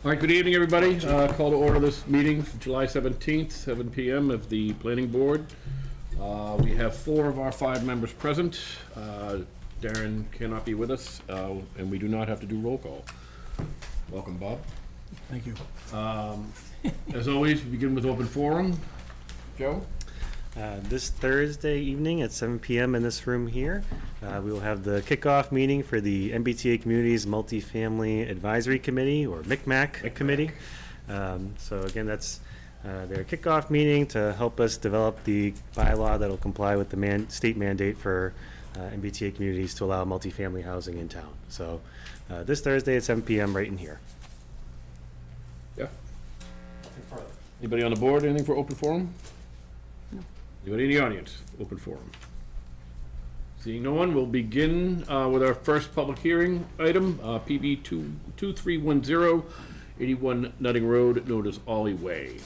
All right, good evening, everybody. Call to order this meeting, July 17th, 7 p.m. of the Planning Board. We have 4 of our 5 members present. Darren cannot be with us, and we do not have to do roll call. Welcome, Bob. Thank you. As always, we begin with open forum. Joe? This Thursday evening at 7 p.m. in this room here, we will have the kickoff meeting for the MBTA Communities Multifamily Advisory Committee, or MICMAC Committee. So again, that's their kickoff meeting to help us develop the bylaw that will comply with the state mandate for MBTA communities to allow multifamily housing in town. So this Thursday at 7 p.m. right in here. Yeah. Anybody on the board, anything for open forum? Anybody in the audience? Open forum. Seeing no one, we'll begin with our first public hearing item, PB 2310, 81 Nutting Road, known as Ollie Way.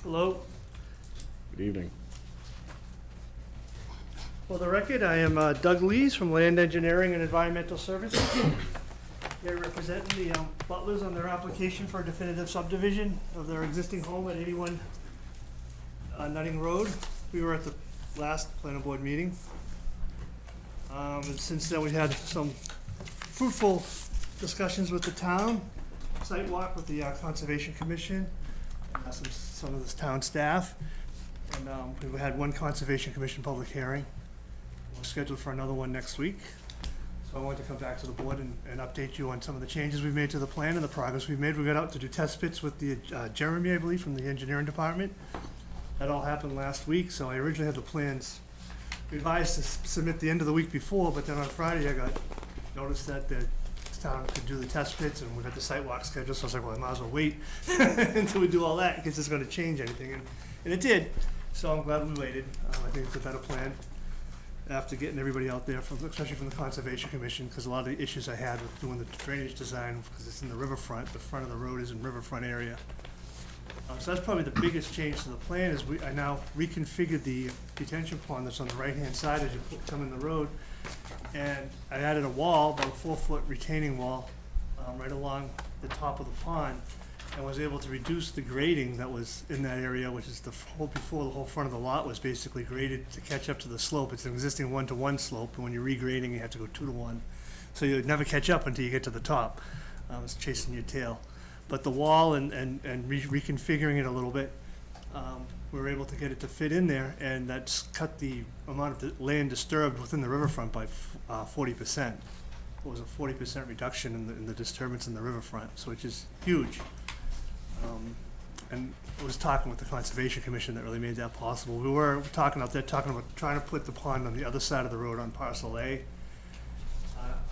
Hello. Good evening. For the record, I am Doug Lees from Land Engineering and Environmental Services. They're representing the Butlers on their application for a definitive subdivision of their existing home at 81 Nutting Road. We were at the last planning board meeting. And since then, we had some fruitful discussions with the town, site walk with the Conservation Commission, some of the town staff. And we had one Conservation Commission public hearing. We're scheduled for another one next week. So I wanted to come back to the board and update you on some of the changes we've made to the plan and the progress we've made. We got out to do test pits with the Jeremy, I believe, from the engineering department. That all happened last week, so I originally had the plans revised to submit the end of the week before, but then on Friday I got noticed that the town could do the test pits and we got the site walk scheduled, so I was like, well, I might as well wait until we do all that in case it's gonna change anything, and it did. So I'm glad we waited. I think it's a better plan after getting everybody out there, especially from the Conservation Commission, because a lot of the issues I had with doing the drainage design, because it's in the riverfront, the front of the road is in riverfront area. So that's probably the biggest change to the plan is I now reconfigured the detention pond that's on the right-hand side as you come in the road. And I added a wall, about a 4-foot retaining wall, right along the top of the pond, and was able to reduce the grading that was in that area, which is before the whole front of the lot was basically graded to catch up to the slope. It's an existing 1-to-1 slope, and when you're regrading, you have to go 2-to-1. So you'd never catch up until you get to the top. It's chasing your tail. But the wall and reconfiguring it a little bit, we were able to get it to fit in there, and that's cut the amount of the land disturbed within the riverfront by 40%. It was a 40% reduction in the disturbance in the riverfront, so which is huge. And I was talking with the Conservation Commission that really made that possible. We were talking out there, talking about trying to put the pond on the other side of the road on parcel A.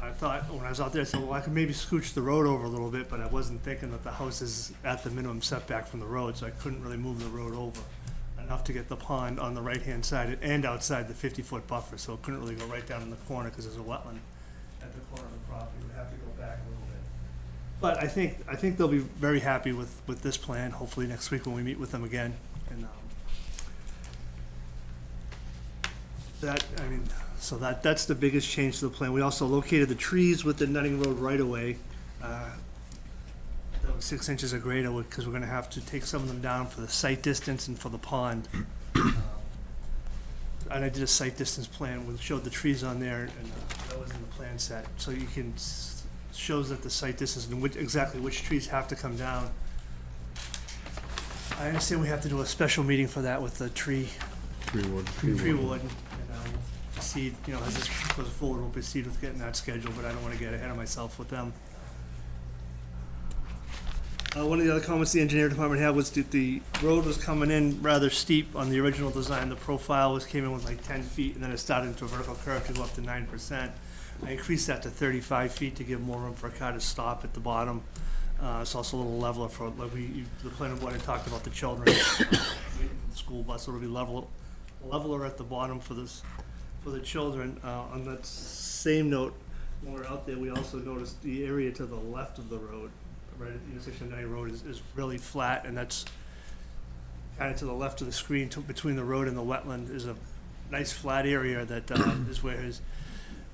I thought when I was out there, I said, well, I could maybe scooch the road over a little bit, but I wasn't thinking that the house is at the minimum setback from the road, so I couldn't really move the road over enough to get the pond on the right-hand side and outside the 50-foot buffer, so it couldn't really go right down in the corner because there's a wetland at the corner of the property. We'd have to go back a little bit. But I think they'll be very happy with this plan, hopefully next week when we meet with them again. And so that's the biggest change to the plan. We also located the trees with the Nutting Road right-of-way. That was 6 inches of greater because we're gonna have to take some of them down for the site distance and for the pond. And I did a site distance plan. We showed the trees on there, and that was in the plan set. So you can shows that the site distance and exactly which trees have to come down. I understand we have to do a special meeting for that with the tree warden. And proceed, as this goes forward, we'll proceed with getting that scheduled, but I don't want to get ahead of myself with them. One of the other comments the engineer department had was that the road was coming in rather steep on the original design. The profile came in with like 10 feet, and then it started into a vertical curve to go up to 9%. I increased that to 35 feet to give more room for a car to stop at the bottom. It's also a little leveler for, like the planning board had talked about the children waiting for the school bus, so it'll be leveler at the bottom for the children. On that same note, when we're out there, we also noticed the area to the left of the road, right at the intersection of Nutting Road, is really flat, and that's kind of to the left of the screen, between the road and the wetland, is a nice flat area that is where his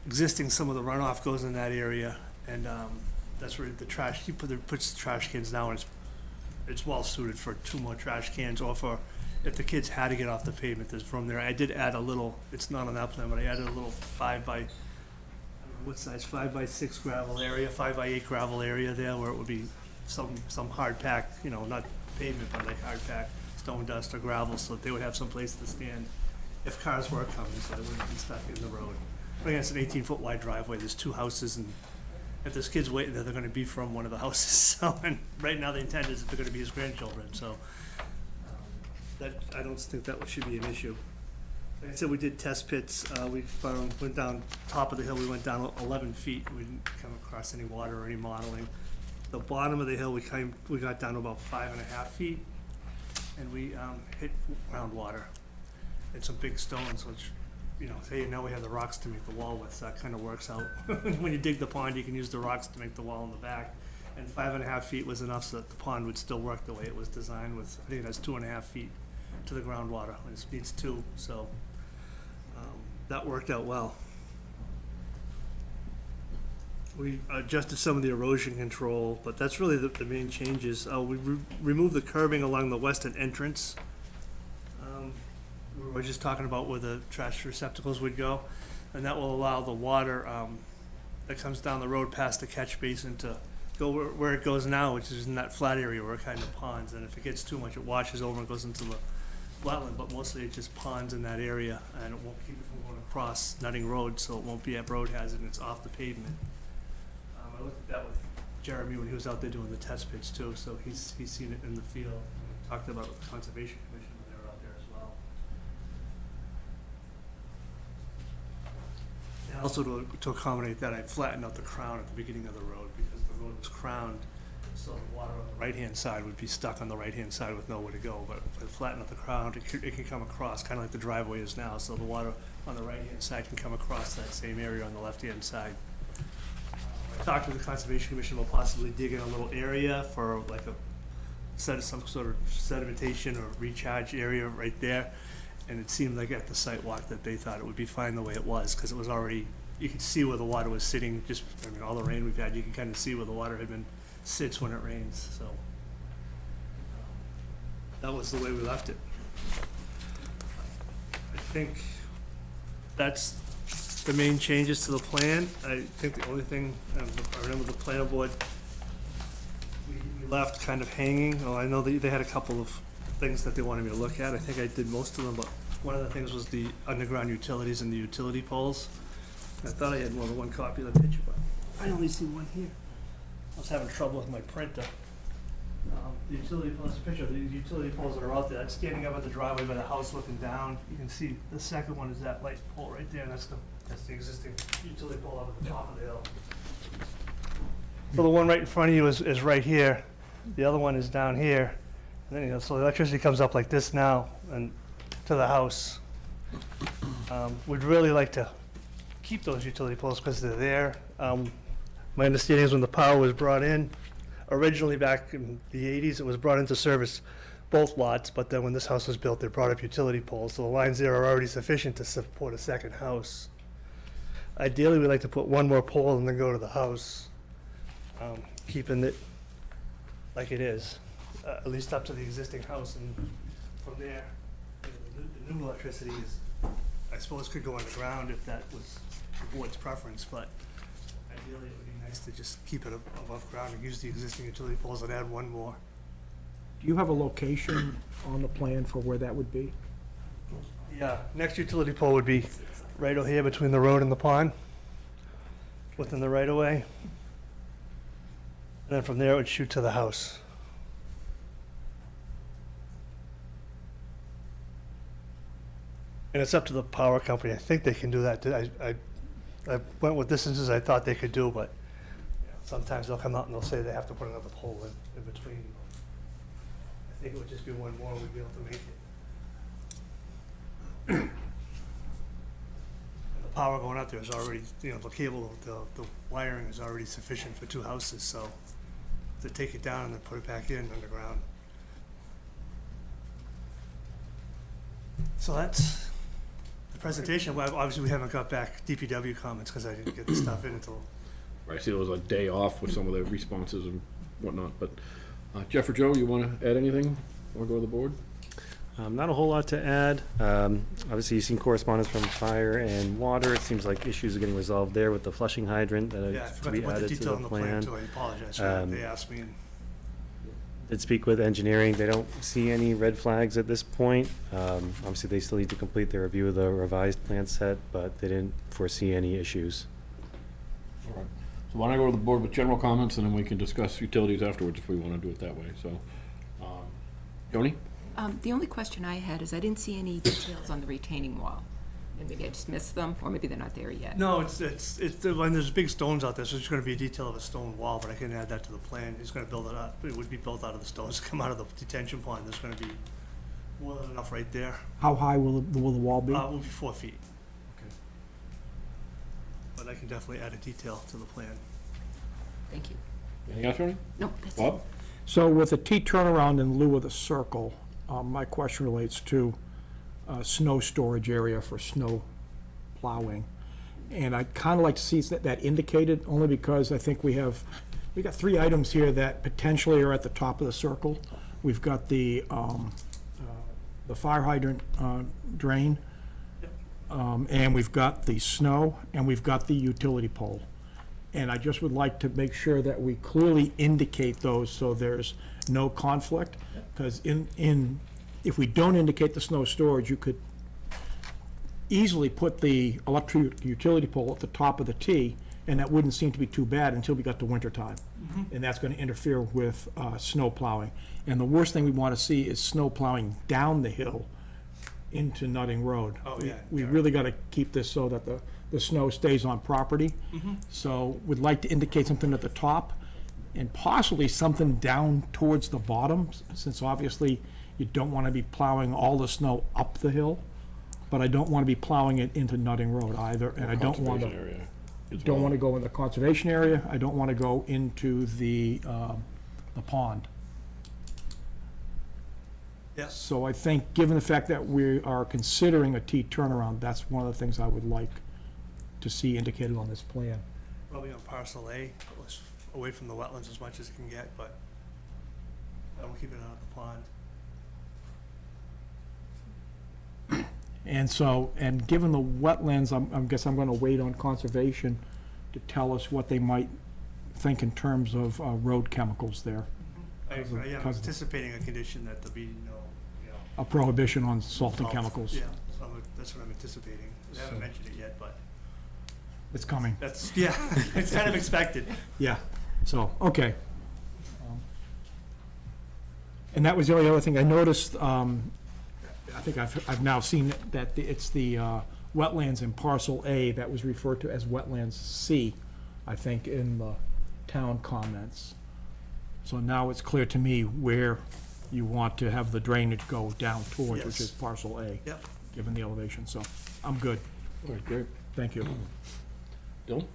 existing, some of the runoff goes in that area, And that's where the trash, he puts the trash cans now, and it's well suited for 2 more trash cans, or for if the kids had to get off the pavement, there's room there. I did add a little, it's not on that plan, but I added a little 5 by, I don't know what size, 5 by 6 gravel area, 5 by 8 gravel area there, where it would be some hard pack, you know, not pavement, but like hard pack, stone dust or gravel, so they would have some place to stand if cars were coming, so they wouldn't be stuck in the road. But again, it's an 18-foot wide driveway, there's 2 houses, and if there's kids waiting there, they're gonna be from one of the houses, so, and right now the intent is that they're gonna be his grandchildren, so that, I don't think that should be an issue. Like I said, we did test pits, went down top of the hill, we went down 11 feet, we didn't come across any water or any modeling. The bottom of the hill, we got down to about 5.5 feet, and we hit groundwater and some big stones, which, you know, say now we have the rocks to make the wall with, so that kind of works out. When you dig the pond, you can use the rocks to make the wall in the back. And 5.5 feet was enough so that the pond would still work the way it was designed with, I think it has 2.5 feet to the groundwater, and it needs 2, so that worked out well. We adjusted some of the erosion control, but that's really the main changes. We removed the curbing along the western entrance. We were just talking about where the trash receptacles would go, and that will allow the water that comes down the road past the catch basin to go where it goes now, which is in that flat area where it kind of ponds, and if it gets too much, it washes over and goes into the wetland, but mostly it just ponds in that area, and it won't keep it from going across Nutting Road, so it won't be a road hazard, and it's off the pavement. I looked at that with Jeremy when he was out there doing the test pits too, so he's seen it in the field. We talked about it with the Conservation Commission when they were out there as well. And also to accommodate that, I flattened out the crown at the beginning of the road because the road was crowned, so the water on the right-hand side would be stuck on the right-hand side with nowhere to go. But if I flatten out the crown, it can come across, kind of like the driveway is now, so the water on the right-hand side can come across that same area on the left-hand side. I talked to the Conservation Commission about possibly digging a little area for like some sort of sedimentation or recharge area right there. And it seemed like at the site walk that they thought it would be fine the way it was, because it was already, you could see where the water was sitting, just, I mean, all the rain we've had, you can kind of see where the water sits when it rains, so. That was the way we left it. I think that's the main changes to the plan. I think the only thing, I remember the planning board, we left kind of hanging. Oh, I know they had a couple of things that they wanted me to look at. I think I did most of them, but one of the things was the underground utilities and the utility poles. I thought I had more than one copy of the picture, but I only see one here. I was having trouble with my printer. The utility poles, picture, the utility poles that are out there, that's standing up at the driveway by the house looking down. You can see the second one is that light pole right there, and that's the existing utility pole up at the top of the hill. So the one right in front of you is right here. The other one is down here. And then, you know, so the electricity comes up like this now and to the house. We'd really like to keep those utility poles because they're there. My understanding is when the power was brought in, originally back in the 80s, it was brought into service both lots, but then when this house was built, they brought up utility poles. So the lines there are already sufficient to support a second house. Ideally, we'd like to put one more pole and then go to the house, keeping it like it is, at least up to the existing house, and from there, you know, the new electricity is, I suppose, could go underground if that was the board's preference, but ideally, it would be nice to just keep it above ground and use the existing utility poles and add one more. Do you have a location on the plan for where that would be? Yeah, next utility pole would be right over here between the road and the pond, within the right-of-way. And then from there, it would shoot to the house. And it's up to the power company. I think they can do that. I went with distances I thought they could do, but sometimes they'll come out and they'll say they have to put another pole in between. I think it would just be one more, we'd be able to make it. And the power going out there is already, you know, the cable, the wiring is already sufficient for 2 houses, so to take it down and then put it back in underground. So that's the presentation. Well, obviously, we haven't got back DPW comments because I didn't get the stuff in until I see there was a day off with some of the responses and whatnot, but Jeff or Joe, you want to add anything? Want to go to the board? Not a whole lot to add. Obviously, you've seen correspondence from fire and water. It seems like issues are getting resolved there with the flushing hydrant that Yeah, I to forgot to be put the added to detail the on the plan plan. too, I apologize for that. They asked me, and Did speak with engineering. They don't see any red flags at this point. Obviously, they still need to complete their review of the revised plan set, but they didn't foresee any issues. All right. So why don't I go to the board with general comments, and then we can discuss utilities afterwards if we want to do it that way, so. Joni? The only question I had is I didn't see any details on the retaining wall. And maybe I just missed them, or maybe they're not there yet. no, it's, when there's big stones out there, so it's gonna be a detail of a stone wall, but I can add that to the plan. He's gonna build it up, it would be built out of the stones, come out of the detention pond, there's gonna be more than enough right there. How high will the wall be? Will be 4 feet. But I can definitely add a detail to the plan. Thank you. Anything else, Joni? No, that's it. Bob? So with the T turnaround in lieu of the circle, my question relates to snow storage area for snow plowing. And I'd kind of like to see that indicated, only because I think we got 3 items here that potentially are at the top of the circle. We've got the fire hydrant drain, and we've got the snow, and we've got the utility pole. And I just would like to make sure that we clearly indicate those so there's no conflict. Because if we don't indicate the snow storage, you could easily put the electric utility pole at the top of the T, and that wouldn't seem to be too bad until we got to winter time. And that's gonna interfere with snow plowing. And the worst thing we wanna see is snow plowing down the hill into Nutting Road. Oh, We- yeah, We yeah. really gotta keep this so that the snow stays on property. So we'd like to indicate something at the top and possibly something down towards the bottom, since obviously you don't wanna be plowing all the snow up the hill, but I don't wanna be plowing it into Nutting Road either, and I don't wanna, Conservation area as don't well. wanna go in the conservation area, I don't wanna go into the pond. Yes. So I think, given the fact that we are considering a T turnaround, that's one of the things I would like to see indicated on this plan. Probably on parcel A, was away from the wetlands as much as it can get, but I will keep it out of the pond. And so, and given the wetlands, I guess I'm gonna wait on conservation to tell us what they might think in terms of road chemicals there. I am Cause- anticipating a condition that there'll be no, A prohibition on salt and salt. chemicals. Yeah, so that's what I'm anticipating. They haven't mentioned it yet, but It's coming, that's, yeah, it's kind of expected. yeah, so, okay. And that was the only other thing I noticed, I think I've now seen that it's the wetlands in parcel A that was referred to as wetlands C, I think, in the town comments. So now it's clear to me where you want to have the drainage go down towards, which Yes. is parcel A, Yep. given the elevation, so I'm good, All right, great. thank you. Dylan?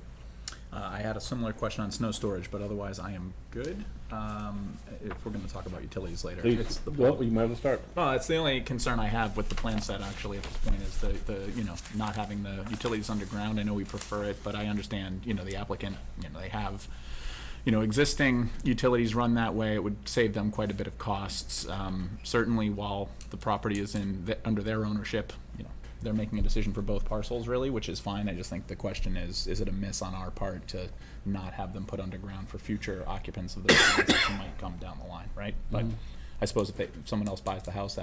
I had a similar question on snow storage, but otherwise I am good. If we're gonna talk about utilities later. Please, It's the, well, you might as well start. well, it's the only concern I have with the plan set actually at this point is the not having the utilities underground. I know we prefer it, but I understand, the applicant, they have, existing utilities run that way. It would save them quite a bit of costs. Certainly while the property is under their ownership, they're making a decision for both parcels really, which is fine. I just think the question is it a miss on our part to not have them put underground for future occupants of those units that might come down the line, right? But I suppose if someone else buys the house,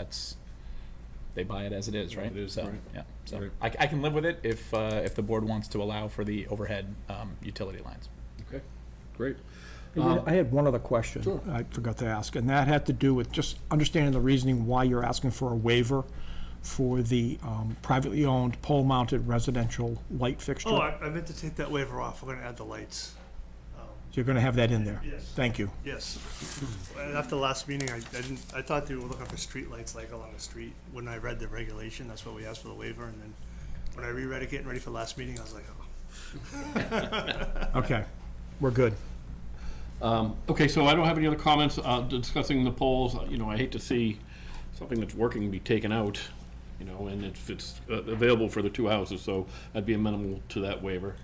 they buy it as it is, right? It is, So, right. yeah, so Right. I can live with it if the board wants to allow for the overhead utility lines. Okay, great. I had one other question. Sure. I forgot to ask, and that had to do with just understanding the reasoning why you're asking for a waiver for the privately owned pole-mounted residential light fixture. Oh, I meant to take that waiver off. We're gonna add the lights. So you're gonna have that in there? Yes. Thank you. Yes. And after the last meeting, I thought they were looking for street lights like along the street. When I read the regulation, that's what we asked for the waiver, and then when I reread it, getting ready for the last meeting, I was like, oh. Okay, we're good. Okay, so I don't have any other comments discussing the polls. I hate to see something that's working be taken out, and if it's available for the 2 houses, so I'd be amenable to that waiver.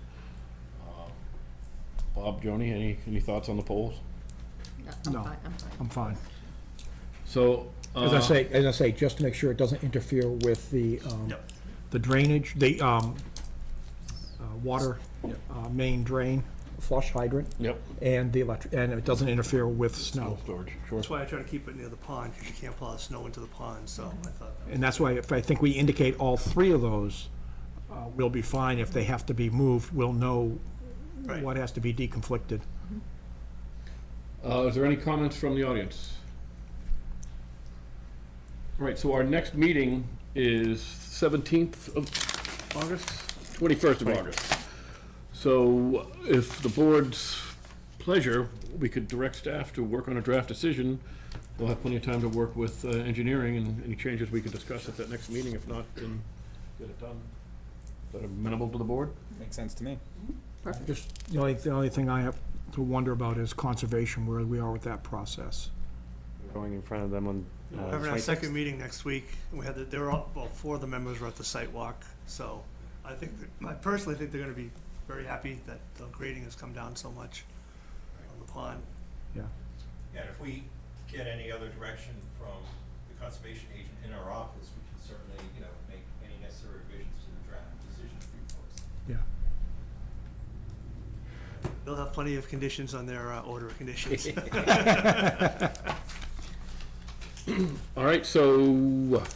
Bob, Joni, any thoughts on the polls? No. I'm fine. I'm fine. So, As I say, just to make sure it doesn't interfere with the, Yep. the drainage, the, water, main drain, flush hydrant, yep, and the electric, and it doesn't interfere with snow. storage, sure. That's why I try to keep it near the pond, because you can't plow snow into the pond, so I thought. And that's why if I think we indicate all three of those, we'll be fine. If they have to be moved, we'll know Right. what has to be deconflicted. Is there any comments from the audience? All right, so our next meeting is 17th of August? 21st of August. So if the board's pleasure, we could direct staff to work on a draft decision. We'll have plenty of time to work with engineering, and any changes we can discuss at that next meeting. If not, then get it done. Is that amenable to the board? Makes sense to me. Just, the only thing I have to wonder about is conservation, where we are with that process. Going in front of them on We're having our 26th. second meeting next week, and we had, they were all, well, 4 of the members were at the site walk, so I think, I personally think they're gonna be very happy that the grading has come down so much on the pond. Yeah. And if we get any other direction from the conservation agent in our office, we can certainly, make any necessary revisions to the draft decision for you folks. Yeah. They'll have plenty of conditions on their order of conditions. All right, so at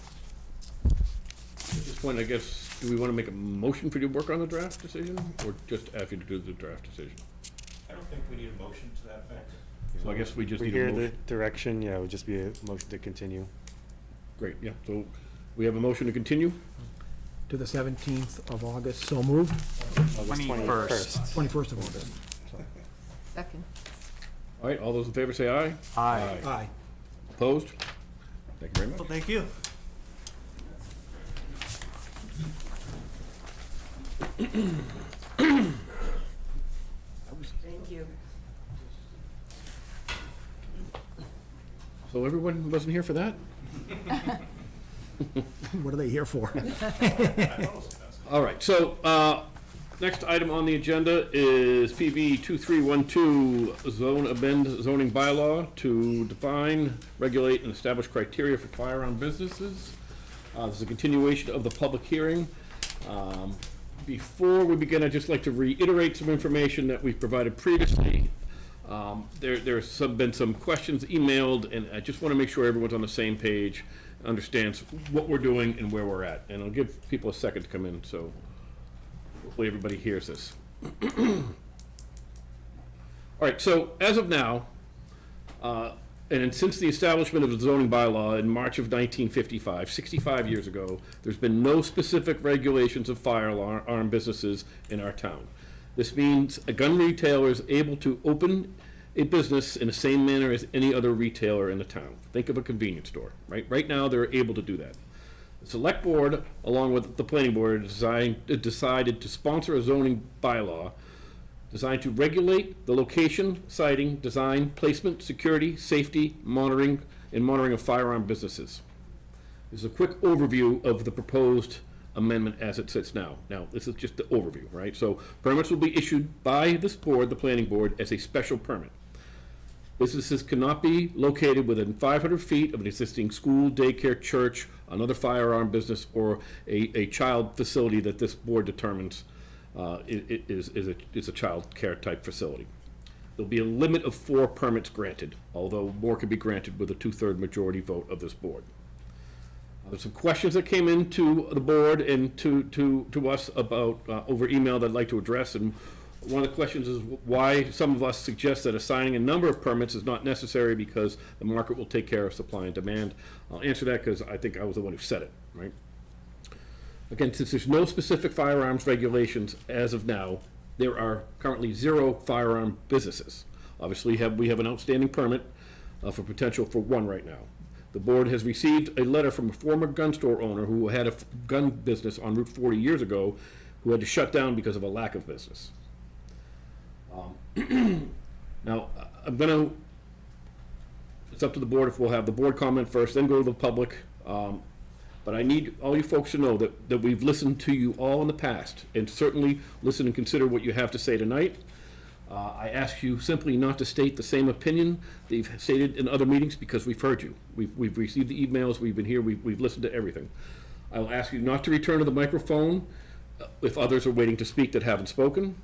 this point, I guess, do we want to make a motion for you to work on the draft decision, or just ask you to do the draft decision? I don't think we need a motion to that effect. So I guess we just We need a hear the motion. direction, yeah, it would just be a motion to continue. Great, yeah, so we have a motion to continue? To the 17th of August, so moved. August 21st. 21st of August. Second. All right, all those in favor say aye. Aye. Aye. Opposed? Thank you very much. Well, thank you. Thank you. So everyone wasn't here for that? What are they here for? All right, so, next item on the agenda is PB 2312, zone amend zoning bylaw to define, regulate, and establish criteria for firearm businesses. This is a continuation of the public hearing. Before we begin, I'd just like to reiterate some information that we've provided previously. There's been some questions emailed, and I just want to make sure everyone's on the same page, understands what we're doing and where we're at. And I'll give people a second to come in, so hopefully everybody hears this. All right, so as of now, and since the establishment of the zoning bylaw in March of 1955, 65 years ago, there's been no specific regulations of firearm businesses in our town. This means a gun retailer is able to open a business in the same manner as any other retailer in the town. Think of a convenience store, right? Right now, they're able to do that. The select board, along with the planning board, decided to sponsor a zoning bylaw designed to regulate the location, siting, design, placement, security, safety, monitoring of firearm businesses. This is a quick overview of the proposed amendment as it sits now. Now, this is just the overview, right? So permits will be issued by this board, the planning board, as a special permit. Businesses cannot be located within 500 feet of an existing school, daycare, church, another firearm business, or a child facility that this board determines is a child care type facility. There'll be a limit of 4 permits granted, although more can be granted with a 2/3 majority vote of this board. There's some questions that came into the board and to us about over email that I'd like to address, and one of the questions is why some of us suggest that assigning a number of permits is not necessary because the market will take care of supply and demand. I'll answer that because I think I was the one who said it, right? Again, since there's no specific firearms regulations as of now, there are currently 0 firearm businesses. Obviously, we have an outstanding permit for potential for 1 right now. The board has received a letter from a former gun store owner who had a gun business on Route 40 years ago, who had to shut down because of a lack of business. Now, it's up to the board if we'll have the board comment first, then go to the public. But I need all you folks to know that we've listened to you all in the past, and certainly listen and consider what you have to say tonight. I ask you simply not to state the same opinion that you've stated in other meetings, because we've heard you. We've received the emails, we've been here, we've listened to everything. I will ask you not to return to the microphone if others are waiting to speak that haven't spoken.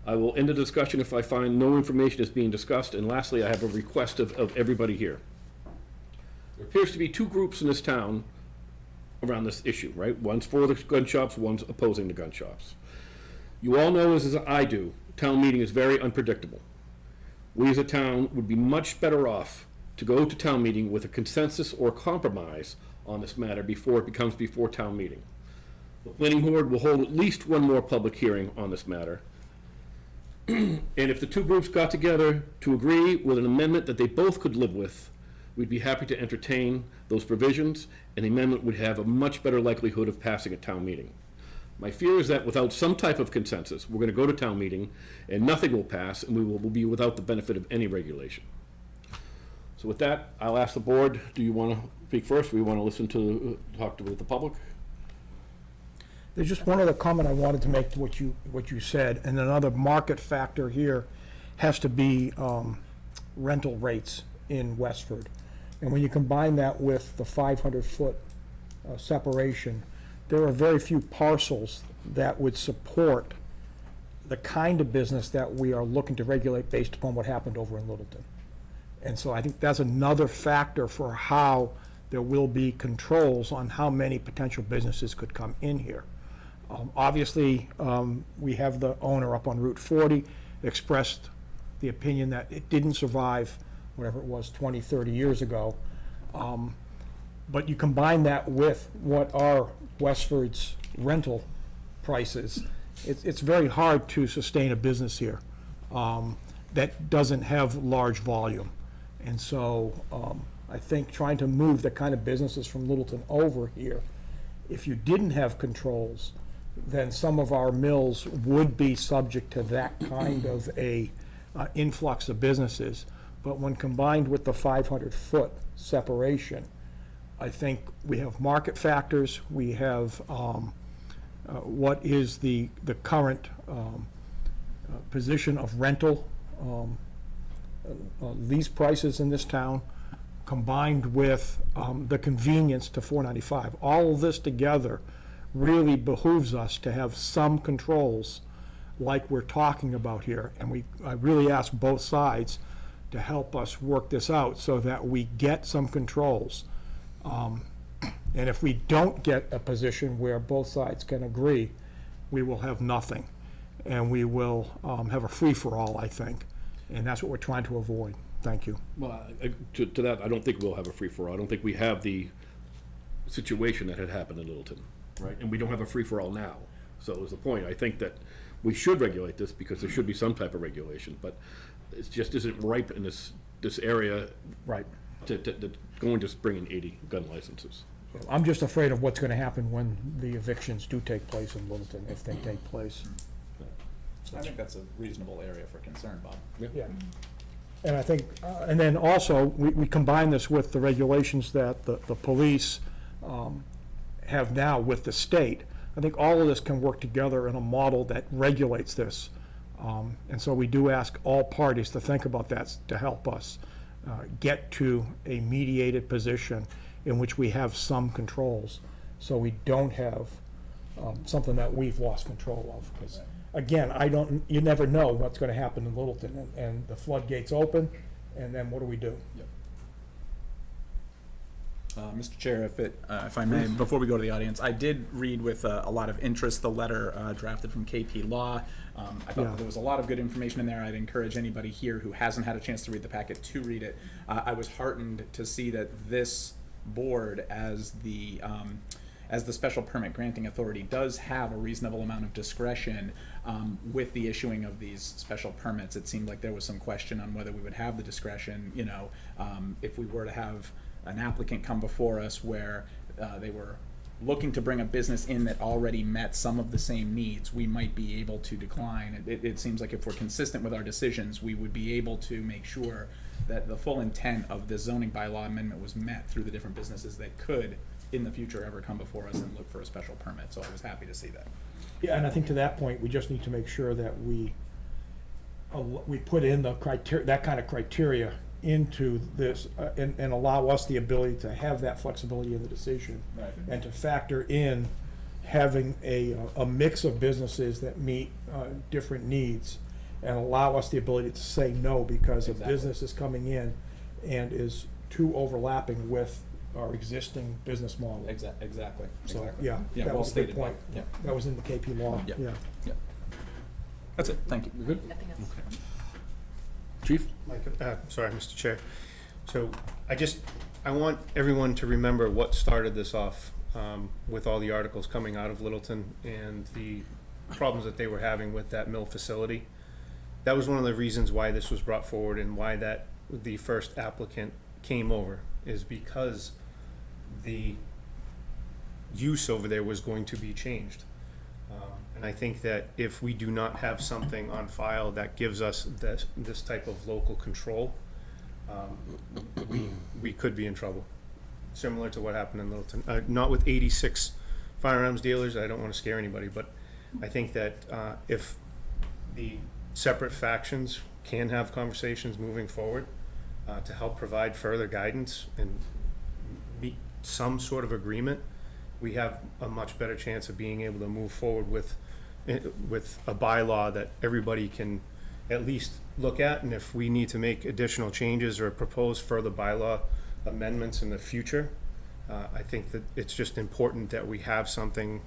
I will end the discussion if I find no information is being discussed. And lastly, I have a request of everybody here. There appears to be two groups in this town around this issue, right? One's for the gun shops, one's opposing the gun shops. You all know, as I do, town meeting is very unpredictable. We as a town would be much better off to go to town meeting with a consensus or compromise on this matter before it becomes before town meeting. The planning board will hold at least one more public hearing on this matter. And if the two groups got together to agree with an amendment that they both could live with, we'd be happy to entertain those provisions, and the amendment would have a much better likelihood of passing at town meeting. My fear is that without some type of consensus, we're going to go to town meeting and nothing will pass, and we will be without the benefit of any regulation. So with that, I'll ask the board, do you want to speak first? Do we want to listen to, talk to the public? There's just one other comment I wanted to make to what you said, and another market factor here has to be rental rates in Westford. And when you combine that with the 500-foot separation, there are very few parcels that would support the kind of business that we are looking to regulate based upon what happened over in Littleton. And so I think that's another factor for how there will be controls on how many potential businesses could come in here. Obviously, we have the owner up on Route 40 expressed the opinion that it didn't survive, whatever it was, 20, 30 years ago. But you combine that with what are Westford's rental prices, it's very hard to sustain a business here that doesn't have large volume. And so I think trying to move the kind of businesses from Littleton over here, if you didn't have controls, then some of our mills would be subject to that kind of a influx of businesses. But when combined with the 500-foot separation, I think we have market factors, we have what is the current position of rental lease prices in this town, combined with the convenience to 495. All of this together really behooves us to have some controls like we're talking about here. And I really ask both sides to help us work this out so that we get some controls. And if we don't get a position where both sides can agree, we will have nothing. And we will have a free-for-all, I think. And that's what we're trying to avoid. Thank you. Well, to that, I don't think we'll have a free-for-all. I don't think we have the situation that had happened in Littleton, right? And we don't have a free-for-all now. So is the point. I think that we should regulate this because there should be some type of regulation, but it just isn't ripe in this area. Right. To go and just bring in 80 gun licenses. I'm just afraid of what's going to happen when the evictions do take place in Littleton, if they take place. I think that's a reasonable area for concern, Bob. Yeah. And I think, and then also, we combine this with the regulations that the police have now with the state. I think all of this can work together in a model that regulates this. And so we do ask all parties to think about that to help us get to a mediated position in which we have some controls, so we don't have something that we've lost control of. Because again, you never know what's going to happen in Littleton, and the floodgates open, and then what do we do? Yep. Mr. Chair, if I may, before we go to the audience, I did read with a lot of interest the letter drafted from KP Law. I thought that there was a lot of good information in there. I'd encourage anybody here who hasn't had a chance to read the packet to read it. I was heartened to see that this board, as the special permit granting authority, does have a reasonable amount of discretion with the issuing of these special permits. It seemed like there was some question on whether we would have the discretion, if we were to have an applicant come before us where they were looking to bring a business in that already met some of the same needs, we might be able to decline. It seems like if we're consistent with our decisions, we would be able to make sure that the full intent of the zoning bylaw amendment was met through the different businesses that could, in the future, ever come before us and look for a special permit. So I was happy to see that. Yeah, and I think to that point, we just need to make sure that we we put in the criteria, that kind of criteria into this, and allow us the ability to have that flexibility in the decision. Right. And to factor in having a mix of businesses that meet different needs, and allow us the ability to say no because a Exactly. business is coming in and is too overlapping with our existing business model. Exactly. So, Exactly. yeah, Yeah, that well was a good stated. point. Yeah. That was in the KP law, Yeah. yeah. Yeah. That's it. Thank you. You good? Nothing else. Chief? Sorry, Mr. Chair. So I want everyone to remember what started this off with all the articles coming out of Littleton and the problems that they were having with that mill facility. That was one of the reasons why this was brought forward and why the first applicant came over, is because the use over there was going to be changed. And I think that if we do not have something on file that gives us this type of local control, we could be in trouble, similar to what happened in Littleton. Not with 86 firearms dealers, I don't want to scare anybody, but I think that if the separate factions can have conversations moving forward to help provide further guidance and meet some sort of agreement, we have a much better chance of being able to move forward with a bylaw that everybody can at least look at. And if we need to make additional changes or propose further bylaw amendments in the future, I think that it's just important that we have something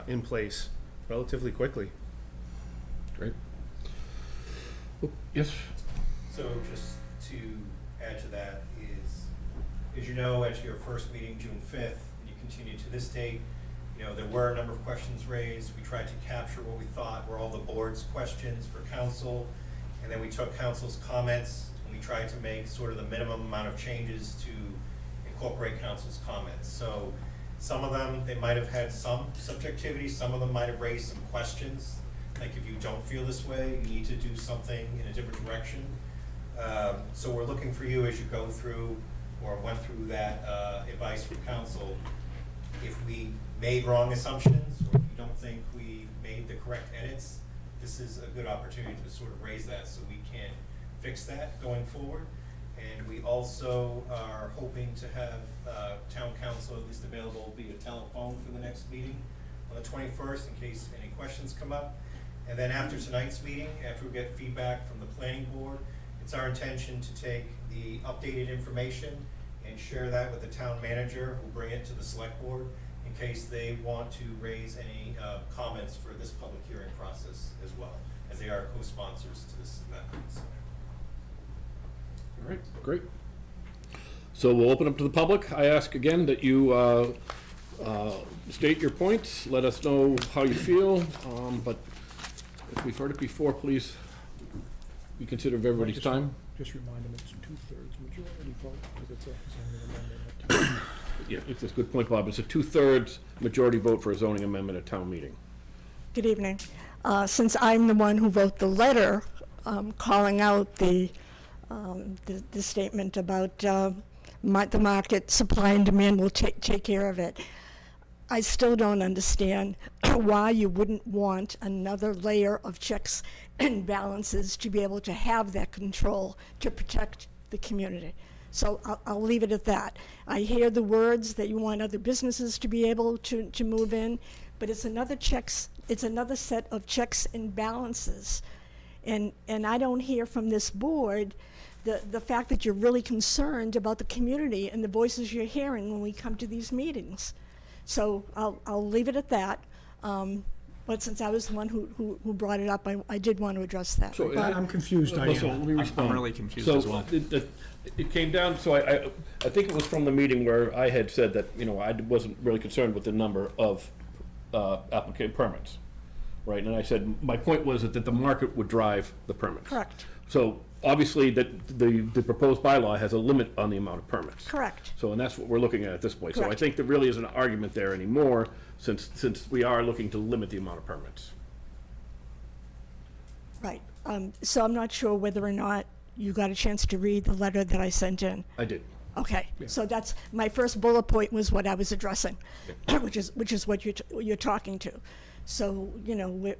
in place relatively quickly. Great. Oh, yes? So just to add to that is, as you know, at your first meeting, June 5th, and you continue to this date, there were a number of questions raised. We tried to capture what we thought were all the board's questions for council, and then we took council's comments, and we tried to make sort of the minimum amount of changes to incorporate council's comments. So some of them, they might have had some subjectivity, some of them might have raised some questions, like if you don't feel this way, you need to do something in a different direction. So we're looking for you as you go through or went through that advice from council. If we made wrong assumptions, or if you don't think we made the correct edits, this is a good opportunity to sort of raise that so we can fix that going forward. And we also are hoping to have town council at least available via telephone for the next meeting on the 21st in case any questions come up. And then after tonight's meeting, after we get feedback from the planning board, it's our intention to take the updated information and share that with the town manager, who'll bring it to the select board in case they want to raise any comments for this public hearing process as well, as they are co-sponsors to this event. So. All right, great. So we'll open up to the public. I ask again that you state your points, let us know how you feel, but if we've heard it before, please be considerate of everybody's time. Just remind them it's 2/3 majority vote, because it's a zoning amendment. Yeah, it's a good point, Bob. It's a 2/3 majority vote for a zoning amendment at town meeting. Good evening. Since I'm the one who wrote the letter calling out the statement about the market, supply and demand will take care of it, I still don't understand why you wouldn't want another layer of checks and balances to be able to have that control to protect the community. So I'll leave it at that. I hear the words that you want other businesses to be able to move in, but it's another set of checks and balances. And I don't hear from this board the fact that you're really concerned about the community and the voices you're hearing when we come to these meetings. So I'll leave it at that. But since I was the one who brought it up, I did want to address that. So I'm confused, Well, so Diana. let me respond. I'm really confused So as well. it came down, so I think it was from the meeting where I had said that, I wasn't really concerned with the number of applicant permits, right? And I said, my point was that the market would drive the permits. Correct. So obviously that the proposed bylaw has a limit on the amount of permits. Correct. So, and that's what we're looking at this point. So I Correct. think there really isn't an argument there anymore, since we are looking to limit the amount of permits. Right. So I'm not sure whether or not you got a chance to read the letter that I sent in. I did. Okay, so that's, my first bullet point was what I was addressing, which is what you're talking to. So,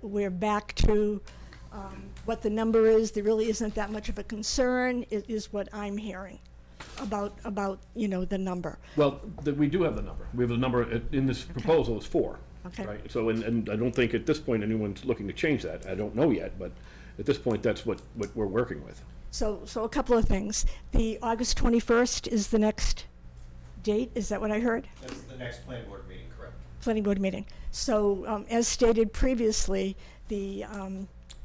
we're back to What the number is, there really isn't that much of a concern, is what I'm hearing about, you know, the number. Well, we do have the number. We have the number in this proposal is 4. Okay. Right? So, and I don't think at this point anyone's looking to change that. I don't know yet, but at this point, that's what we're working with. So a couple of things. The August 21st is the next date, is that what I heard? That's the next planning board meeting, correct? Planning board meeting. So, as stated previously, the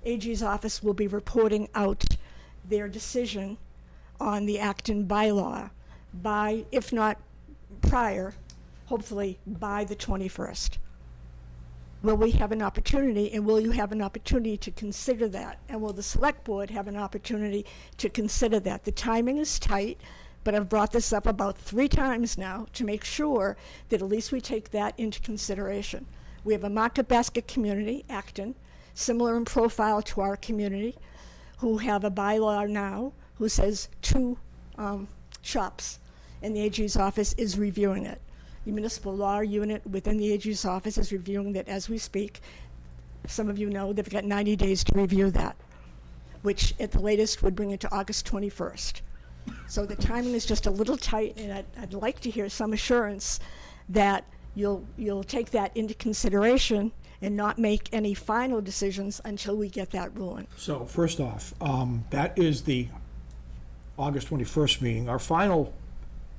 AG's office will be reporting out their decision on the Acton bylaw by, if not prior, hopefully by the 21st. Will we have an opportunity, and will you have an opportunity to consider that? And will the select board have an opportunity to consider that? The timing is tight, but I've brought this up about 3 times now to make sure that at least we take that into consideration. We have a market basket community, Acton, similar in profile to our community, who have a bylaw now who says 2 shops, and the AG's office is reviewing it. The municipal law unit within the AG's office is reviewing that as we speak. Some of you know they've got 90 days to review that, which at the latest would bring it to August 21st. So the timing is just a little tight, and I'd like to hear some assurance that you'll take that into consideration and not make any final decisions until we get that ruling. So first off, that is the August 21st meeting. Our final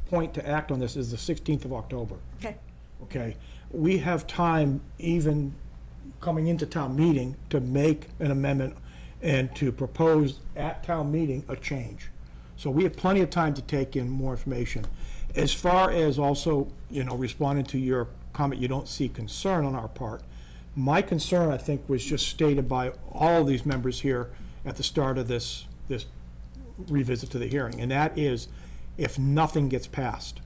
point to act on this is the 16th of October. Okay. Okay, we have time, even coming into town meeting, to make an amendment and to propose at town meeting a change. So we have plenty of time to take in more information. As far as also, you know, responding to your comment, you don't see concern on our part. My concern, I think, was just stated by all of these members here at the start of this revisit to the hearing, and that is, if nothing gets passed,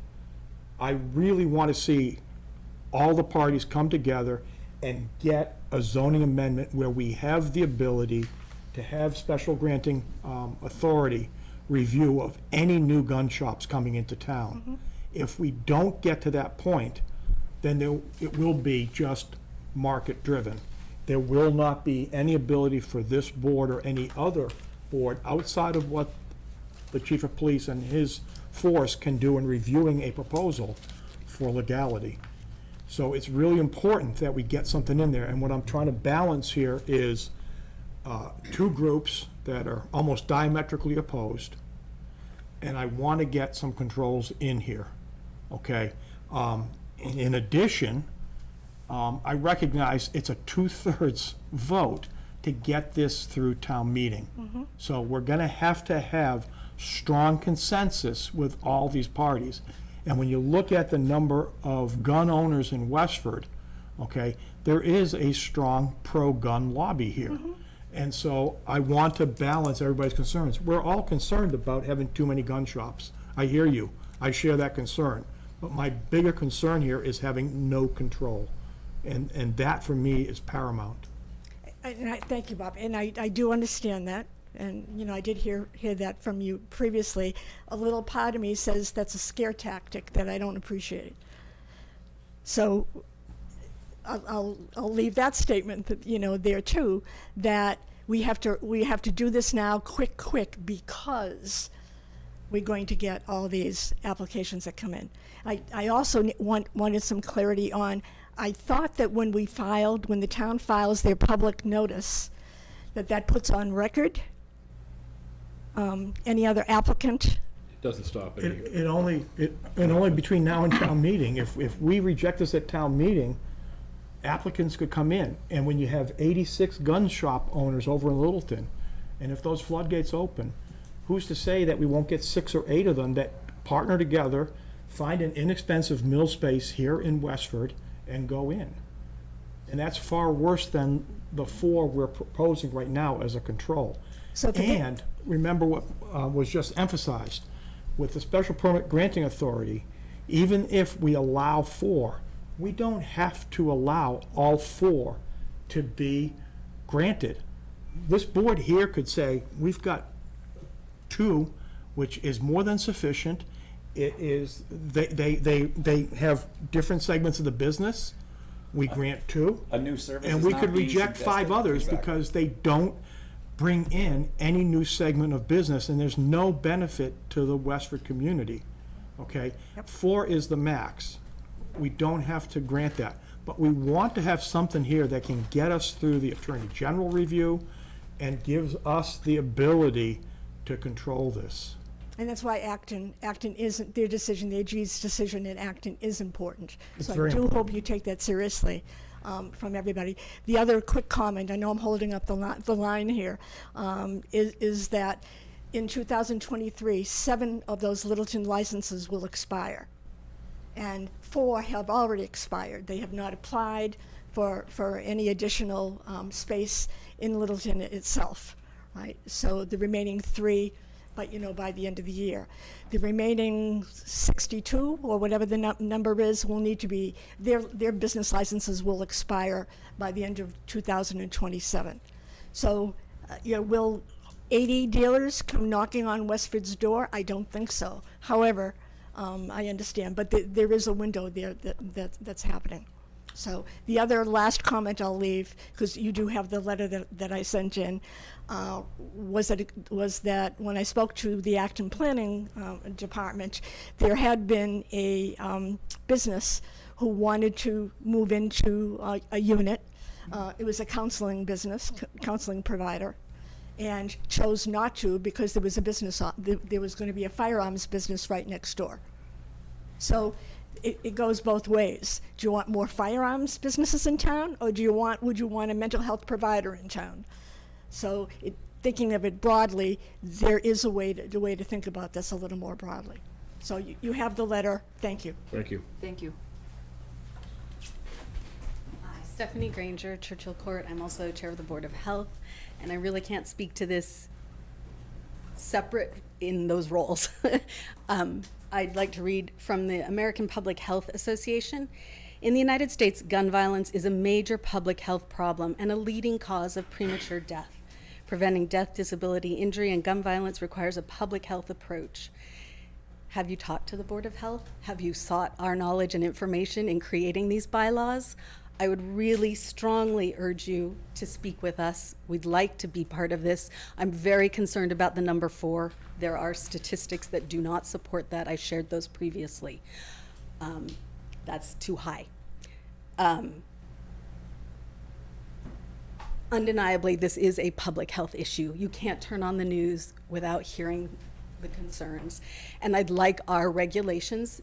I really want to see all the parties come together and get a zoning amendment where we have the ability to have special granting authority review of any new gun shops coming into town. Mm-hmm. If we don't get to that point, then it will be just market-driven. There will not be any ability for this board or any other board outside of what the chief of police and his force can do in reviewing a proposal for legality. So it's really important that we get something in there, and what I'm trying to balance here is 2 groups that are almost diametrically opposed, and I want to get some controls in here, okay? In addition, I recognize it's a 2/3 vote to get this through town meeting. Mm-hmm. So we're gonna have to have strong consensus with all these parties. And when you look at the number of gun owners in Westford, okay, there is a strong pro-gun lobby here. Mm-hmm. And so I want to balance everybody's concerns. We're all concerned about having too many gun shops. I hear you. I share that concern. But my bigger concern here is having no control. And that, for me, is paramount. Thank you, Bob. And I do understand that. And, you know, I did hear that from you previously. A little part of me says that's a scare tactic that I don't appreciate. So I'll leave that statement, that, you know, there too, that we have to do this now quick because we're going to get all these applications that come in. I also wanted some clarity on, I thought that when the town files their public notice, that puts on record any other applicant. It doesn't stop any. It only between now and town meeting, if we reject this at town meeting, applicants could come in. And when you have 86 gun shop owners over in Littleton, and if those floodgates open, who's to say that we won't get 6 or 8 of them that partner together, find an inexpensive mill space here in Westford, and go in? And that's far worse than the 4 we're proposing right now as a control. And remember what was just emphasized, with the special permit granting authority, even if we allow 4, we don't have to allow all 4 to be granted. This board here could say, we've got 2, which is more than sufficient. It is, they have different segments of the business. We grant 2. A new service And is we not could being reject 5 suggested. others Exactly. because they don't bring in any new segment of business, and there's no benefit to the Westford community, okay? 4 is the max. We don't have to grant that, but we want to have something here that can get us through the Attorney General review and gives us the ability to control this. And that's why Acton isn't, their decision, the AG's decision in Acton is important. It's So I very do important. hope you take that seriously from everybody. The other quick comment, I know I'm holding up the line here, is that in 2023, 7 of those Littleton licenses will expire. And 4 have already expired. They have not applied for any additional space in Littleton itself, right? So the remaining 3, but by the end of the year. The remaining 62, or whatever the number is, will need to be, their business licenses will expire by the end of 2027. So, will 80 dealers come knocking on Westford's door? I don't think so. However, I understand, but there is a window there that's happening. So the other last comment I'll leave, because you do have the letter that I sent in, was that when I spoke to the Acton Planning Department, there had been a business who wanted to move into a unit. It was a counseling business, counseling provider, and chose not to because there was a business, there was going to be a firearms business right next door. So it goes both ways. Do you want more firearms businesses in town, or would you want a mental health provider in town? So thinking of it broadly, there is a way to think about this a little more broadly. So you have the letter. Thank you. Thank you. Thank you. Hi, Stephanie Granger, Churchill Court. I'm also chair of the Board of Health, and I really can't speak to this separate in those roles. I'd like to read from the American Public Health Association. In the United States, gun violence is a major public health problem and a leading cause of premature death. Preventing death, disability, injury, and gun violence requires a public health approach. Have you talked to the Board of Health? Have you sought our knowledge and information in creating these bylaws? I would really strongly urge you to speak with us. We'd like to be part of this. I'm very concerned about the number 4. There are statistics that do not support that. I shared those previously. That's too high. Undeniably, this is a public health issue. You can't turn on the news without hearing the concerns. And I'd like our regulations.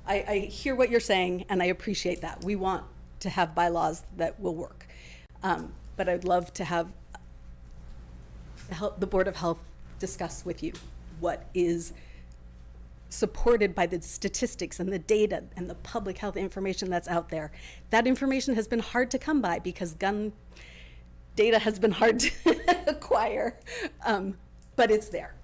I hear what you're saying, and I appreciate that. We want to have bylaws that will work. But I'd love to have the Board of Health discuss with you what is supported by the statistics and the data and the public health information that's out there. That information has been hard to come by because gun data has been hard to acquire, but it's there.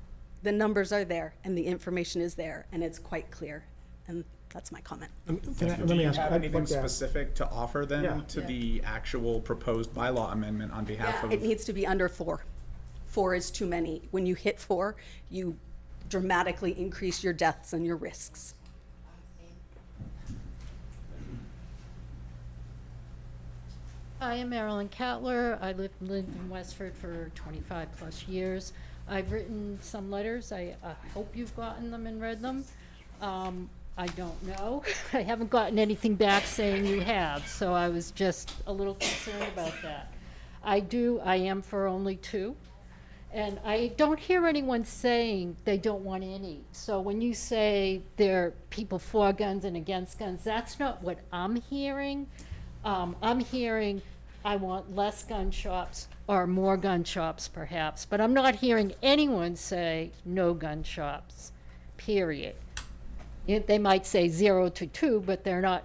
The numbers are there and the information is there and it's quite clear. And that's my comment. Let Do me you ask, have I'd anything like to ask- specific to offer then Yeah. to the actual proposed bylaw amendment on behalf of? It needs to be under 4. 4 is too many. When you hit 4, you dramatically increase your deaths and your risks. I am Marilyn Cattler. I lived in Westford for 25 plus years. I've written some letters. I hope you've gotten them and read them. I don't know. I haven't gotten anything back saying you have, so I was just a little concerned about that. I am for only 2. And I don't hear anyone saying they don't want any. So when you say there are people for guns and against guns, that's not what I'm hearing. I'm hearing I want less gun shops or more gun shops perhaps, but I'm not hearing anyone say no gun shops, period. They might say 0 to 2, but they're not,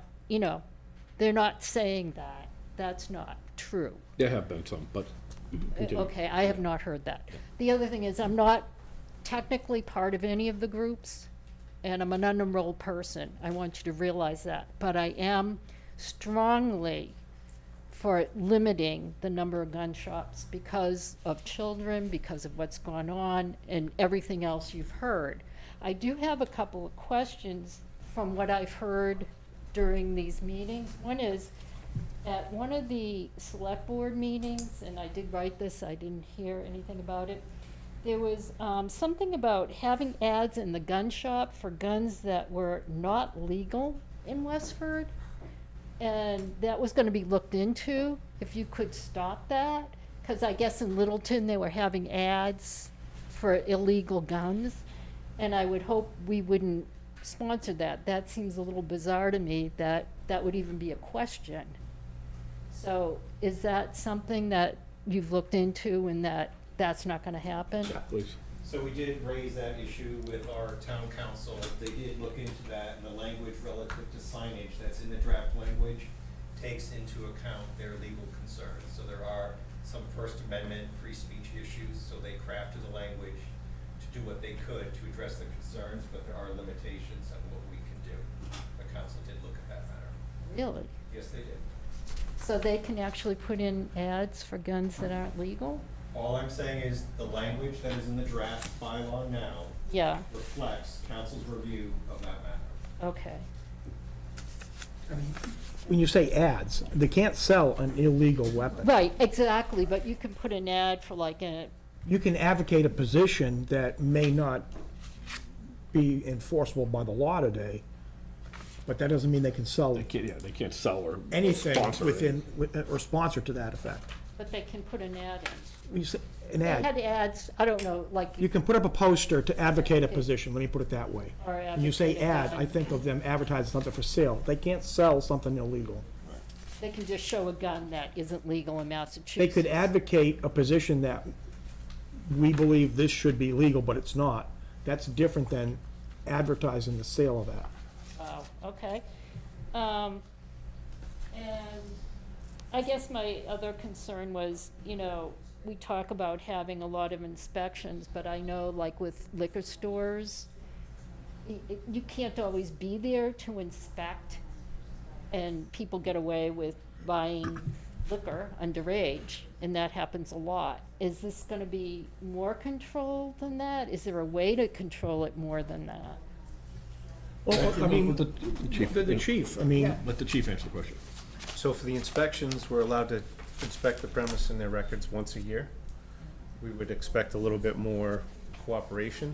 they're not saying that. That's not true. There have been some, but continue. Okay, I have not heard that. The other thing is, I'm not technically part of any of the groups, and I'm an unenrolled person. I want you to realize that. But I am strongly for limiting the number of gun shops because of children, because of what's gone on, and everything else you've heard. I do have a couple of questions from what I've heard during these meetings. One is, At one of the select board meetings, and I did write this, I didn't hear anything about it, there was something about having ads in the gun shop for guns that were not legal in Westford. And that was gonna be looked into, if you could stop that. Because I guess in Littleton, they were having ads for illegal guns. And I would hope we wouldn't sponsor that. That seems a little bizarre to me, that that would even be a question. So is that something that you've looked into and that's not gonna happen? Yeah, please. So we did raise that issue with our town council. They did look into that, and the language relative to signage that's in the draft language takes into account their legal concerns. So there are some First Amendment free speech issues, so they crafted the language to do what they could to address the concerns, but there are limitations on what we can do. The council did look at that matter. Really? Yes, they did. So they can actually put in ads for guns that aren't legal? All I'm saying is the language that is in the draft bylaw now Yeah, reflects council's review of that matter. okay. When you say ads, they can't sell an illegal weapon. Right, exactly, but you can put an ad for like a, You can advocate a position that may not be enforceable by the law today, but that doesn't mean they can sell They can't sell or anything sponsor it. or sponsor to that effect. but they can put an ad in. When you say an They ad, had ads, I don't know, like, you can put up a poster to advocate a position, let me put it that way. or When you say advocate a ad, gun. I think of them advertising something for sale. They can't sell something illegal. They can just show a gun that isn't legal in Massachusetts. They could advocate a position that we believe this should be legal, but it's not. That's different than advertising the sale of that. Oh, okay. And I guess my other concern was, you know, we talk about having a lot of inspections, but I know like with liquor stores, you can't always be there to inspect, and people get away with buying liquor underage, and that happens a lot. Is this gonna be more control than that? Is there a way to control it more than that? Well, I mean, The chief. the chief, I mean, Let the chief answer the question. So for the inspections, we're allowed to inspect the premise and their records once a year. We would expect a little bit more cooperation.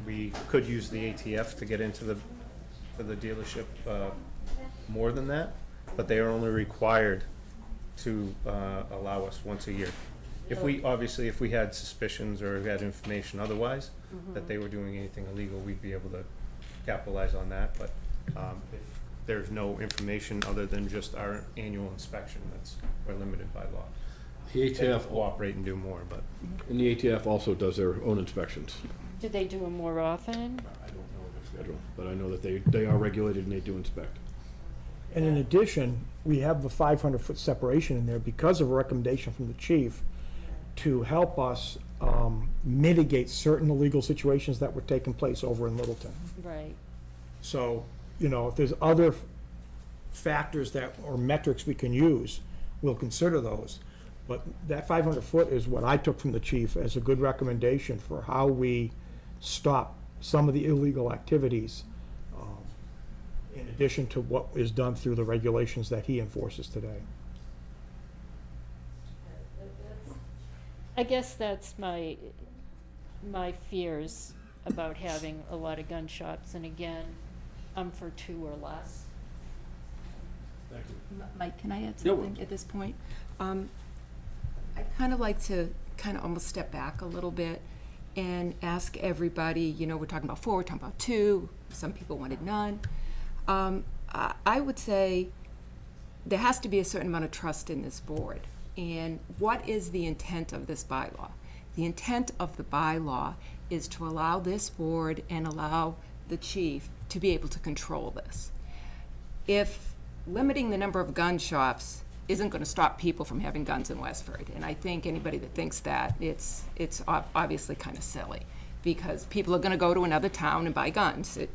We could use the ATF to get into the dealership more than that, but they are only required to allow us once a year. If we had suspicions or had information otherwise, that they were doing anything illegal, we'd be able to capitalize on that, but if there's no information other than just our annual inspection, we're limited by law. The They ATF, cooperate and do more, but and the ATF also does their own inspections. Do they do them more often? I don't know their schedule, but I know that they are regulated and they do inspect. and in addition, we have the 500-foot separation in there because of a recommendation from the chief to help us mitigate certain illegal situations that were taking place over in Littleton. Right. So, you know, if there's other factors or metrics we can use, we'll consider those. But that 500 foot is what I took from the chief as a good recommendation for how we stop some of the illegal activities, in addition to what is done through the regulations that he enforces today. I guess that's my fears about having a lot of gun shops, and again, I'm for 2 or less. Thank you. Mike, can I add Yeah, something at this point? I'd kind of like to kind of almost step back a little bit and ask everybody, you know, we're talking about 4, we're talking about 2, some people wanted none. I would say there has to be a certain amount of trust in this board. And what is the intent of this bylaw? The intent of the bylaw is to allow this board and allow the chief to be able to control this. If limiting the number of gun shops isn't going to stop people from having guns in Westford, and I think anybody that thinks that, it's obviously kind of silly, because people are going to go to another town and buy guns. It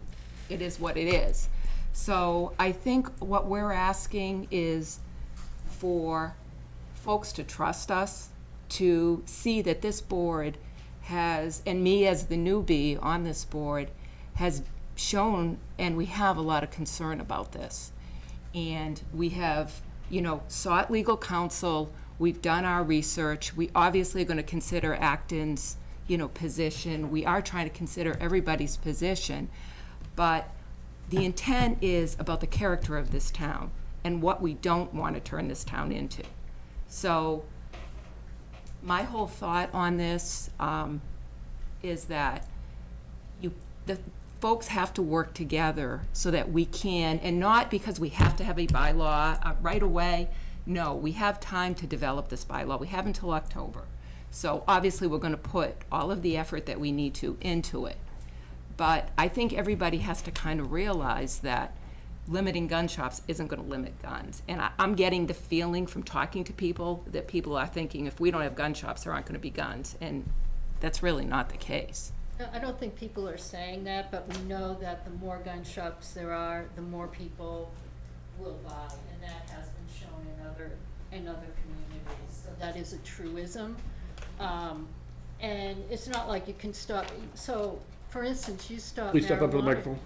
is what it is. So I think what we're asking is for folks to trust us, to see that this board has, and me as the newbie on this board, has shown, and we have a lot of concern about this. And we have, sought legal counsel, we've done our research, we obviously are gonna consider Acton's, position, we are trying to consider everybody's position, but the intent is about the character of this town and what we don't want to turn this town into. So my whole thought on this is that the folks have to work together so that we can, and not because we have to have a bylaw right away. No, we have time to develop this bylaw. We have until October. So obviously, we're going to put all of the effort that we need to into it. But I think everybody has to kind of realize that limiting gun shops isn't going to limit guns. And I'm getting the feeling from talking to people that people are thinking, if we don't have gun shops, there aren't going to be guns. And that's really not the case. I don't think people are saying that, but we know that the more gun shops there are, the more people will buy, and that has been shown in other communities. So that is a truism. And it's not like you can stop. So, for instance, you stop. Please step up to the microphone.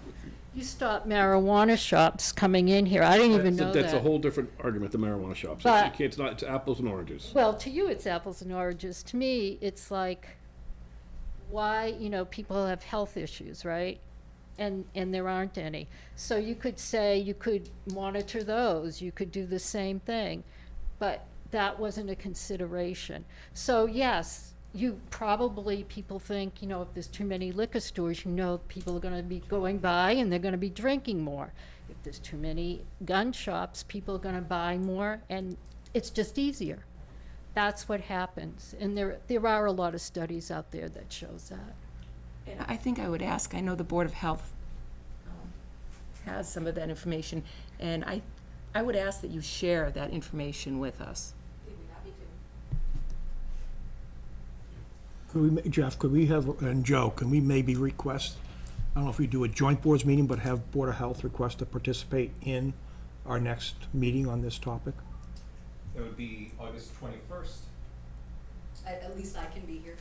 You stop marijuana shops coming in here. I didn't even know that. That's a whole different argument, the marijuana shops. But- It's apples and oranges. Well, to you, it's apples and oranges. To me, it's like, why, people have health issues, right? And there aren't any. So you could say, you could monitor those, you could do the same thing, but that wasn't a consideration. So yes, people think, if there's too many liquor stores, people are gonna be going by and they're gonna be drinking more. If there's too many gun shops, people are gonna buy more, and it's just easier. That's what happens, and there are a lot of studies out there that shows that. And I think I would ask, I know the Board of Health has some of that information, and I would ask that you share that information with us. Jeff, could we have, and Joe, can we maybe request, I don't know if we do a joint boards meeting, but have Board of Health request to participate in our next meeting on this topic? It would be August 21st. At least I can be here.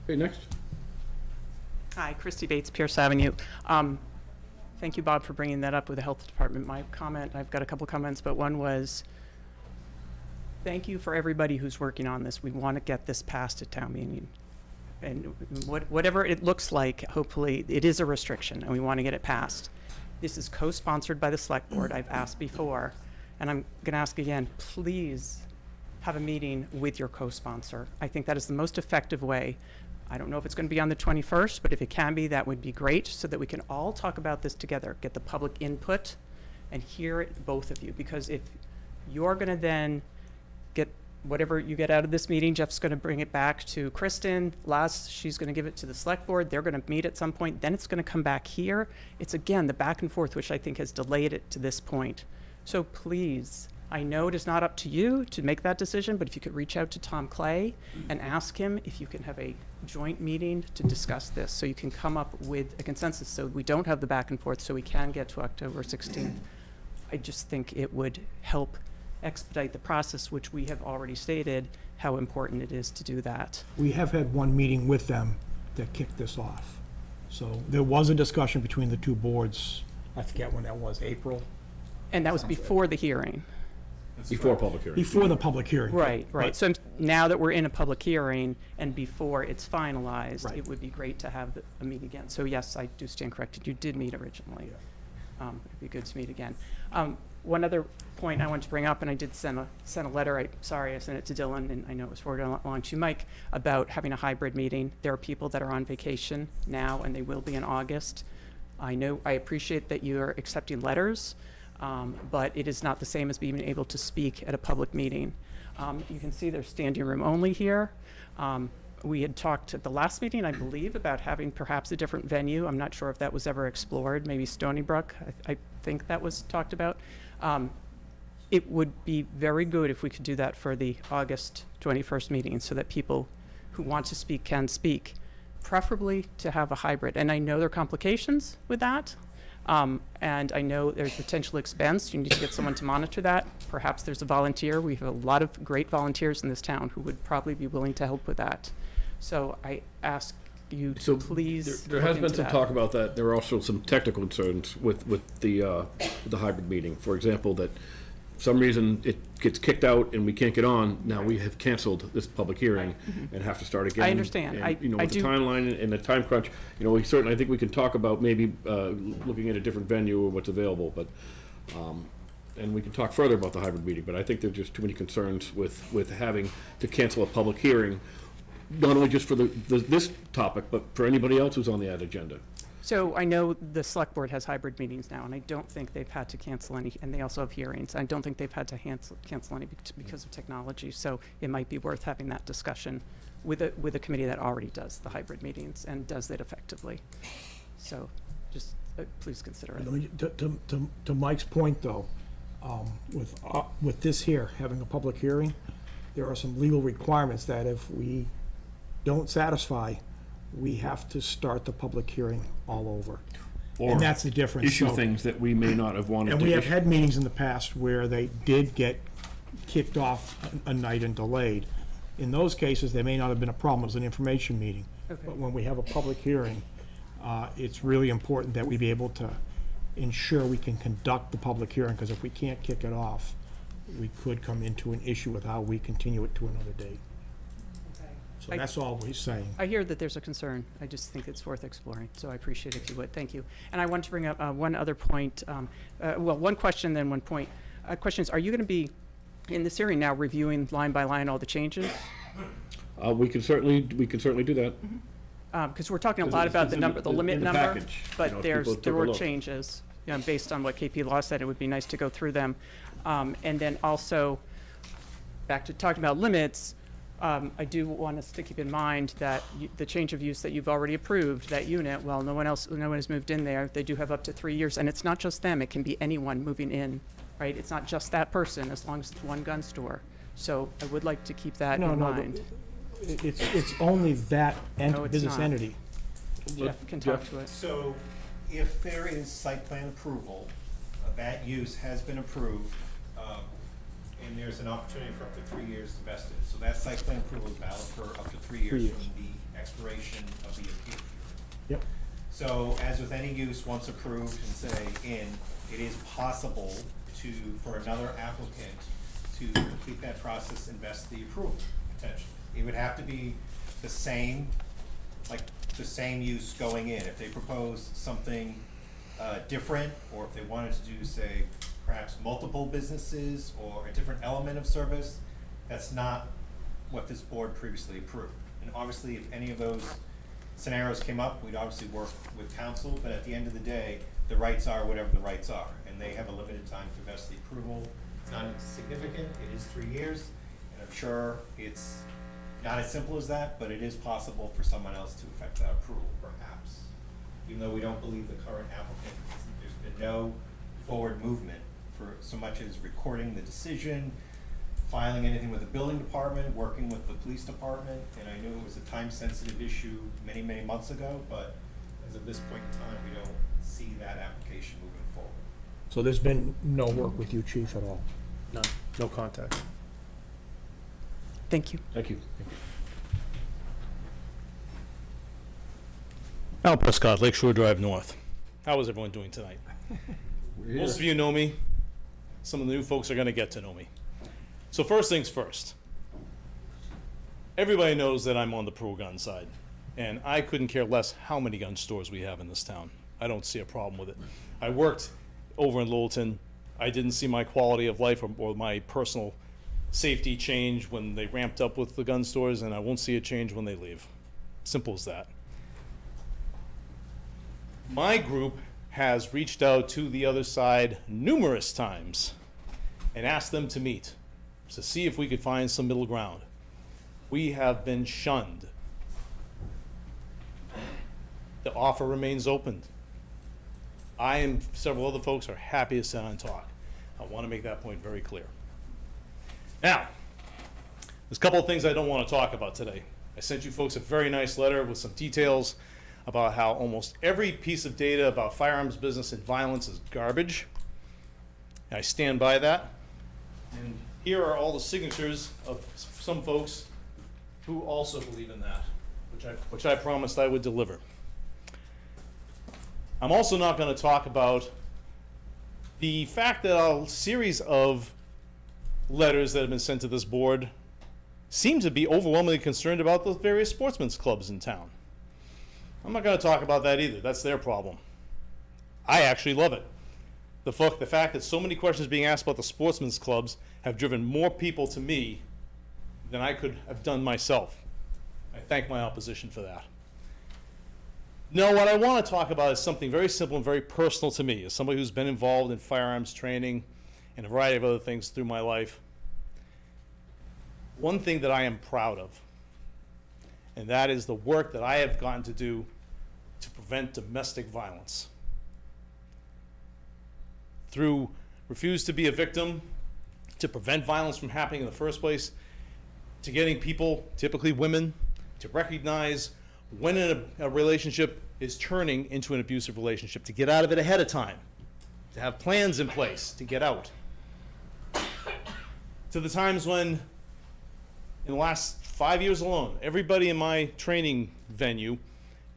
Okay, next. Hi, Christy Bates, Pierce Avenue. Thank you, Bob, for bringing that up with the Health Department. My comment, I've got a couple comments, but one was, thank you for everybody who's working on this. We want to get this passed at town meeting. And whatever it looks like, hopefully, it is a restriction, and we want to get it passed. This is co-sponsored by the Select Board. I've asked before, and I'm going to ask again, please have a meeting with your co-sponsor. I think that is the most effective way. I don't know if it's going to be on the 21st, but if it can be, that would be great, so that we can all talk about this together, get the public input, and hear it, both of you. Because if you're going to then get whatever you get out of this meeting, Jeff's going to bring it back to Kristen. She's going to give it to the Select Board. They're going to meet at some point. Then it's going to come back here. It's, again, the back and forth, which I think has delayed it to this point. So please, I know it is not up to you to make that decision, but if you could reach out to Tom Clay and ask him if you can have a joint meeting to discuss this, so you can come up with a consensus, so we don't have the back and forth, so we can get to October 16th. I just think it would help expedite the process, which we have already stated how important it is to do that. We have had one meeting with them that kicked this off. So there was a discussion between the two boards, I forget when that was, April? And that was before the hearing. Before public hearing. Before the public hearing. Right. But- So now that we're in a public hearing and before it's finalized, Right. it would be great to have a meet again. So yes, I do stand corrected. You did meet originally. It'd be good to meet again. One other point I wanted to bring up, and I did send a letter. Sorry, I sent it to Dylan, and I know it was forwarded along to you, Mike, about having a hybrid meeting. There are people that are on vacation now, and they will be in August. I appreciate that you are accepting letters, but it is not the same as being able to speak at a public meeting. You can see there's standing room only here. We had talked at the last meeting, I believe, about having perhaps a different venue. I'm not sure if that was ever explored, maybe Stony Brook. I think that was talked about. It would be very good if we could do that for the August 21st meeting, so that people who want to speak can speak, preferably to have a hybrid. And I know there are complications with that, and I know there's potential expense. You need to get someone to monitor that. Perhaps there's a volunteer. We have a lot of great volunteers in this town who would probably be willing to help with that. So I ask you So to please there look has been into some that. talk about that. There are also some technical concerns with the hybrid meeting. For example, that for some reason it gets kicked out and we can't get on. Now we have canceled this public hearing and have to start again. I understand. And, I with the do- timeline and the time crunch, we certainly, I think we can talk about maybe looking at a different venue or what's available, but and we can talk further about the hybrid meeting, but I think there's just too many concerns with having to cancel a public hearing, not only just for this topic, but for anybody else who's on the ad agenda. So I know the select board has hybrid meetings now, and I don't think they've had to cancel any, and they also have hearings. I don't think they've had to cancel any because of technology, so it might be worth having that discussion with a committee that already does the hybrid meetings and does it effectively. So just please consider it. To Mike's point, though, with this here, having a public hearing, there are some legal requirements that if we don't satisfy, we have to start the public hearing all over. Or And that's the difference. issue So- things that we may not have wanted to And we have issue. had meetings in the past where they did get kicked off a night and delayed. In those cases, there may not have been a problem, it was an information meeting. Okay. But when we have a public hearing, it's really important that we be able to ensure we can conduct the public hearing, because if we can't kick it off, we could come into an issue with how we continue it to another date. So I- that's all we're saying. I hear that there's a concern. I just think it's worth exploring, so I appreciate it if you would. Thank you. And I want to bring up one other point, one question, then one point. Question is, are you going to be, in this hearing now, reviewing line by line all the changes? We can certainly do that. Because we're talking a Because lot it's- about it's the in number, the in limit the number, package, but if there people took a were look. changes, based on what KP Law said. It would be nice to go through them. And then also, back to talking about limits, I do want us to keep in mind that the change of use that you've already approved, that unit, well, no one has moved in there. They do have up to 3 years, and it's not just them. It can be anyone moving in, right? It's not just that person, as long as it's one gun store. So I would like to keep that No, in no, mind. It's only that No, it's business not. entity. Jeff can talk to it. So if there is site plan approval, that use has been approved, and there's an opportunity for up to 3 years to vest it. So that site plan approval is valid for up to 3 years years. from the expiration of the appeal period. Yep. So as with any use, once approved and say it is possible for another applicant to complete that process and vest the approval, potentially. It would have to be the same use going in. If they propose something different, or if they wanted to do, say, perhaps multiple businesses or a different element of service, that's not what this board previously approved. And obviously, if any of those scenarios came up, we'd obviously work with council, but at the end of the day, the rights are whatever the rights are, and they have a limited time to vest the approval. It's not insignificant, it is 3 years, and I'm sure it's not as simple as that, but it is possible for someone else to affect that approval, perhaps. Even though we don't believe the current applicant, there's been no forward movement for so much as recording the decision, filing anything with the building department, working with the police department, and I knew it was a time-sensitive issue many, many months ago, but as of this point in time, we don't see that application moving forward. So there's been no work with you, chief, at all? None, no contact. Thank you. Thank you. Al Prescott, Lakeshore Drive North. How is everyone doing tonight? We're here. Most of you know me. Some of the new folks are going to get to know me. So first things first. Everybody knows that I'm on the pro-gun side, and I couldn't care less how many gun stores we have in this town. I don't see a problem with it. I worked over in Littleton. I didn't see my quality of life or my personal safety change when they ramped up with the gun stores, and I won't see a change when they leave. Simple as that. My group has reached out to the other side numerous times and asked them to meet to see if we could find some middle ground. We have been shunned. The offer remains open. I and several other folks are happy to sit down and talk. I want to make that point very clear. Now, there's a couple of things I don't want to talk about today. I sent you folks a very nice letter with some details about how almost every piece of data about firearms business and violence is garbage. And I stand by that. And here are all the signatures of some folks who also believe in that. which I promised I would deliver. I'm also not going to talk about the fact that a series of letters that have been sent to this board seem to be overwhelmingly concerned about the various sportsmen's clubs in town. I'm not going to talk about that either. That's their problem. I actually love it. The fact that so many questions being asked about the sportsmen's clubs have driven more people to me than I could have done myself. I thank my opposition for that. No, what I want to talk about is something very simple and very personal to me, as somebody who's been involved in firearms training and a variety of other things through my life. One thing that I am proud of, and that is the work that I have gotten to do to prevent domestic violence. Through Refuse to Be a Victim, to prevent violence from happening in the first place, to getting people, typically women, to recognize when a relationship is turning into an abusive relationship, to get out of it ahead of time, to have plans in place to get out. To the times when, in the last 5 years alone, everybody in my training venue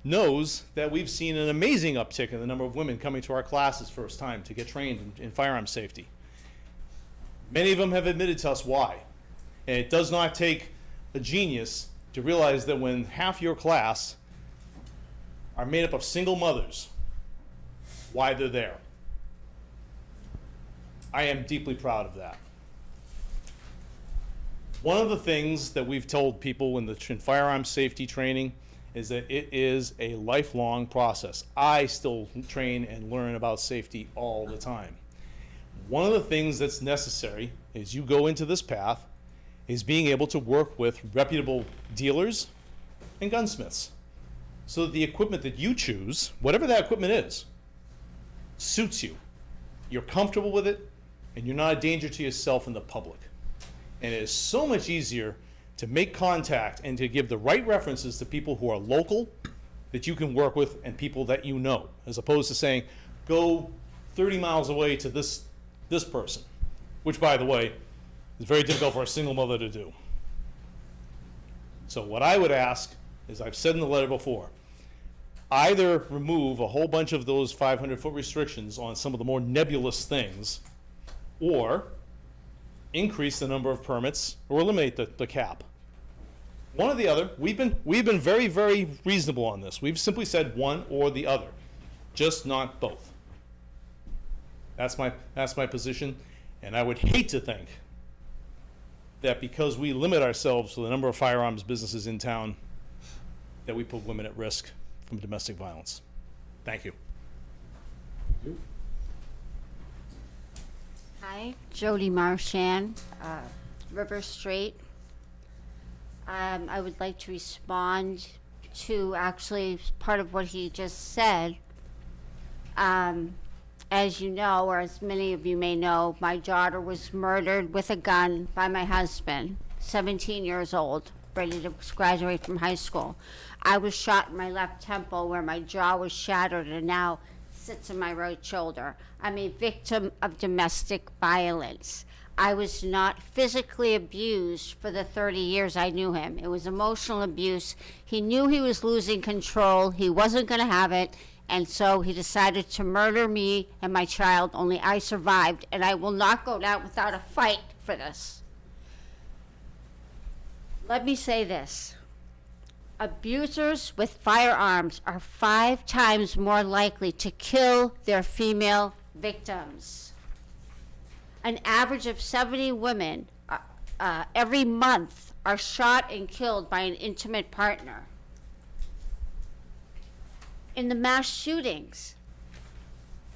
knows that we've seen an amazing uptick in the number of women coming to our classes first time to get trained in firearm safety. Many of them have admitted to us why. And it does not take a genius to realize that when half your class are made up of single mothers, why they're there. I am deeply proud of that. One of the things that we've told people in firearm safety training is that it is a lifelong process. I still train and learn about safety all the time. One of the things that's necessary as you go into this path is being able to work with reputable dealers and gunsmiths so that the equipment that you choose, whatever that equipment is, suits you. You're comfortable with it, and you're not a danger to yourself and the public. And it is so much easier to make contact and to give the right references to people who are local that you can work with and people that you know, as opposed to saying, go 30 miles away to this person, which, by the way, is very difficult for a single mother to do. So what I would ask, as I've said in the letter before, either remove a whole bunch of those 500-foot restrictions on some of the more nebulous things, or increase the number of permits, or eliminate the cap. One or the other. We've been very, very reasonable on this. We've simply said one or the other, just not both. That's my position, and I would hate to think that because we limit ourselves to the number of firearms businesses in town, that we put women at risk from domestic violence. Thank you. Hi, Jody Marchand, River Street. I would like to respond to actually part of what he just said. As you know, or as many of you may know, my daughter was murdered with a gun by my husband, 17 years old, ready to graduate from high school. I was shot in my left temple where my jaw was shattered and now sits on my right shoulder. I'm a victim of domestic violence. I was not physically abused for the 30 years I knew him. It was emotional abuse. He knew he was losing control. He wasn't going to have it. And so he decided to murder me and my child, only I survived. And I will not go down without a fight for this. Let me say this. Abusers with firearms are 5 times more likely to kill their female victims. An average of 70 women every month are shot and killed by an intimate partner. In the mass shootings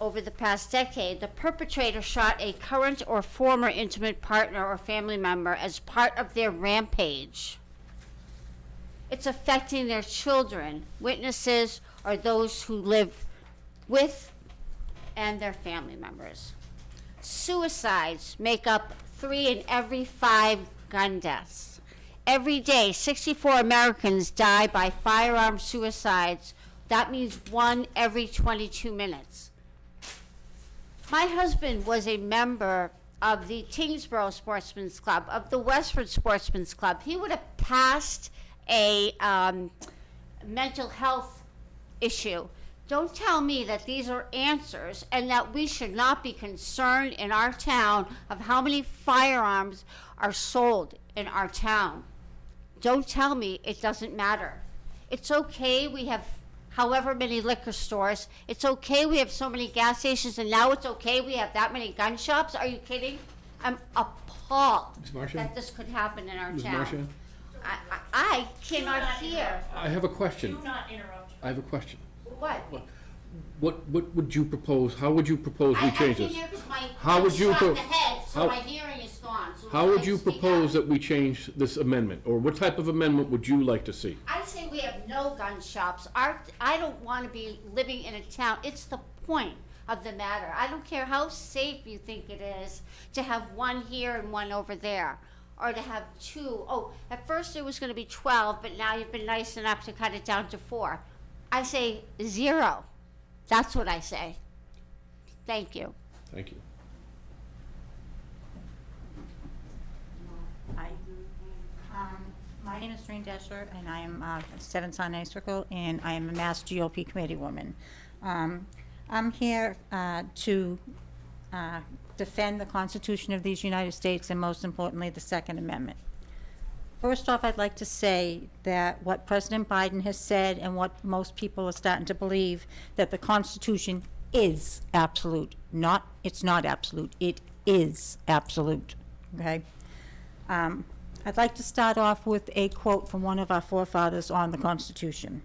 over the past decade, the perpetrator shot a current or former intimate partner or family member as part of their rampage. It's affecting their children, witnesses, or those who live with and their family members. Suicides make up 3 in every 5 gun deaths. Every day, 64 Americans die by firearm suicides. That means 1 every 22 minutes. My husband was a member of the Tingsboro Sportsman's Club, of the Westford Sportsman's Club. He would have passed a mental health issue. Don't tell me that these are answers and that we should not be concerned in our town of how many firearms are sold in our town. Don't tell me it doesn't matter. It's okay we have however many liquor stores. It's okay we have so many gas stations, and now it's okay we have that many gun shops. Are you kidding? I'm appalled Ms. Marchand? that this could happen in our Ms. town. Marchand? I cannot hear. I have a question. Do not interrupt. I have a question. What? What would you propose, how would you propose we I change can't this? hear 'cause my How would you shot in pro- the head, so how- my hearing is gone. So How can would I you speak propose up? that we change this amendment? Or what type of amendment would you like to see? I say we have no gun shops. I don't want to be living in a town. It's the point of the matter. I don't care how safe you think it is to have one here and one over there, or to have two. Oh, at first it was going to be 12, but now you've been nice enough to cut it down to 4. I say 0. That's what I say. Thank you. Thank you. Hi. My name is Doreen Deschler, and I am 7 Sinai Circle, and I am a Mass GOP committee woman. I'm here to defend the Constitution of these United States, and most importantly, the Second Amendment. First off, I'd like to say that what President Biden has said and what most people are starting to believe, that the Constitution is absolute. It's not absolute. It is absolute, okay? I'd like to start off with a quote from one of our forefathers on the Constitution.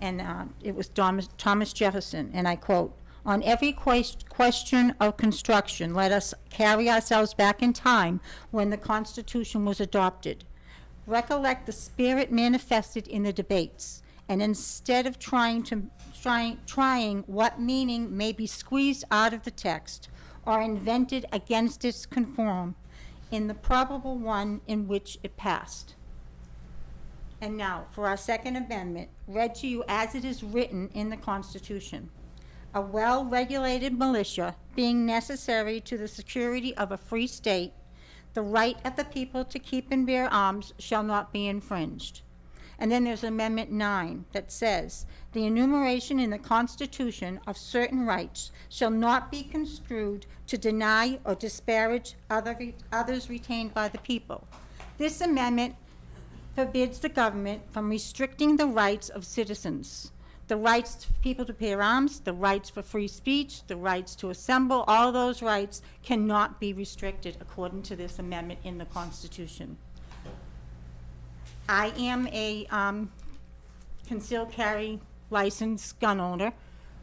And it was Thomas Jefferson, and I quote, "On every question of construction, let us carry ourselves back in time when the Constitution was adopted. Recollect the spirit manifested in the debates, and instead of trying what meaning may be squeezed out of the text or invented against its conform in the probable one in which it passed." And now, for our Second Amendment, read to you as it is written in the Constitution. "A well-regulated militia being necessary to the security of a free state, the right of the people to keep and bear arms shall not be infringed." And then there's Amendment 9 that says, "The enumeration in the Constitution of certain rights shall not be construed to deny or disparage others retained by the people." This amendment forbids the government from restricting the rights of citizens. The rights for people to bear arms, the rights for free speech, the rights to assemble, all those rights cannot be restricted according to this amendment in the Constitution. I am a concealed carry licensed gun owner,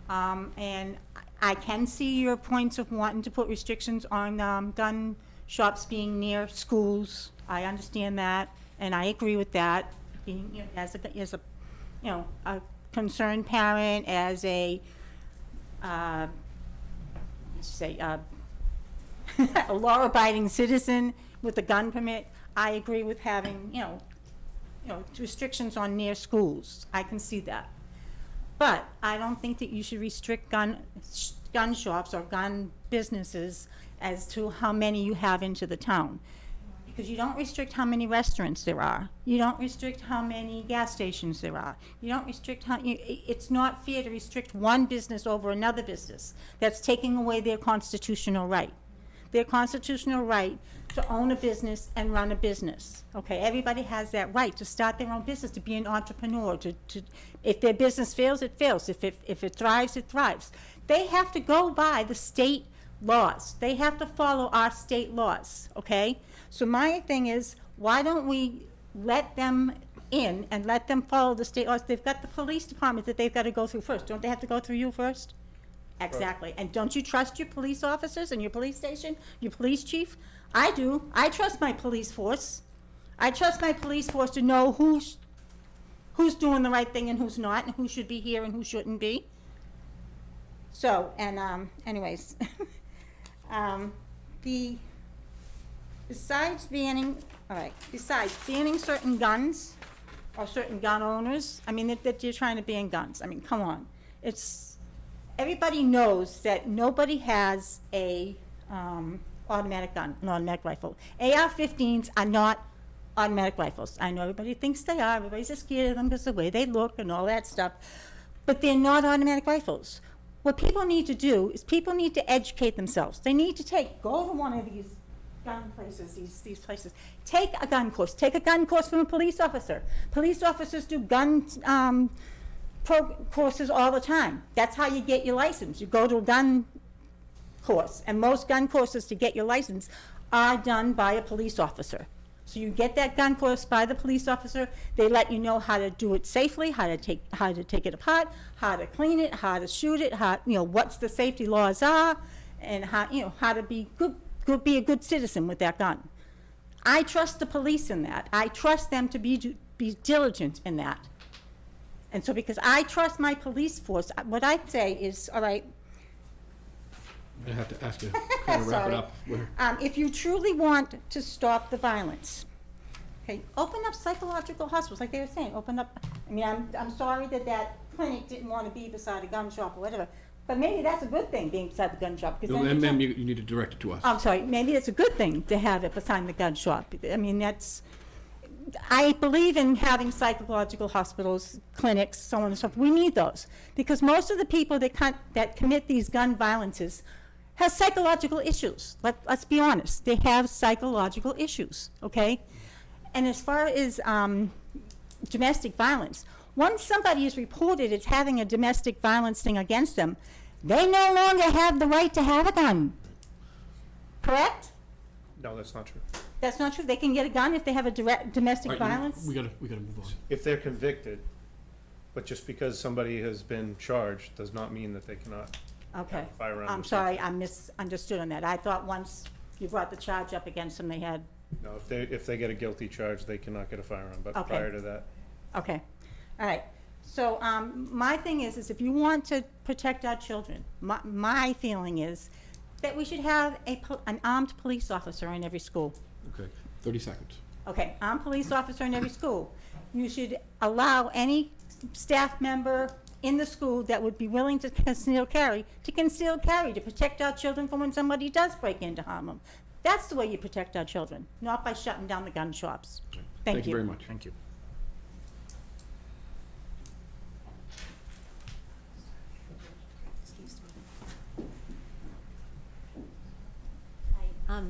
and I can see your points of wanting to put restrictions on gun shops being near schools. I understand that, and I agree with that. Being, you know, as a concerned parent, as a a law-abiding citizen with a gun permit, I agree with having restrictions on near schools. I can see that. But I don't think that you should restrict gun shops or gun businesses as to how many you have into the town. Because you don't restrict how many restaurants there are. You don't restrict how many gas stations there are. You don't restrict it's not fair to restrict one business over another business. That's taking away their constitutional right. Their constitutional right to own a business and run a business. Okay, everybody has that right to start their own business, to be an entrepreneur, if their business fails, it fails. If it thrives, it thrives. They have to go by the state laws. They have to follow our state laws, okay? So my thing is, why don't we let them in and let them follow the state laws? They've got the police department that they've got to go through first. Don't they have to go through you first? Exactly. And don't you trust your police officers and your police station, your police chief? I do. I trust my police force. I trust my police force to know who's doing the right thing and who's not, and who should be here and who shouldn't be. So, and anyways, besides banning certain guns or certain gun owners, I mean, that you're trying to ban guns. I mean, come on. Everybody knows that nobody has a automatic gun, an automatic rifle. AR-15s are not automatic rifles. I know everybody thinks they are, everybody's just scared of them because of the way they look and all that stuff, but they're not automatic rifles. What people need to do is people need to educate themselves. They need to go to one of these gun places, these places. Take a gun course. Take a gun course from a police officer. Police officers do gun courses all the time. That's how you get your license. You go to a gun course, and most gun courses to get your license are done by a police officer. So you get that gun course by the police officer. They let you know how to do it safely, how to take it apart, how to clean it, how to shoot it, what the safety laws are, and how to be be a good citizen with that gun. I trust the police in that. I trust them to be diligent in that. And so because I trust my police force, what I say is, all right, I have to ask you, kind of wrap it up. if you truly want to stop the violence, okay, open up psychological hospitals, like they were saying, open up, I mean, I'm sorry that clinic didn't want to be beside a gun shop or whatever, but maybe that's a good thing, being beside the gun shop. No, ma'am, you need to direct it to us. I'm sorry, maybe it's a good thing to have it beside the gun shop. I mean, I believe in having psychological hospitals, clinics, so on and so forth. We need those, because most of the people that commit these gun violences have psychological issues. Let's be honest. They have psychological issues, okay? And as far as domestic violence, once somebody is reported as having a domestic violence thing against them, they no longer have the right to have a gun. Correct? No, that's not true. That's not true? They can get a gun if they have a domestic Right, violence? We gotta move on. If they're convicted, but just because somebody has been charged does not mean that they cannot Okay. have a firearm. I'm sorry, I misunderstood on that. I thought once you brought the charge up against them, they had, No, if they get a guilty charge, they cannot get a firearm, but Okay. prior to that. okay. All right. So my thing is if you want to protect our children, my feeling is that we should have an armed police officer in every school. Okay, 30 seconds. Okay, armed police officer in every school. You should allow any staff member in the school that would be willing to conceal carry, to protect our children from when somebody does break in to harm them. That's the way you protect our children, not by shutting down the gun shops. Thank you. Very much. Thank you.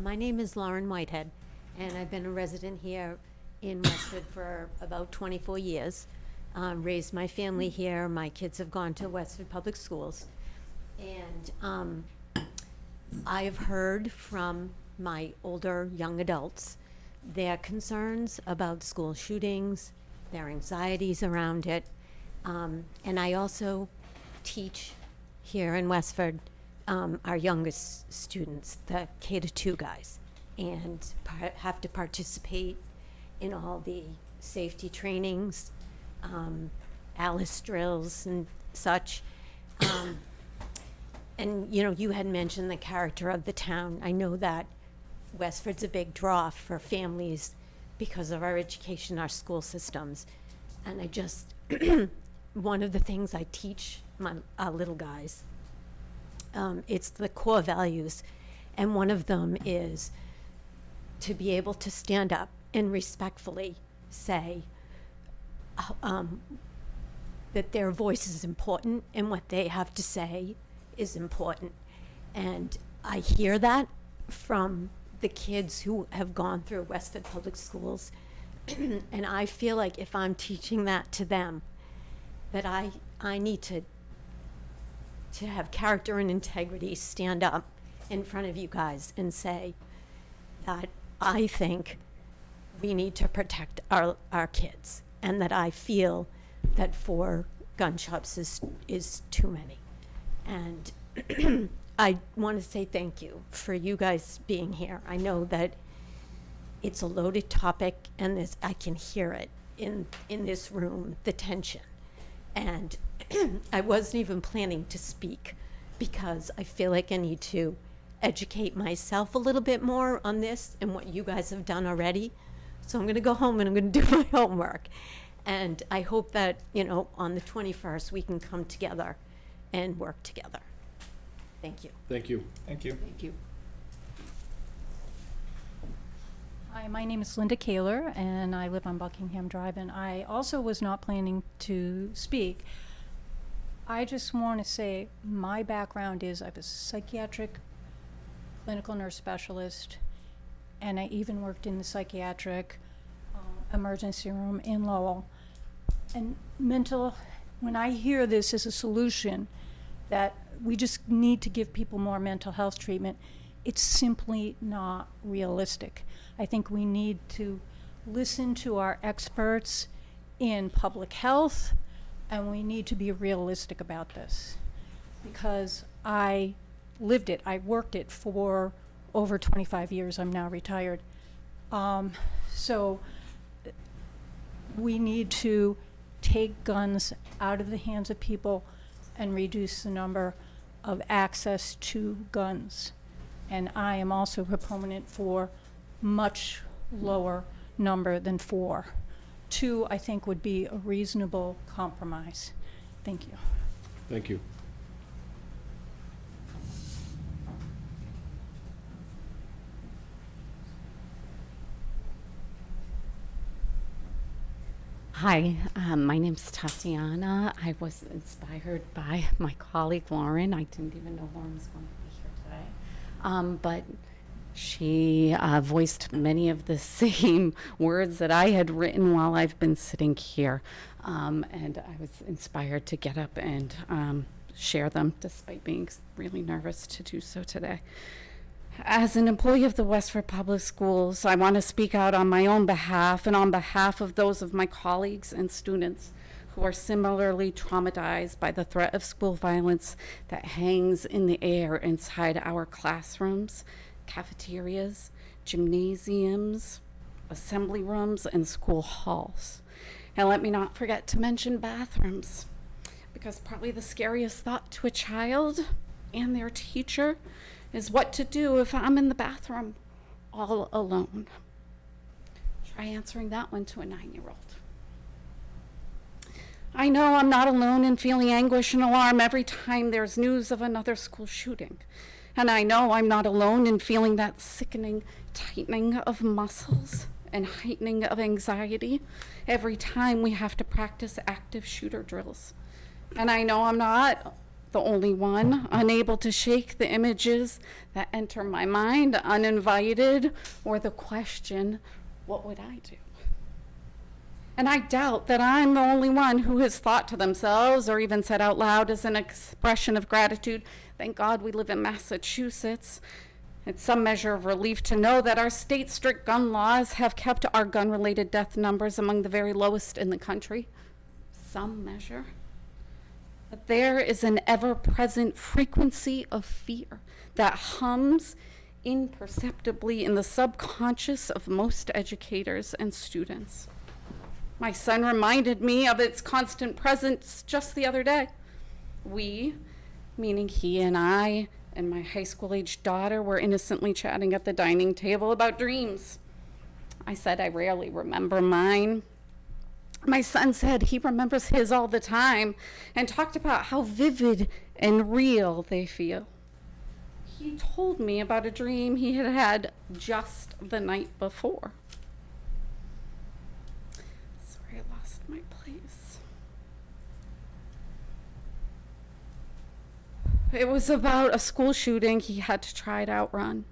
My name is Lauren Whitehead, and I've been a resident here in Westford for about 24 years. Raised my family here. My kids have gone to Westford Public Schools. And I have heard from my older young adults their concerns about school shootings, their anxieties around it. And I also teach here in Westford our youngest students, the K-2 guys, and have to participate in all the safety trainings, Alice drills and such. And you had mentioned the character of the town. I know that Westford's a big draw for families because of our education, our school systems. And I just, one of the things I teach my little guys, it's the core values. And one of them is to be able to stand up and respectfully say that their voice is important and what they have to say is important. And I hear that from the kids who have gone through Westford Public Schools. And I feel like if I'm teaching that to them, that I need to have character and integrity, stand up in front of you guys and say that I think we need to protect our kids, and that I feel that 4 gun shops is too many. And I want to say thank you for you guys being here. I know that it's a loaded topic, and I can hear it in this room, the tension. And I wasn't even planning to speak because I feel like I need to educate myself a little bit more on this and what you guys have done already. So I'm going to go home and I'm going to do my homework. And I hope that, on the 21st, we can come together and work together. Thank you. Thank you. Thank you. Thank you. Hi, my name is Linda Kaler, and I live on Buckingham Drive, and I also was not planning to speak. I just want to say my background is I was a psychiatric clinical nurse specialist, and I even worked in the psychiatric emergency room in Lowell. And when I hear this as a solution, that we just need to give people more mental health treatment, it's simply not realistic. I think we need to listen to our experts in public health, and we need to be realistic about this, because I lived it. I worked it for over 25 years. I'm now retired. So we need to take guns out of the hands of people and reduce the number of access to guns. And I am also a proponent for much lower number than 4. 2, I think, would be a reasonable compromise. Thank you. Thank you. Hi, my name's Tatiana. I was inspired by my colleague Lauren. I didn't even know Lauren was going to be here today. But she voiced many of the same words that I had written while I've been sitting here. And I was inspired to get up and share them, despite being really nervous to do so today. As an employee of the Westford Public Schools, I want to speak out on my own behalf and on behalf of those of my colleagues and students who are similarly traumatized by the threat of school violence that hangs in the air inside our classrooms, cafeterias, gymnasiums, assembly rooms, and school halls. And let me not forget to mention bathrooms, because probably the scariest thought to a child and their teacher is what to do if I'm in the bathroom all alone. Try answering that one to a 9-year-old. I know I'm not alone in feeling anguish and alarm every time there's news of another school shooting. And I know I'm not alone in feeling that sickening tightening of muscles and heightening of anxiety every time we have to practice active shooter drills. And I know I'm not the only one unable to shake the images that enter my mind uninvited, or the question, what would I do? And I doubt that I'm the only one who has thought to themselves, or even said out loud as an expression of gratitude, thank God we live in Massachusetts. It's some measure of relief to know that our state's strict gun laws have kept our gun-related death numbers among the very lowest in the country. Some measure. But there is an ever-present frequency of fear that hums imperceptibly in the subconscious of most educators and students. My son reminded me of its constant presence just the other day. We, meaning he and I and my high school-aged daughter, were innocently chatting at the dining table about dreams. I said I rarely remember mine. My son said he remembers his all the time and talked about how vivid and real they feel. He told me about a dream he had had just the night before. Sorry, I lost my place. It was about a school shooting he had to try to outrun.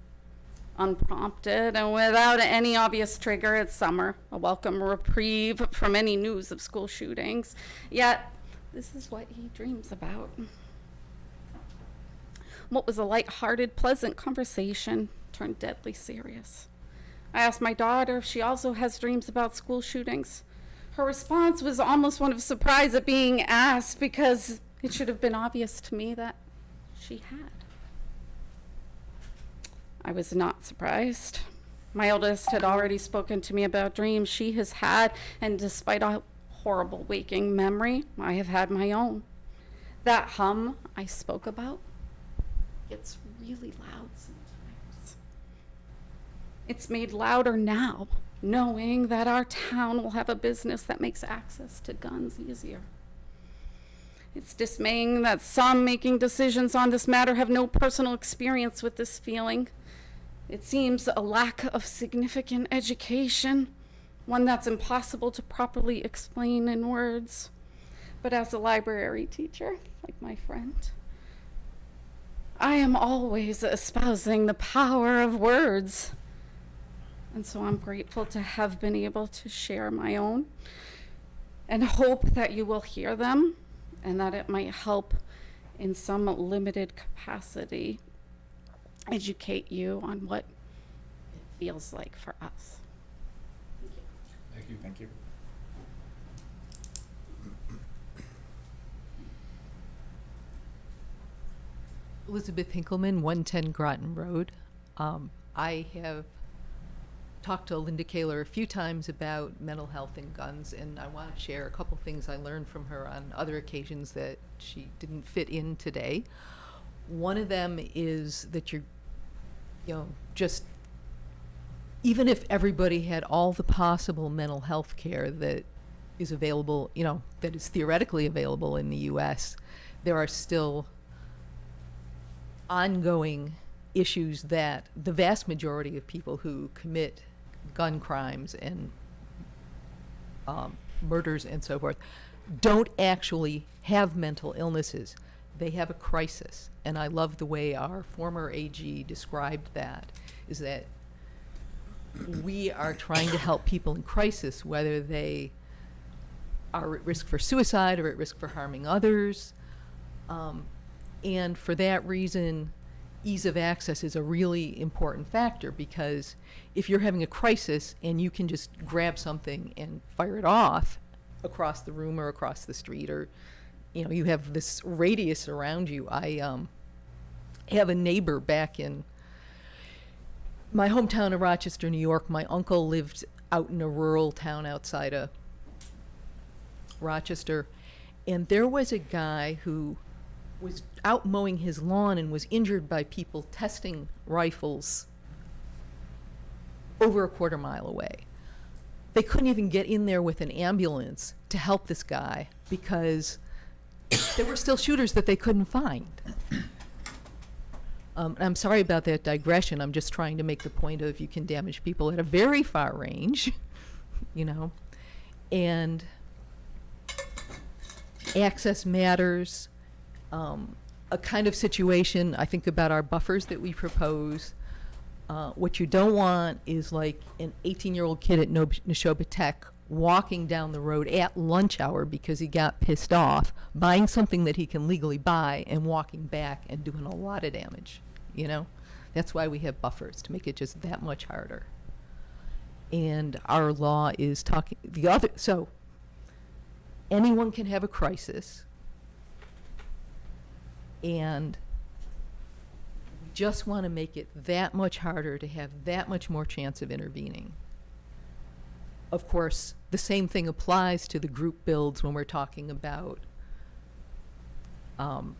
Unprompted and without any obvious trigger, it's summer, a welcome reprieve from any news of school shootings. Yet, this is what he dreams about. What was a light-hearted, pleasant conversation turned deadly serious. I asked my daughter if she also has dreams about school shootings. Her response was almost one of surprise at being asked, because it should have been obvious to me that she had. I was not surprised. My oldest had already spoken to me about dreams she has had, and despite a horrible waking memory, I have had my own. That hum I spoke about gets really loud sometimes. It's made louder now, knowing that our town will have a business that makes access to guns easier. It's dismaying that some making decisions on this matter have no personal experience with this feeling. It seems a lack of significant education, one that's impossible to properly explain in words. But as a library teacher, like my friend, I am always espousing the power of words. And so I'm grateful to have been able to share my own and hope that you will hear them and that it might help in some limited capacity educate you on what it feels like for us. Thank you. Thank you. Elizabeth Hinkleman, 110 Groton Road. I have talked to Linda Kaler a few times about mental health and guns, and I want to share a couple things I learned from her on other occasions that she didn't fit in today. One of them is that just even if everybody had all the possible mental health care that is available, that is theoretically available in the U.S., there are still ongoing issues that the vast majority of people who commit gun crimes and murders and so forth don't actually have mental illnesses. They have a crisis. And I love the way our former AG described that, is that we are trying to help people in crisis, whether they are at risk for suicide or at risk for harming others. And for that reason, ease of access is a really important factor, because if you're having a crisis and you can just grab something and fire it off across the room or across the street, or you have this radius around you. I have a neighbor back in my hometown of Rochester, New York. My uncle lived out in a rural town outside of Rochester, and there was a guy who was out mowing his lawn and was injured by people testing rifles over a quarter mile away. They couldn't even get in there with an ambulance to help this guy because there were still shooters that they couldn't find. I'm sorry about that digression. I'm just trying to make the point of you can damage people at a very far range, and access matters. A kind of situation, I think about our buffers that we propose. What you don't want is like an 18-year-old kid at Neshoba Tech walking down the road at lunch hour because he got pissed off, buying something that he can legally buy and walking back and doing a lot of damage, That's why we have buffers, to make it just that much harder. And our law is so anyone can have a crisis, and we just want to make it that much harder to have that much more chance of intervening. Of course, the same thing applies to the group builds when we're talking about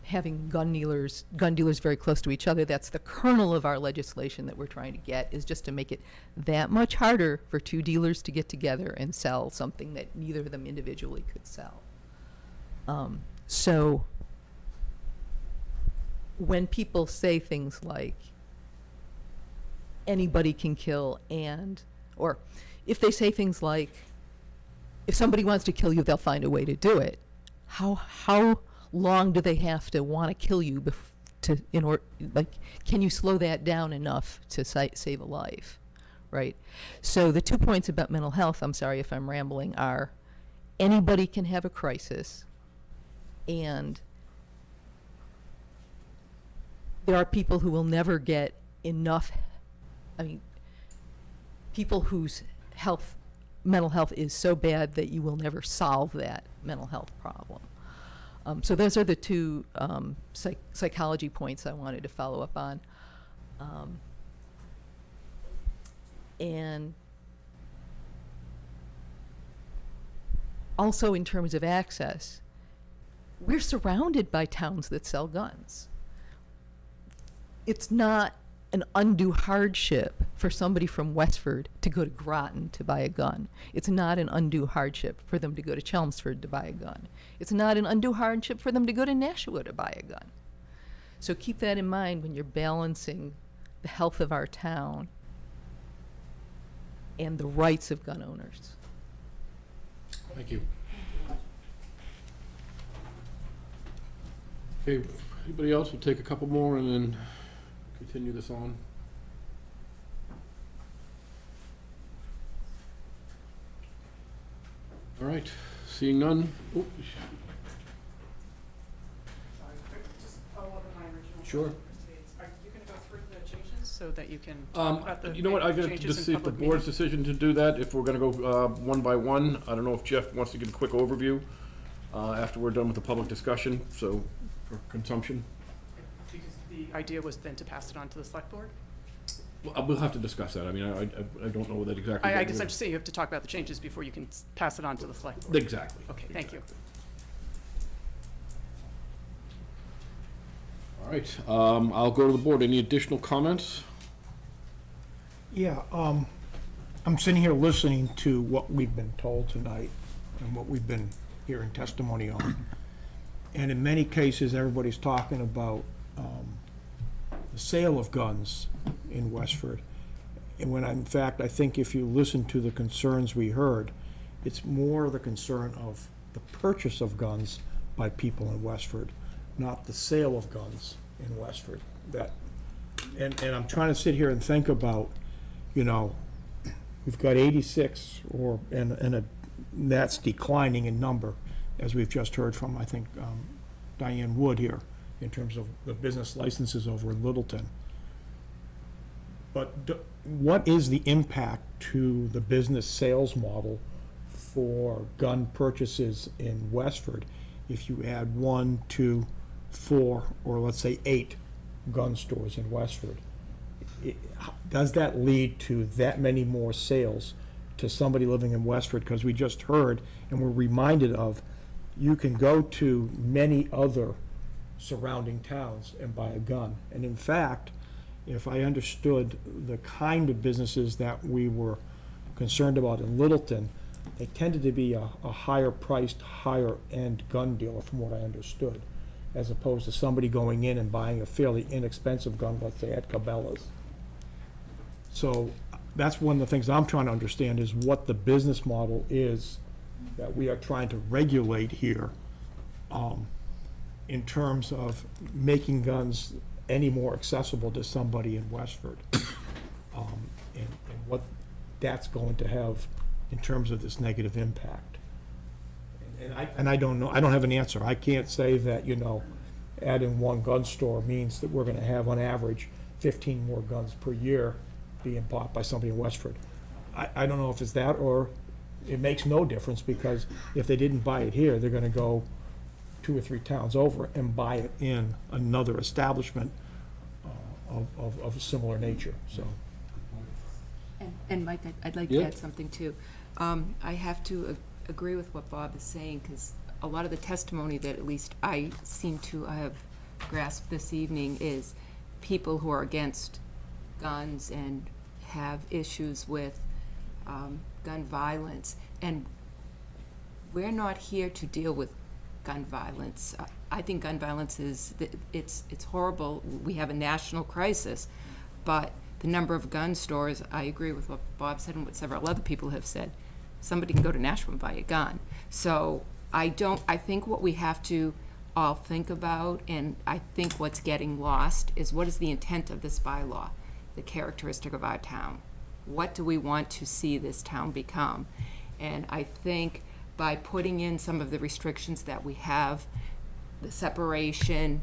having gun dealers very close to each other. That's the kernel of our legislation that we're trying to get, is just to make it that much harder for two dealers to get together and sell something that neither of them individually could sell. So when people say things like anybody can kill, or if they say things like, if somebody wants to kill you, they'll find a way to do it. How long do they have to want to kill you can you slow that down enough to save a life, right? So the 2 points about mental health, I'm sorry if I'm rambling, are anybody can have a crisis, and there are people who will never get enough, people whose mental health is so bad that you will never solve that mental health problem. So those are the two psychology points I wanted to follow up on. And also in terms of access, we're surrounded by towns that sell guns. It's not an undue hardship for somebody from Westford to go to Groton to buy a gun. It's not an undue hardship for them to go to Chelmsford to buy a gun. It's not an undue hardship for them to go to Nashua to buy a gun. So keep that in mind when you're balancing the health of our town and the rights of gun owners. Thank you. Okay, anybody else? We'll take a couple more and then continue this on. All right, seeing none. Oh, Just follow up on my original. Sure. Are you going to go through the changes so that you can talk about the You know what, I gotta changes just in see if the public board's meeting? decision to do that, if we're gonna go one by one. I don't know if Jeff wants to give a quick overview after we're done with the public discussion, so, for consumption. Because the idea was then to pass it on to the select board? Well, we'll have to discuss that. I mean, I don't know that exactly. I guess I'm just saying you have to talk about the changes before you can pass it on to the select board. Exactly. Okay, thank you. All right, I'll go to the board. Any additional comments? Yeah, I'm sitting here listening to what we've been told tonight and what we've been hearing testimony on. And in many cases, everybody's talking about the sale of guns in Westford. And when in fact, I think if you listen to the concerns we heard, it's more the concern of the purchase of guns by people in Westford, not the sale of guns in Westford. And I'm trying to sit here and think about, you know, we've got 86 and that's declining in number, as we've just heard from, I think, Diane Wood here, in terms of the business licenses over in Littleton. But what is the impact to the business sales model for gun purchases in Westford if you add 1, 2, 4, or let's say 8 gun stores in Westford? Does that lead to that many more sales to somebody living in Westford? Because we just heard and we're reminded of, you can go to many other surrounding towns and buy a gun. And in fact, if I understood the kind of businesses that we were concerned about in Littleton, they tended to be a higher priced, higher end gun dealer, from what I understood, as opposed to somebody going in and buying a fairly inexpensive gun, let's say at Cabela's. So that's one of the things I'm trying to understand, is what the business model is that we are trying to regulate here, in terms of making guns any more accessible to somebody in Westford, and what that's going to have in terms of this negative impact. And I don't know, I don't have an answer. I can't say that, you know, adding 1 gun store means that we're gonna have on average 15 more guns per year being bought by somebody in Westford. I don't know if it's that, or it makes no difference, because if they didn't buy it here, they're gonna go 2 or 3 towns over and buy it in another establishment of a similar nature, so. And Mike, I'd like to add something too. I have to agree with what Bob is saying, because a lot of the testimony that at least I seem to have grasped this evening is people who are against guns and have issues with gun violence. And we're not here to deal with gun violence. I think gun violence it's horrible. We have a national crisis, but the number of gun stores, I agree with what Bob said and what several other people have said. Somebody can go to Nashville and buy a gun. So I think what we have to all think about, and I think what's getting lost, is what is the intent of this bylaw, the characteristic of our town? What do we want to see this town become? And I think by putting in some of the restrictions that we have, the separation,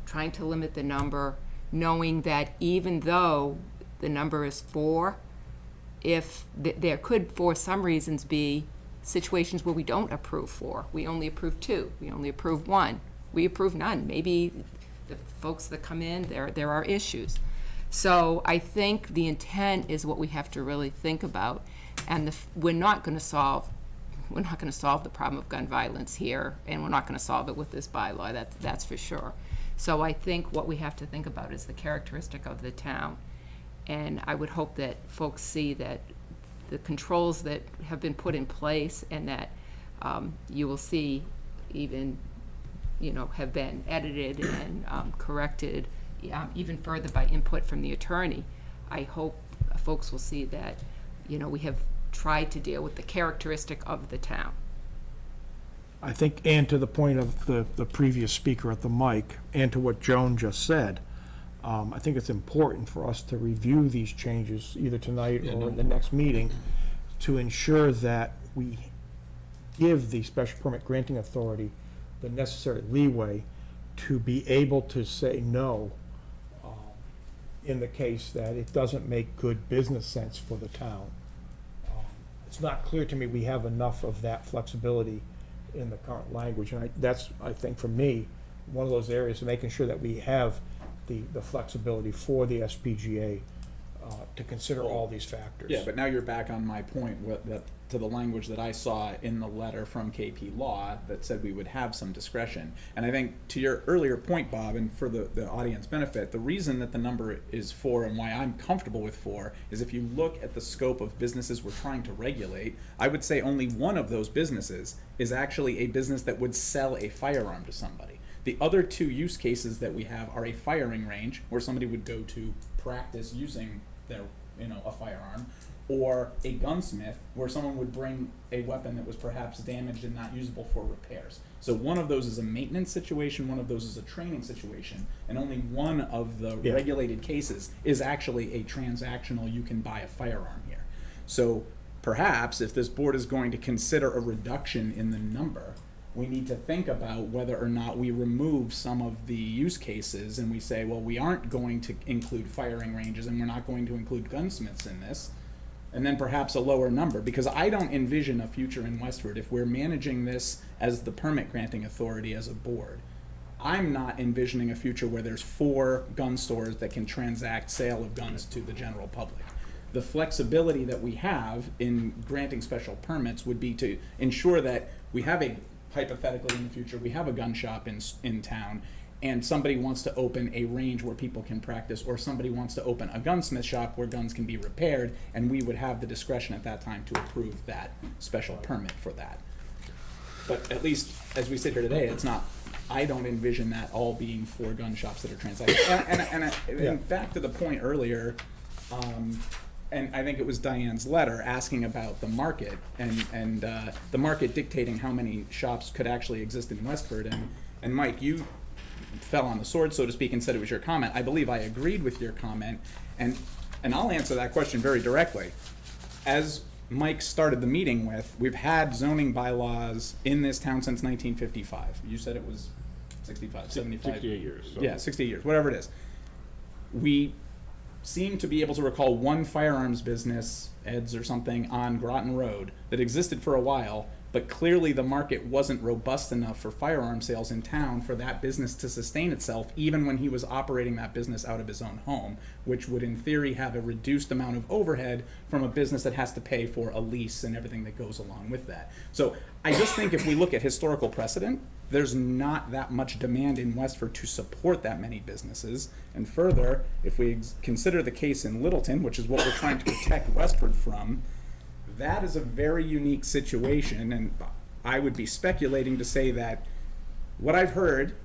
trying to limit the number, knowing that even though the number is 4, if there could, for some reasons, be situations where we don't approve 4. We only approve 2. We only approve 1. We approve none. Maybe the folks that come in, there are issues. So I think the intent is what we have to really think about, and we're not going to solve the problem of gun violence here, and we're not going to solve it with this bylaw. That's for sure. So I think what we have to think about is the characteristic of the town, and I would hope that folks see that the controls that have been put in place, and that you will see even, have been edited and corrected even further by input from the attorney, I hope folks will see that, you know, we have tried to deal with the characteristic of the town. I think, and to the point of the previous speaker at the mic, and to what Joan just said, I think it's important for us to review these changes either tonight or at the next meeting to ensure that we give the special permit granting authority the necessary leeway to be able to say no in the case that it doesn't make good business sense for the town. It's not clear to me we have enough of that flexibility in the current language, and that's, I think, for me, one of those areas of making sure that we have the flexibility for the SPGA to consider all these factors. Yeah, but now you're back on my point to the language that I saw in the letter from KP Law that said we would have some discretion. And I think to your earlier point, Bob, and for the audience benefit, the reason that the number is 4 and why I'm comfortable with 4 is if you look at the scope of businesses we're trying to regulate, I would say only one of those businesses is actually a business that would sell a firearm to somebody. The other 2 use cases that we have are a firing range where somebody would go to practice using their, a firearm, or a gunsmith where someone would bring a weapon that was perhaps damaged and not usable for repairs. So one of those is a maintenance situation, one of those is a training situation, and only one of the regulated cases is actually a transactional, you can buy a firearm here. So perhaps if this board is going to consider a reduction in the number, we need to think about whether or not we remove some of the use cases and we say, well, we aren't going to include firing ranges and we're not going to include gunsmiths in this, and then perhaps a lower number, because I don't envision a future in Westford if we're managing this as the permit granting authority as a board. I'm not envisioning a future where there's 4 gun stores that can transact sale of guns to the general public. The flexibility that we have in granting special permits would be to ensure that we have hypothetically in the future, we have a gun shop in town, and somebody wants to open a range where people can practice, or somebody wants to open a gunsmith shop where guns can be repaired, and we would have the discretion at that time to approve that special permit for that. But at least, as we sit here today, I don't envision that all being 4 gun shops that are transacting. And back to the point earlier, and I think it was Diane's letter asking about the market and the market dictating how many shops could actually exist in Westford. And Mike, you fell on the sword, so to speak, and said it was your comment. I believe I agreed with your comment, and I'll answer that question very directly. As Mike started the meeting with, we've had zoning bylaws in this town since 1955. You said it was 65, 75? 68 years. So. Yeah, 68 years, whatever it is. We seem to be able to recall one firearms business, Ed's or something, on Groton Road that existed for a while, but clearly the market wasn't robust enough for firearm sales in town for that business to sustain itself, even when he was operating that business out of his own home, which would in theory have a reduced amount of overhead from a business that has to pay for a lease and everything that goes along with that. So I just think if we look at historical precedent, there's not that much demand in Westford to support that many businesses. And further, if we consider the case in Littleton, which is what we're trying to protect Westford from, that is a very unique situation, and I would be speculating to say that what I've heard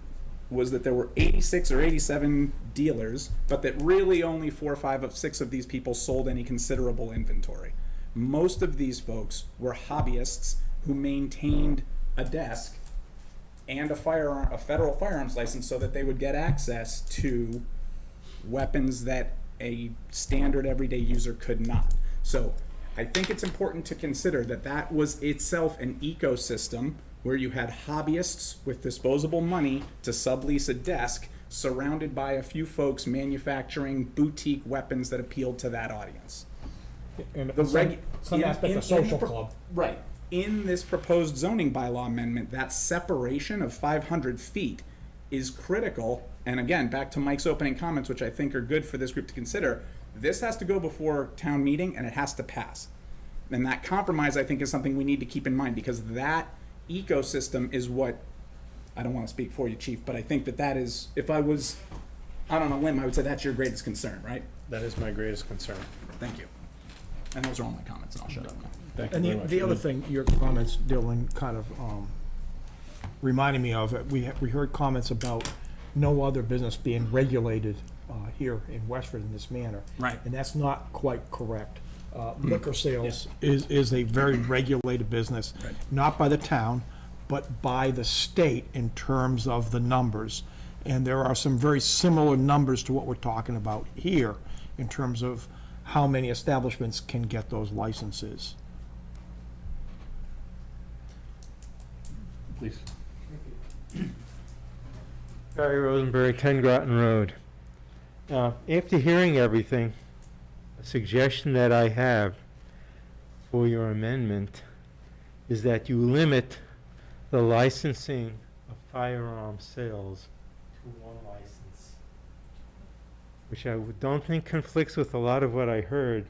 was that there were 86 or 87 dealers, but that really only 4 or 5 of 6 of these people sold any considerable inventory. Most of these folks were hobbyists who maintained a desk and a federal firearms license so that they would get access to weapons that a standard everyday user could not. So I think it's important to consider that that was itself an ecosystem where you had hobbyists with disposable money to sublease a desk surrounded by a few folks manufacturing boutique weapons that appealed to that audience. And some aspect of social club. Right. In this proposed zoning bylaw amendment, that separation of 500 feet is critical. And again, back to Mike's opening comments, which I think are good for this group to consider, this has to go before town meeting and it has to pass. And that compromise, I think, is something we need to keep in mind, because that ecosystem is what, I don't want to speak for you, Chief, but I think that is, if I was out on a limb, I would say that's your greatest concern, right? That is my greatest concern. Thank you. And those are all my comments, and I'll shut up now. Thank you And very much. the other thing, your comments, Dylan, kind of reminded me of, we heard comments about no other business being regulated here in Westford in this manner. Right. And that's not quite correct. Liquor sales is a very regulated business, not by the town, but by the state in terms of the numbers. And there are some very similar numbers to what we're talking about here in terms of how many establishments can get those licenses. Please. Barry Rosenberg, 10 Groton Road. After hearing everything, a suggestion that I have for your amendment is that you limit the licensing of firearm sales to one license, which I don't think conflicts with a lot of what I heard,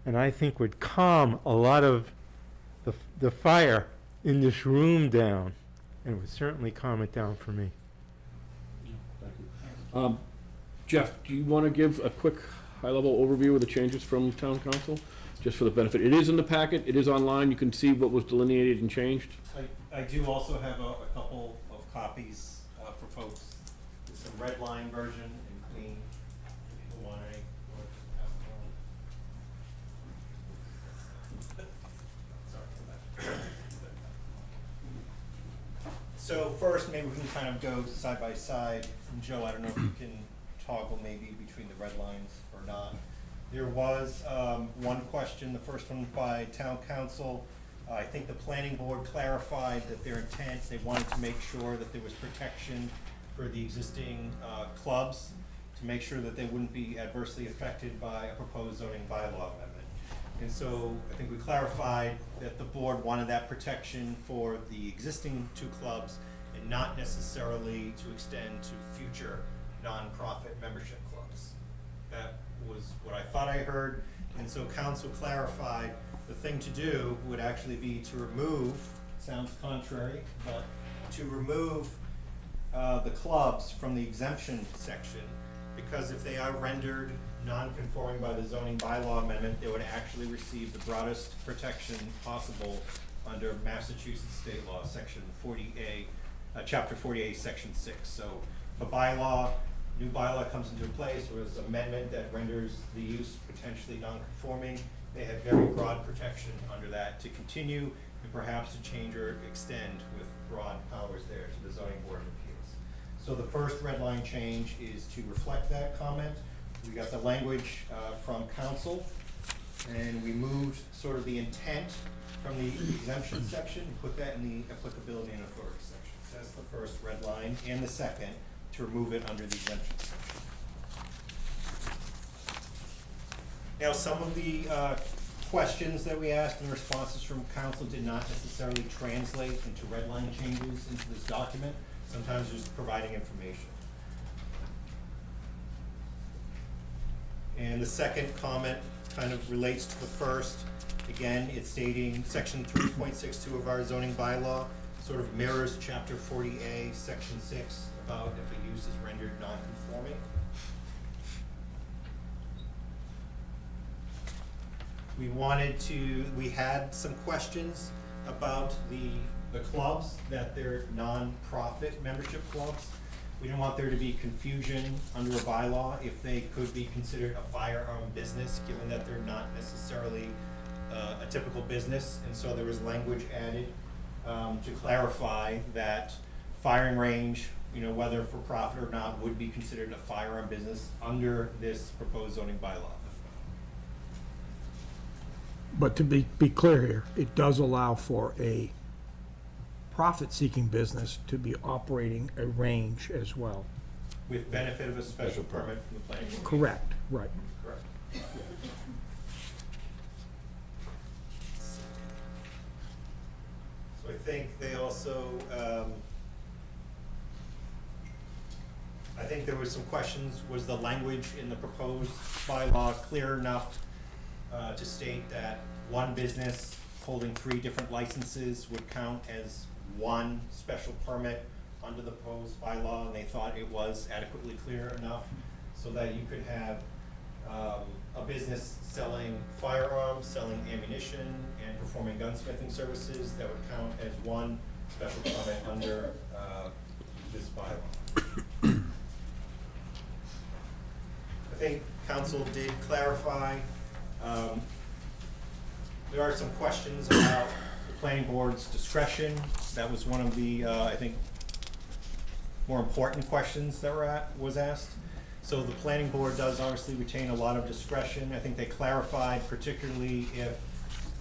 and I think would calm a lot of the fire in this room down, and would certainly calm it down for me. Jeff, do you want to give a quick high-level overview of the changes from town council? Just for the benefit, it is in the packet, it is online, you can see what was delineated and changed. I do also have a couple of copies for folks. There's some red line version and clean, if people want any. So first, maybe we can kind of go side by side. And Joe, I don't know if you can toggle maybe between the red lines or not. There was one question, the first one by town council. I think the planning board clarified that their intent, they wanted to make sure that there was protection for the existing clubs, to make sure that they wouldn't be adversely affected by a proposed zoning bylaw amendment. And so I think we clarified that the board wanted that protection for the existing two clubs and not necessarily to extend to future nonprofit membership clubs. That was what I thought I heard. And so council clarified the thing to do would actually be to remove, sounds contrary, but to remove the clubs from the exemption section, because if they are rendered non-conforming by the zoning bylaw amendment, they would actually receive the broadest protection possible under Massachusetts state law, section 40A, chapter 40A, section 6. So the bylaw, new bylaw comes into place, there was an amendment that renders the use potentially non-conforming. They have very broad protection under that to continue and perhaps to change or extend with broad powers there to the zoning board of appeals. So the first red line change is to reflect that comment. We got the language from council, and we moved sort of the intent from the exemption section and put that in the applicability and authority section. So that's the first red line, and the second, to remove it under the exemption section. Now, some of the questions that we asked and responses from council did not necessarily translate into red line changes into this document. Sometimes just providing information. And the second comment kind of relates to the first. Again, it's stating section 3.62 of our zoning bylaw sort of mirrors chapter 40A, section 6 about if a use is rendered non-conforming. We had some questions about the clubs, that they're non-profit membership clubs. We didn't want there to be confusion under a bylaw if they could be considered a firearm business, given that they're not necessarily a typical business. And so there was language added to clarify that firing range, whether for profit or not, would be considered a firearm business under this proposed zoning bylaw. But to be clear here, it does allow for a profit-seeking business to be operating a range as well. With benefit of a special permit from the planning board. Correct, right. Correct. So I think they also, I think there was some questions, was the language in the proposed bylaw clear enough to state that one business holding 3 different licenses would count as one special permit under the proposed bylaw, and they thought it was adequately clear enough so that you could have a business selling firearms, selling ammunition, and performing gunsmithing services that would count as one special permit under this bylaw. think council did clarify. There are some questions about the planning board's discretion. That was one of the, I think, more important questions that was asked. So the planning board does obviously retain a lot of discretion. I think they clarified, particularly if,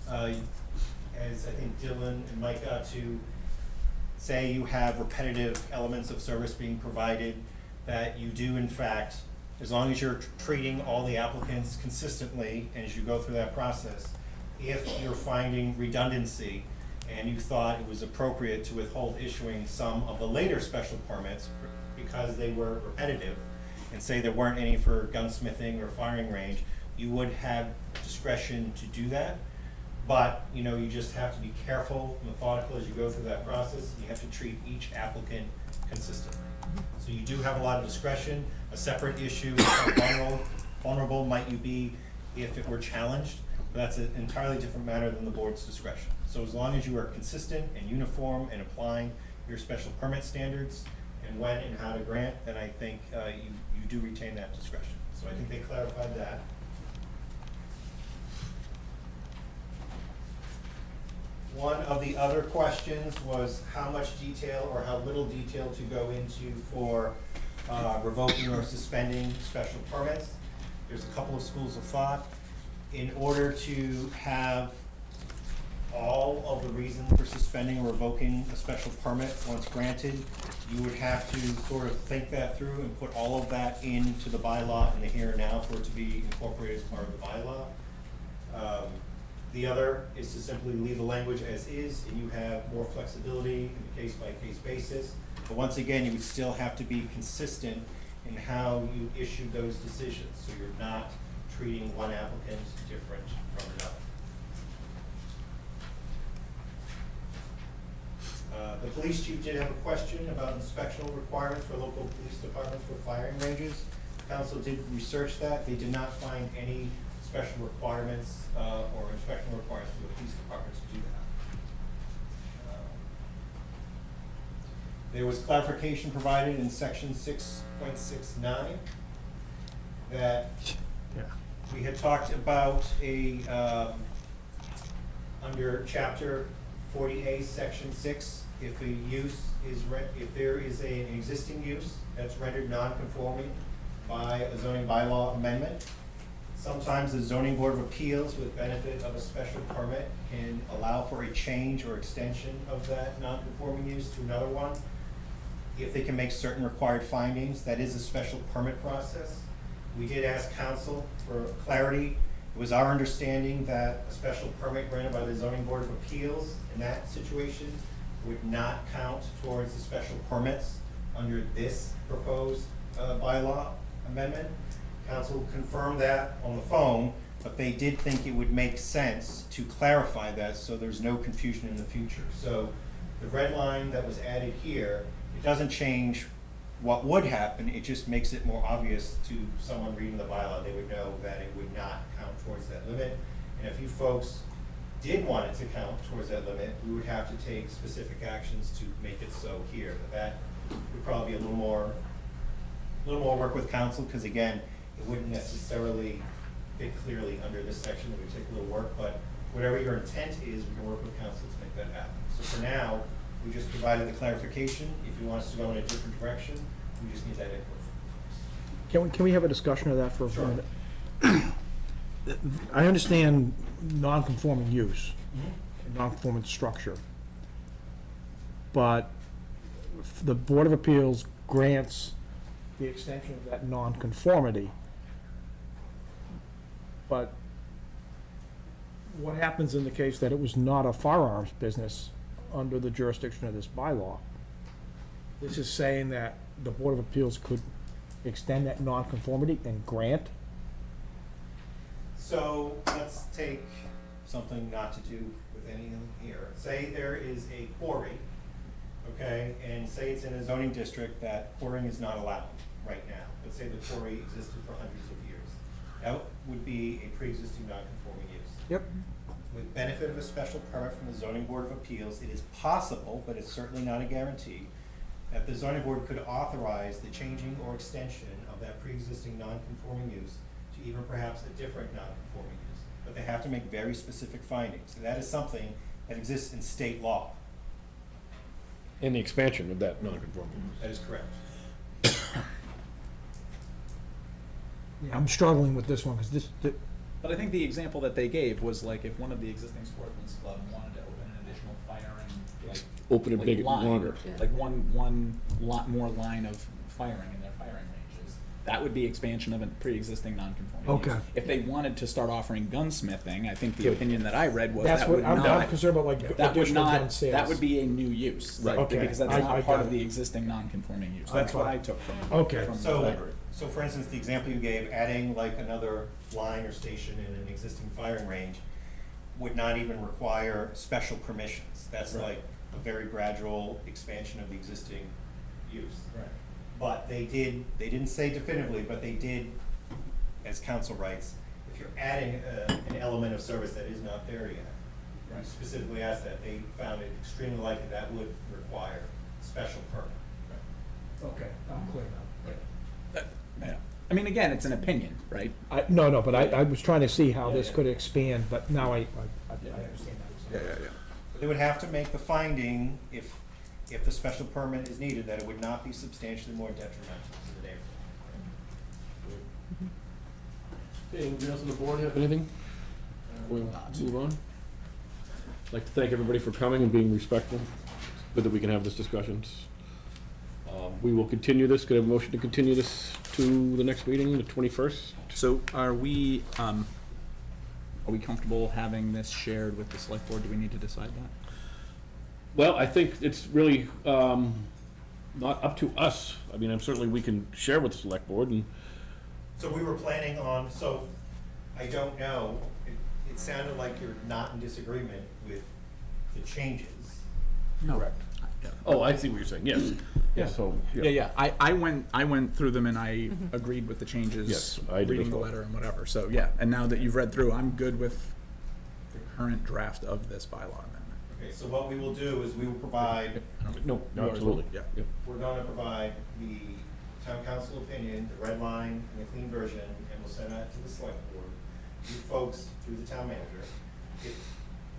as I think Dylan and Mike got to, say you have repetitive elements of service being provided, that you do in fact, as long as you're treating all the applicants consistently, and as you go through that process, if you're finding redundancy and you thought it was appropriate to withhold issuing some of the later special permits because they were repetitive, and say there weren't any for gunsmithing or firing range, you would have discretion to do that. But, you know, you just have to be careful, methodical as you go through that process. You have to treat each applicant consistently. So you do have a lot of discretion. A separate issue, how vulnerable might you be if it were challenged? But that's an entirely different matter than the board's discretion. So as long as you are consistent and uniform in applying your special permit standards and when and how to grant, then I think you do retain that discretion. So I think they clarified that. One of the other questions was how much detail or how little detail to go into for revoking or suspending special permits. There's a couple of schools of thought. In order to have all of the reasons for suspending or revoking a special permit once granted, you would have to sort of think that through and put all of that into the bylaw in the here and now for it to be incorporated as part of the bylaw. The other is to simply leave the language as is, and you have more flexibility in a case-by-case basis. But once again, you would still have to be consistent in how you issue those decisions, so you're not treating one applicant different from another. The police chief did have a question about inspectional requirements for local police departments for firing ranges. Council did research that. They did not find any special requirements or inspection requirements for the police departments to do that. There was clarification provided in section 6.69 that we had talked about a under chapter 40A section 6, if a use is if there is an existing use that's rendered non-conforming by a zoning bylaw amendment, sometimes the zoning board of appeals, with benefit of a special permit, can allow for a change or extension of that non-conforming use to another one. If they can make certain required findings, that is a special permit process. We did ask council for clarity. It was our understanding that a special permit granted by the zoning board of appeals in that situation would not count towards the special permits under this proposed bylaw amendment. Council confirmed that on the phone, but they did think it would make sense to clarify that so there's no confusion in the future. So the red line that was added here, it doesn't change what would happen, it just makes it more obvious to someone reading the bylaw. They would know that it would not count towards that limit. And if you folks did want it to count towards that limit, we would have to take specific actions to make it so here. But that would probably be a little more work with council, because again, it wouldn't necessarily fit clearly under this section. It would take a little work, but whatever your intent is, we can work with council to make that happen. So for now, we just provided the clarification. If you want us to go in a different direction, we just need that input. Can we have a discussion of that for a minute? I understand non-conforming use, non-conforming structure, but the Board of Appeals grants the extension of that non-conformity. But what happens in the case that it was not a firearms business under the jurisdiction of this bylaw? This is saying that the Board of Appeals could extend that non-conformity and grant? So let's take something not to do with anything here. Say there is a quarry, okay, and say it's in a zoning district that quarrying is not allowed right now. Let's say the quarry existed for hundreds of years. That would be a pre-existing non-conforming use. Yep. With benefit of a special permit from the Zoning Board of Appeals, it is possible, but it's certainly not a guarantee, that the zoning board could authorize the changing or extension of of that pre-existing non-conforming use to even perhaps a different non-conforming use. But they have to make very specific findings, and that is something that exists in state law. And the expansion of that non-conforming use. That is correct. Yeah, I'm struggling with this one, because But I think the example that they gave was like if one of the existing sportsman's club wanted to open an additional firing, like. Open it like big, line, longer. Like one lot more line of firing in their firing ranges. That would be expansion of a pre-existing non-conforming use. Okay. If they wanted to start offering gunsmithing, I think the Good. opinion that I read was that's that what, would I'm not. concerned about, like, That would additional gun not, sales. that would be a new use, Right. Okay. because that's I not got part of it. the existing non-conforming use. That's what I took from. Okay. from So, that. so for instance, the example you gave, adding like another line or station in an existing firing range would not even require special permissions. That's Right. like a very gradual expansion of the existing use. Right. But they didn't say definitively, but they did, as council writes, if you're adding an element of service that is not there yet, you specifically asked that, they found it extremely likely that would require special permit. Okay, I'm clear now. Yeah. I mean, again, it's an opinion, right? No, but I was trying to see how Yeah, this yeah. could expand, but now I understand that. Yeah. They would have to make the finding, if the special permit is needed, that it would not be substantially more detrimental to the neighborhood. Okay, anybody else on the board have anything? We'll move on. I'd like to thank everybody for coming and being respectful. It's good that we can have this discussion. We will continue this. Could I have a motion to continue this to the next meeting, the 21st? So are we comfortable having this shared with the select board? Do we need to decide that? Well, I think it's really not up to us. I mean, certainly we can share with the select board and. So we were planning on, so I don't know, it sounded like you're not in disagreement with the changes. Correct. Oh, I see what you're saying, yes. Yeah, so, Yeah. I went through them and I agreed with the changes. Yes, I did as reading the well. letter and whatever. So yeah, and now that you've read through, I'm good with the current draft of this bylaw amendment. Okay, so what we will do is we will provide, No, absolutely. Yeah. Yep. we're gonna provide the town council opinion, the red line, and the clean version, and we'll send that to the select board. You folks, through the town manager, if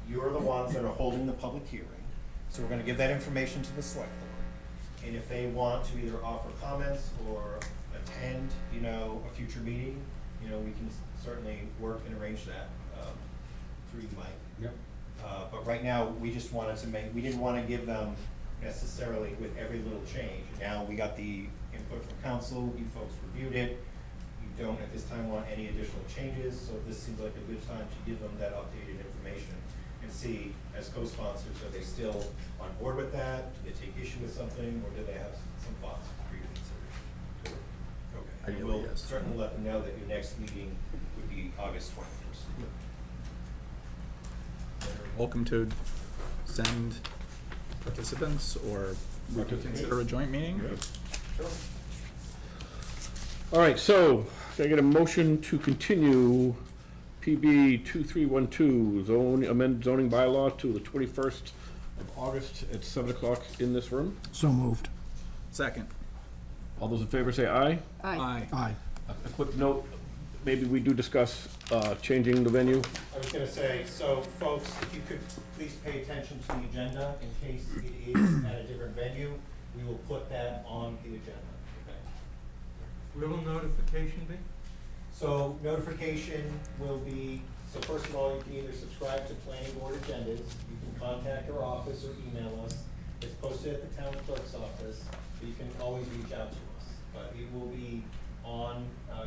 you're the ones that are holding the public hearing, so we're gonna give that information to the select board. And if they want to either offer comments or attend, a future meeting, we can certainly work and arrange that, through you, Mike. Yep. But right now, we just wanted to we didn't wanna give them necessarily with every little change. Now, we got the input from council, you folks reviewed it. You don't at this time want any additional changes, so this seems like a good time to give them that updated information and see, as co-sponsors, are they still on board with that? Do they take issue with something, or do they have some thoughts for you to consider? Okay, and Ideally, we'll yes. certainly let them know that your next meeting would be August 21st. Welcome to send participants or we could consider a joint meeting. Sure. All right, so can I get a motion to continue PB 2312, amend zoning bylaw to the 21st of August at 7 o'clock in this room? So moved. Second. All those in favor say aye. Aye. Aye. A quick note, maybe we do discuss changing the venue. I was gonna say, so folks, if you could please pay attention to the agenda in case it is at a different venue, we will put that on the agenda, okay? Where will notification be? So notification will be, so first of all, you can either subscribe to planning board agendas, you can contact our office or email us. It's posted at the town clerk's office, but you can always reach out to us. But it will be on,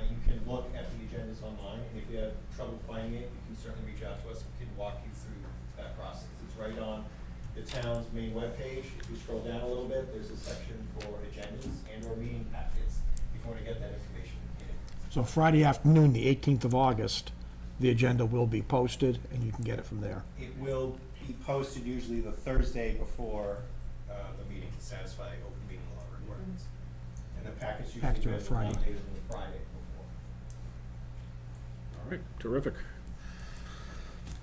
you can look at the agendas online, and if you have trouble finding it, you can certainly reach out to us, we can walk you through that process. It's right on the town's main webpage. If you scroll down a little bit, there's a section for agendas and or meeting packets, if you want to get that information in. So Friday afternoon, the 18th of August, the agenda will be posted, and you can get it from there. It will be posted usually the Thursday before the meeting to satisfy open meeting law requirements. And the packets Packets usually are go Friday. not later than the Friday before. All right, terrific.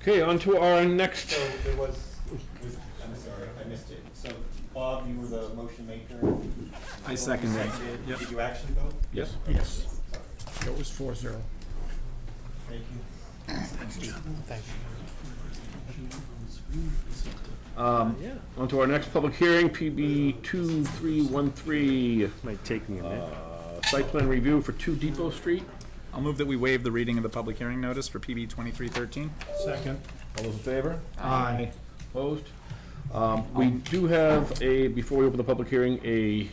Okay, on to our next. So there was I'm sorry, I missed it. So, Bob, you were the motion maker? I second that. Yep. Did you actually vote? Yes. Yes. It was 4-0. Thank you. On to our next public hearing, PB 2313. Might take me a minute. Site plan review for 2 Depot Street. I'll move that we waive the reading of the public hearing notice for PB 2313. Second. All those in favor? Aye. Opposed? We do have a, before we open the public hearing, a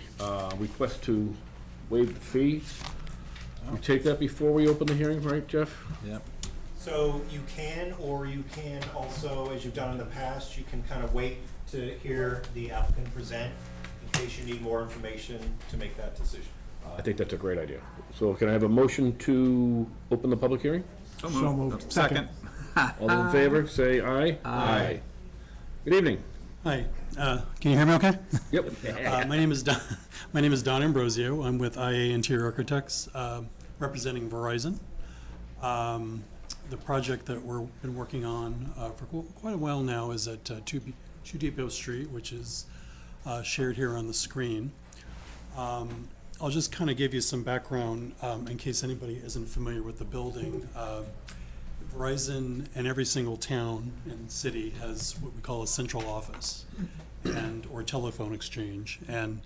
request to waive the fee. We take that before we open the hearing, right, Jeff? Yep. So you can, or you can also, as you've done in the past, you can kind of wait to hear the applicant present in case you need more information to make that decision. I think that's a great idea. So can I have a motion to open the public hearing? So moved. Second. All those in favor, say aye. Aye. Good evening. Hi, can you hear me okay? Yep. My name is Don Ambrosio. I'm with IA Interior Architects, representing Verizon. The project that we've been working on for quite a while now is at 2 Depot Street, which is shared here on the screen. I'll just kind of give you some background in case anybody isn't familiar with the building. Verizon in every single town and city has what we call a central office or telephone exchange. And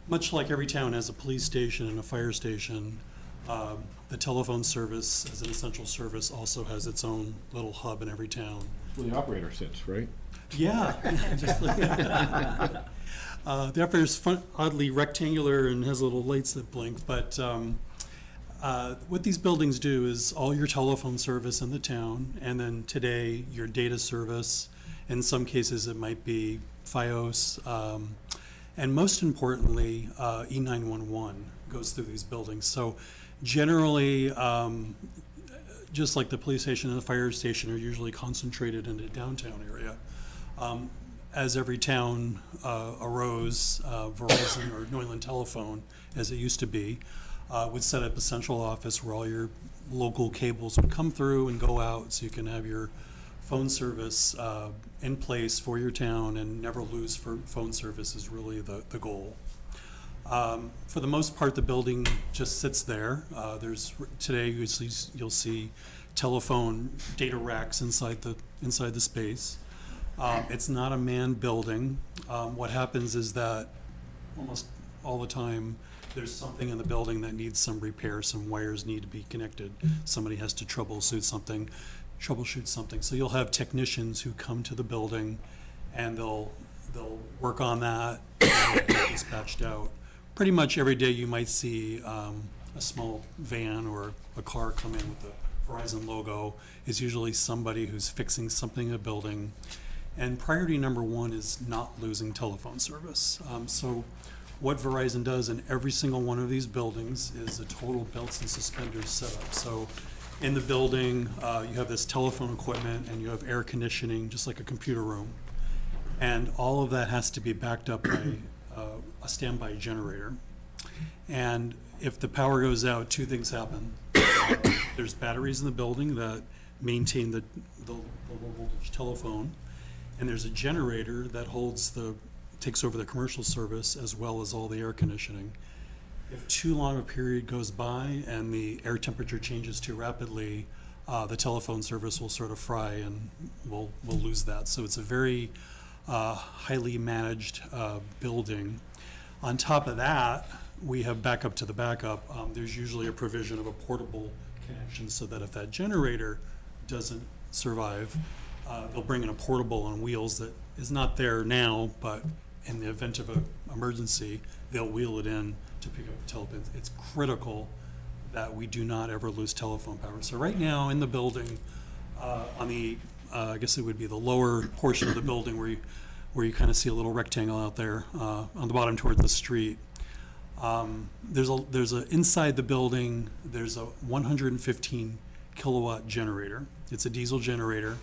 much like every town has a police station and a fire station, the telephone service as an essential service also has its own little hub in every town. Where the operator sits, right? Yeah. The operator's oddly rectangular and has little lights that blink, but what these buildings do is all your telephone service in the town, and then today your data service. In some cases it might be FiOS, and most importantly E911 goes through these buildings. So generally, just like the police station and the fire station are usually concentrated in the downtown area. As every town arose, Verizon or New England Telephone, as it used to be, would set up a central office where all your local cables would come through and go out, so you can have your phone service in place for your town and never lose phone service is really the goal. For the most part, the building just sits there. Today you'll see telephone data racks inside the space. It's not a manned building. What happens is that almost all the time there's something in the building that needs some repair. Some wires need to be connected. Somebody has to troubleshoot something. So you'll have technicians who come to the building and they'll work on that and get dispatched out. Pretty much every day you might see a small van or a car come in with the Verizon logo. It's usually somebody who's fixing something in a building. And priority number one is not losing telephone service. So what Verizon does in every single one of these buildings is a total belts and suspenders setup. So in the building, you have this telephone equipment and you have air conditioning, just like a computer room. And all of that has to be backed up by a standby generator. And if the power goes out, 2 things happen. There's batteries in the building that maintain the low voltage telephone, and there's a generator that takes over the commercial service as well as all the air conditioning. If too long a period goes by and the air temperature changes too rapidly, the telephone service will sort of fry and we'll lose that. So it's a very highly managed building. On top of that, we have backup to the backup. There's usually a provision of a portable connection so that if that generator doesn't survive, they'll bring in a portable on wheels that is not there now, but in the event of an emergency, they'll wheel it in to pick up the telephone. It's critical that we do not ever lose telephone power. So right now in the building, on the, I guess it would be the lower portion of the building where you kind of see a little rectangle out there on the bottom towards the street. Inside the building, there's a 115 kilowatt generator. It's a diesel generator,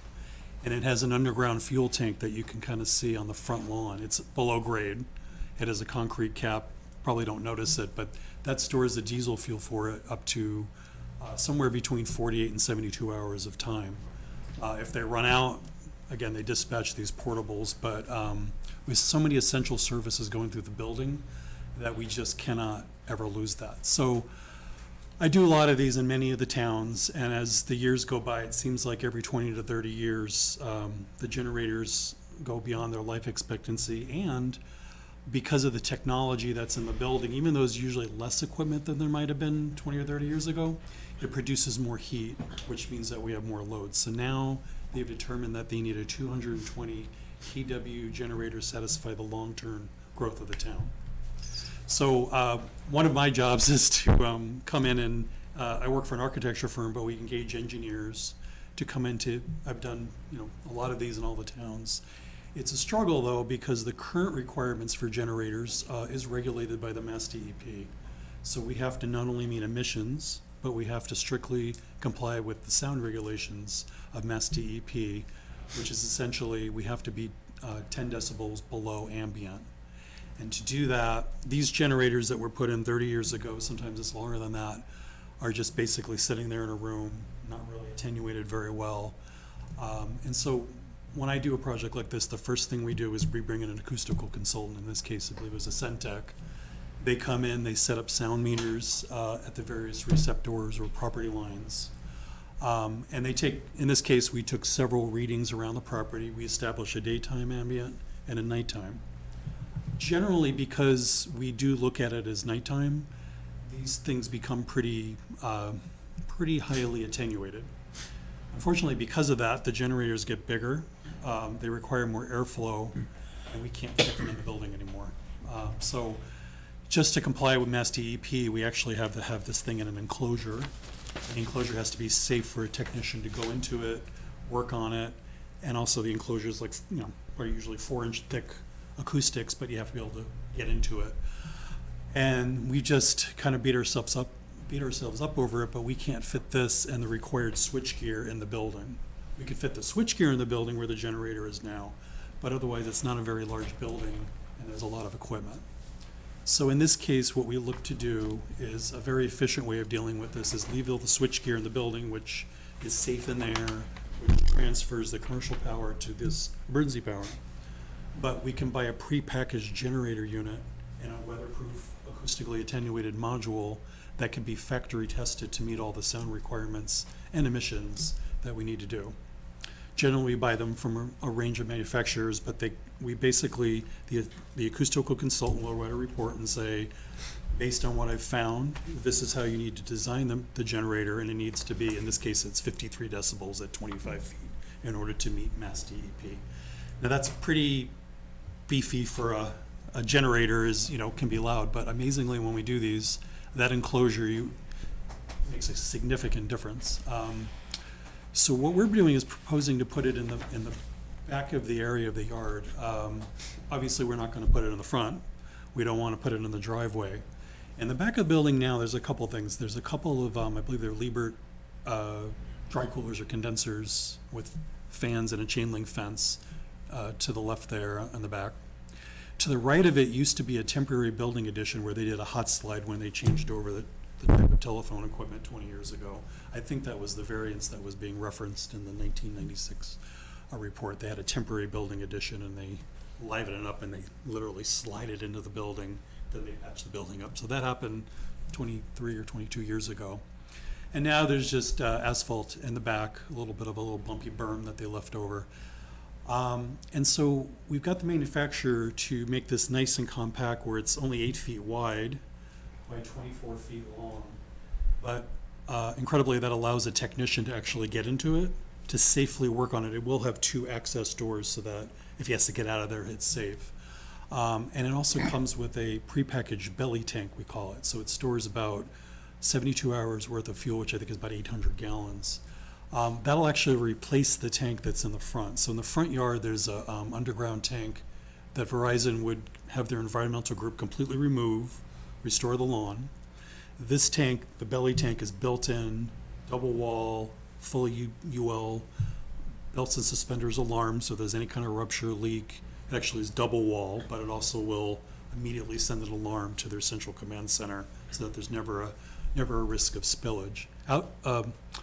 and it has an underground fuel tank that you can kind of see on the front lawn. It's below grade. It has a concrete cap. Probably don't notice it, but that stores the diesel fuel for it up to somewhere between 48 and 72 hours of time. If they run out, again, they dispatch these portables, but with so many essential services going through the building that we just cannot ever lose that. So I do a lot of these in many of the towns, and as the years go by, it seems like every 20 to 30 years, the generators go beyond their life expectancy, and because of the technology that's in the building, even though it's usually less equipment than there might have been 20 or 30 years ago, it produces more heat, which means that we have more load. So now they've determined that they need a 220 kW generator to satisfy the long-term growth of the town. So one of my jobs is to come in and, I work for an architecture firm, but we engage engineers to come into, I've done, a lot of these in all the towns. It's a struggle though, because the current requirements for generators is regulated by the Mass DEP. So we have to not only meet emissions, but we have to strictly comply with the sound regulations of Mass DEP, which is essentially, we have to be 10 decibels below ambient. And to do that, these generators that were put in 30 years ago, sometimes it's longer than that, are just basically sitting there in a room, not really attenuated very well. And so when I do a project like this, the first thing we do is we bring in an acoustical consultant. In this case, I believe it was a Centec. They come in, they set up sound meters at the various receptors or property lines. And they take, in this case, we took several readings around the property. We established a daytime ambient and a nighttime. Generally, because we do look at it as nighttime, these things become pretty highly attenuated. Unfortunately, because of that, the generators get bigger. They require more airflow, and we can't fit them in the building anymore. So just to comply with Mass DEP, we actually have to have this thing in an enclosure. The enclosure has to be safe for a technician to go into it, work on it, and also the enclosure is like, are usually 4-inch thick acoustics, but you have to be able to get into it. And we just kind of beat ourselves up over it, but we can't fit this and the required switchgear in the building. We could fit the switchgear in the building where the generator is now, but otherwise it's not a very large building and there's a lot of equipment. So in this case, what we look to do is a very efficient way of dealing with this is leave all the switchgear in the building, which is safe in there, which transfers the commercial power to this emergency power. But we can buy a pre-packaged generator unit and a weatherproof, acoustically attenuated module that can be factory tested to meet all the sound requirements and emissions that we need to do. Generally, we buy them from a range of manufacturers, but we basically, the acoustical consultant will write a report and say, based on what I've found, this is how you need to design the generator, and it needs to be, in this case, it's 53 decibels at 25 feet in order to meet Mass DEP. Now that's pretty beefy for a generator, can be loud, but amazingly when we do these, that enclosure makes a significant difference. So what we're doing is proposing to put it in the back of the area of the yard. Obviously, we're not going to put it in the front. We don't want to put it in the driveway. In the back of the building now, there's a couple things. There's a couple of, I believe they're Liebert dry coolers or condensers with fans and a chain link fence to the left there on the back. To the right of it used to be a temporary building addition where they did a hot slide when they changed over the type of telephone equipment 20 years ago. I think that was the variance that was being referenced in the 1996 report. They had a temporary building addition and they livened it up and they literally slide it into the building, then they patched the building up. So that happened 23 or 22 years ago. And now there's just asphalt in the back, a little bit of a little bumpy berm that they left over. And so we've got the manufacturer to make this nice and compact where it's only 8 feet wide by 24 feet long. But incredibly, that allows a technician to actually get into it, to safely work on it. It will have 2 access doors so that if he has to get out of there, it's safe. And it also comes with a prepackaged belly tank, we call it. So it stores about 72 hours worth of fuel, which I think is about 800 gallons. That'll actually replace the tank that's in the front. So in the front yard, there's a underground tank that Verizon would have their environmental group completely remove, restore the lawn. This tank, the belly tank, is built in, double wall, fully UL, belts and suspenders alarm, so if there's any kind of rupture, leak, it actually is double wall, but it also will immediately send an alarm to their central command center so that there's never a risk of spillage.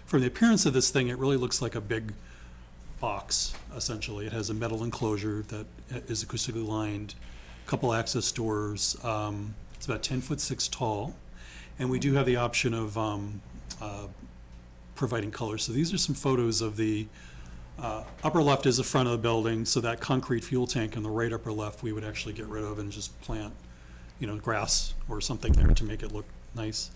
From the appearance of this thing, it really looks like a big box, essentially. It has a metal enclosure that is acoustically lined, a couple access doors. It's about 10'6" tall, and we do have the option of providing color. So these are some photos of the upper left is the front of the building, so that concrete fuel tank in the right upper left we would actually get rid of and just plant, grass or something there to make it look nice.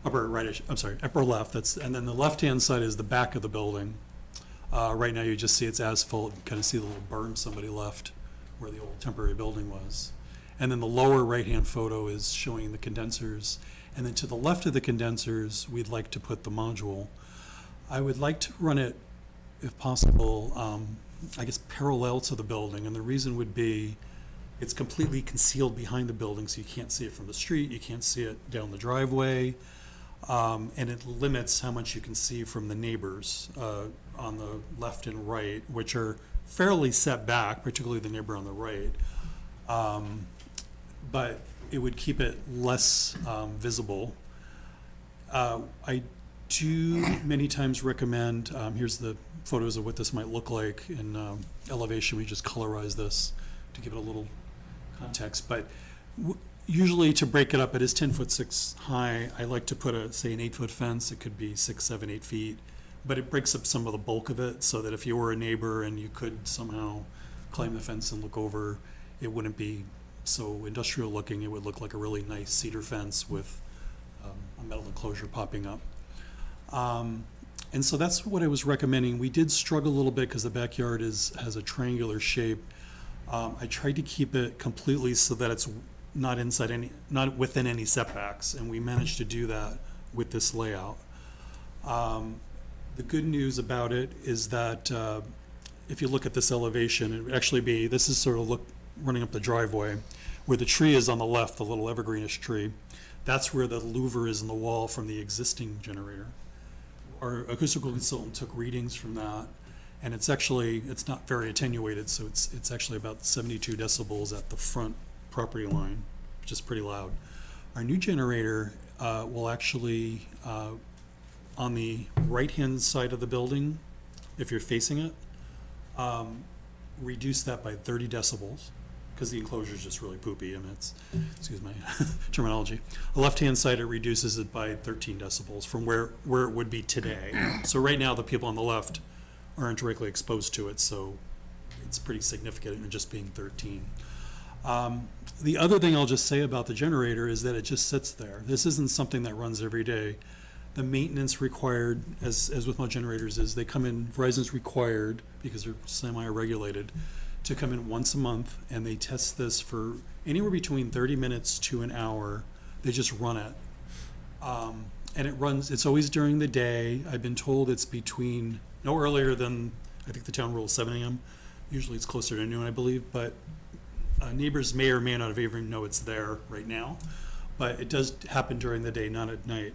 Upper right, I'm sorry, upper left, and then the left-hand side is the back of the building. Right now you just see it's asphalt, you kind of see the little berm somebody left where the old temporary building was. And then the lower right-hand photo is showing the condensers. And then to the left of the condensers, we'd like to put the module. I would like to run it, if possible, I guess parallel to the building. And the reason would be it's completely concealed behind the building, so you can't see it from the street, you can't see it down the driveway. And it limits how much you can see from the neighbors on the left and right, which are fairly set back, particularly the neighbor on the right. But it would keep it less visible. I do many times recommend, here's the photos of what this might look like in elevation. We just colorize this to give it a little context. But usually to break it up, it is 10'6" high. I like to put say an 8-foot fence. It could be 6, 7, 8 feet, but it breaks up some of the bulk of it so that if you were a neighbor and you could somehow climb the fence and look over, it wouldn't be so industrial looking. It would look like a really nice cedar fence with a metal enclosure popping up. And so that's what I was recommending. We did struggle a little bit because the backyard has a triangular shape. I tried to keep it completely so that it's not within any setbacks, and we managed to do that with this layout. The good news about it is that if you look at this elevation, it would actually be, this is sort of running up the driveway, where the tree is on the left, the little evergreenish tree. That's where the louver is in the wall from the existing generator. Our acoustical consultant took readings from that, and it's not very attenuated, so it's actually about 72 decibels at the front property line, which is pretty loud. Our new generator will actually, on the right-hand side of the building, if you're facing it, reduce that by 30 decibels, because the enclosure is just really poopy, and it's, excuse my terminology. The left-hand side, it reduces it by 13 decibels from where it would be today. So right now, the people on the left aren't directly exposed to it, so it's pretty significant in just being 13. The other thing I'll just say about the generator is that it just sits there. This isn't something that runs every day. The maintenance required, as with most generators, is they come in, Verizon's required, because they're semi-regulated, to come in once a month, and they test this for anywhere between 30 minutes to an hour. They just run it. And it's always during the day. I've been told it's no earlier than, I think the town rule is 7 a.m. Usually it's closer to noon, I believe, but neighbors may or may not even know it's there right now. But it does happen during the day, not at night.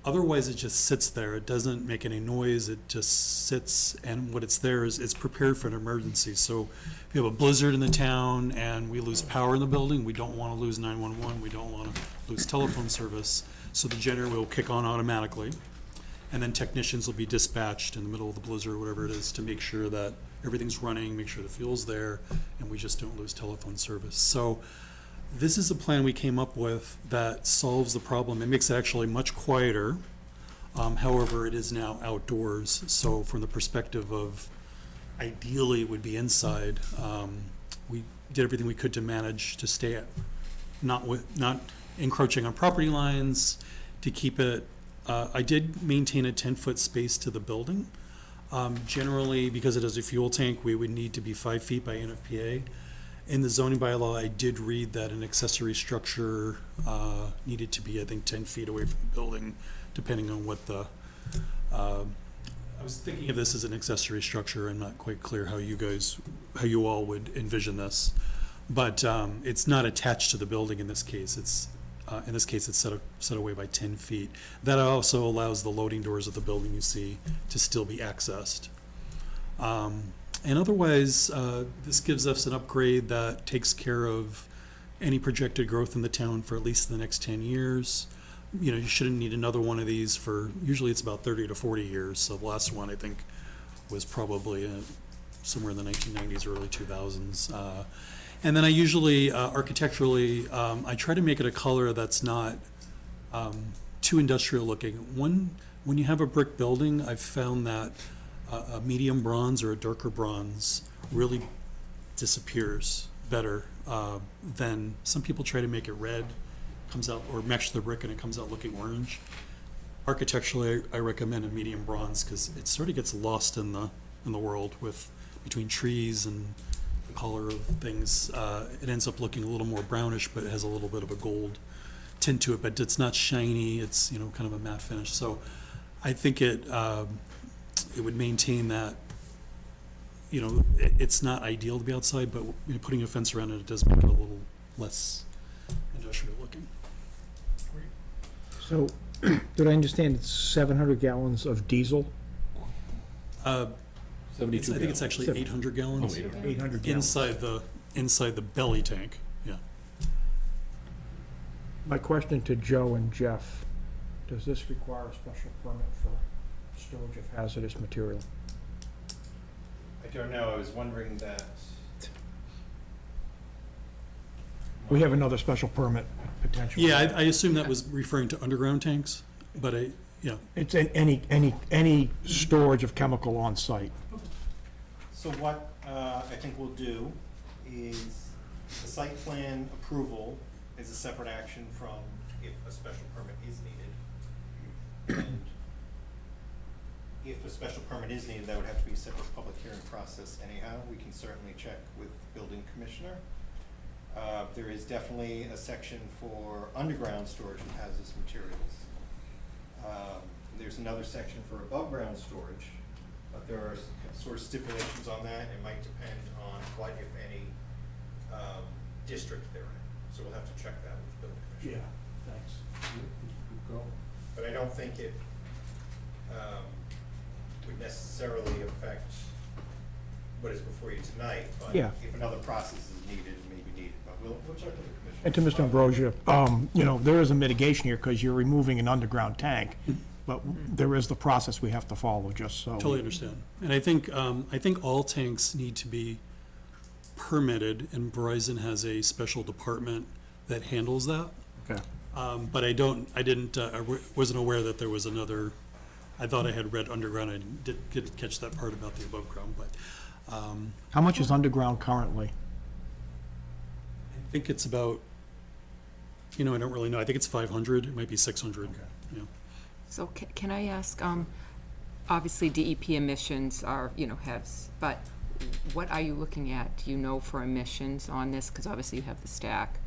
Otherwise, it just sits there. It doesn't make any noise. It just sits, and what it's there is it's prepared for an emergency. So if you have a blizzard in the town and we lose power in the building, we don't want to lose 911. We don't want to lose telephone service. So the generator will kick on automatically, and then technicians will be dispatched in the middle of the blizzard or whatever it is to make sure that everything's running, make sure the fuel's there, and we just don't lose telephone service. So this is a plan we came up with that solves the problem. It makes it actually much quieter. However, it is now outdoors. So from the perspective of ideally it would be inside, we did everything we could to manage to stay not encroaching on property lines, to keep it. I did maintain a 10-foot space to the building. Generally, because it is a fuel tank, we would need to be 5 feet by NFPA. In the zoning bylaw, I did read that an accessory structure needed to be, I think, 10 feet away from the building, depending on what the, I was thinking of this as an accessory structure. I'm not quite clear how you all would envision this. But it's not attached to the building in this case. It's set away by 10 feet. That also allows the loading doors of the building you see to still be accessed. And otherwise, this gives us an upgrade that takes care of any projected growth in the town for at least the next 10 years. You shouldn't need another one of these usually it's about 30 to 40 years. So the last one, I think, was probably somewhere in the 1990s, early 2000s. And then I usually, architecturally, I try to make it a color that's not too industrial looking. When you have a brick building, I've found that a medium bronze or a darker bronze really disappears better than some people try to make it red, comes out, or mesh the brick and it comes out looking orange. Architecturally, I recommend a medium bronze because it sort of gets lost in the world with between trees and the color of things. It ends up looking a little more brownish, but it has a little bit of a gold tint to it, but it's not shiny. It's, you know, kind of a matte finish. So I think it would maintain that, you know, it's not ideal to be outside, but you know, putting a fence around it does make it a little less industrial looking. So, did I understand it's 700 gallons of diesel? 72 I think it's actually 800 gallons. 800 gallons. Inside the belly tank, yeah. My question to Joe and Jeff, does this require a special permit for storage of hazardous material? I don't know, I was wondering that. We have another special permit potentially. Yeah, I assume that was referring to underground tanks, but yeah. It's in any storage of chemical on site. So what I think we'll do is the site plan approval is a separate action from if a special permit is needed. And if a special permit is needed, that would have to be a separate public hearing process anyhow. We can certainly check with the building commissioner. There is definitely a section for underground storage of hazardous materials. There's another section for above ground storage, but there are sort of stipulations on that. It might depend on what, if any, district they're in. So we'll have to check that with the building commissioner. Yeah, thanks. But I don't think it would necessarily affect what is before you tonight, but Yeah. if another process is needed, it may be needed, but we'll check with the commissioner. And to Mr. Ambrosia, you know, there is a mitigation here because you're removing an underground tank, but there is the process we have to follow, just so. Totally understand. And I think all tanks need to be permitted, and Verizon has a special department that handles that. Okay. But I wasn't aware that there was another. I thought I had read underground. I did catch that part about the above ground, but. How much is underground currently? I think it's about, you know, I don't really know. I think it's 500. It might be 600. Okay. Yeah. So can I ask, obviously DEP emissions are, you know, but what are you looking at, do you know, for emissions on this? Because obviously you have the stack.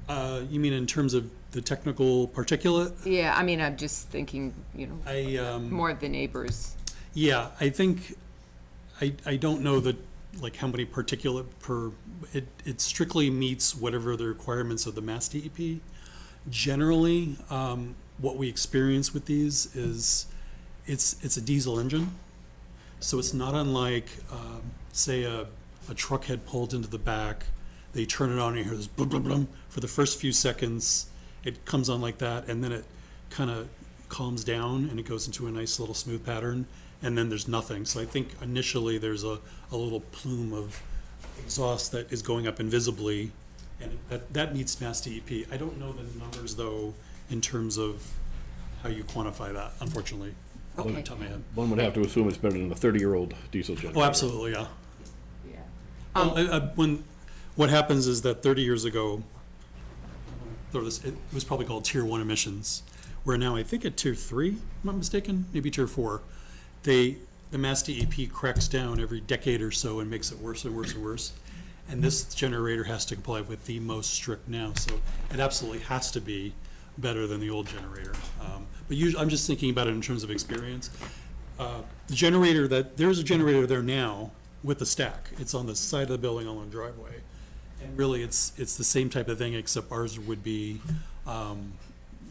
You mean in terms of the technical particulate? Yeah, I mean, I'm just thinking, you know, more of the neighbors. Yeah, I think, I don't know that, like how many particulate per, it strictly meets whatever the requirements of the Mass DEP. Generally, what we experience with these is, it's a diesel engine. So it's not unlike, say a truck had pulled into the back, they turn it on and you hear this blum, blum, blum. For the first few seconds, it comes on like that, and then it kind of calms down and it goes into a nice little smooth pattern, and then there's nothing. So I think initially there's a little plume of exhaust that is going up invisibly, and that meets Mass DEP. I don't know the numbers though in terms of how you quantify that, unfortunately. Okay. Off the top of my head. One would have to assume it's better than a 30-year-old diesel generator. Oh, absolutely, yeah. Yeah. Well, what happens is that 30 years ago, it was probably called Tier 1 emissions, where now I think at Tier 3, if I'm not mistaken, maybe Tier 4, the Mass DEP cracks down every decade or so and makes it worse and worse and worse. And this generator has to comply with the most strict now, so it absolutely has to be better than the old generator. But usually, I'm just thinking about it in terms of experience. The generator there's a generator there now with the stack. It's on the side of the building on the driveway. And really, it's the same type of thing, except ours would be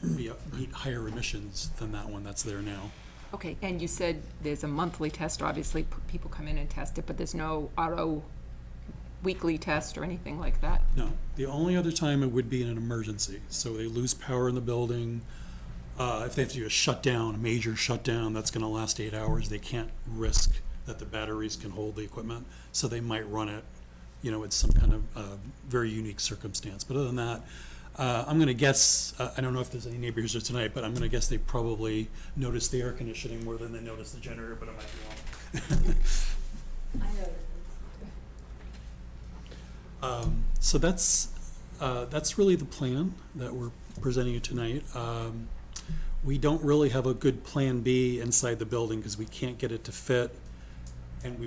meet higher emissions than that one that's there now. Okay, and you said there's a monthly test, obviously people come in and test it, but there's no auto weekly test or anything like that? No, the only other time it would be in an emergency. So they lose power in the building, if they have to do a shutdown, a major shutdown, that's gonna last 8 hours, they can't risk that the batteries can hold the equipment, so they might run it, you know, it's some kind of very unique circumstance. But other than that, I'm gonna guess, I don't know if there's any neighbors here tonight, but I'm gonna guess they probably noticed the air conditioning more than they noticed the generator, but I might be wrong. So that's really the plan that we're presenting you tonight. We don't really have a good plan B inside the building because we can't get it to fit, and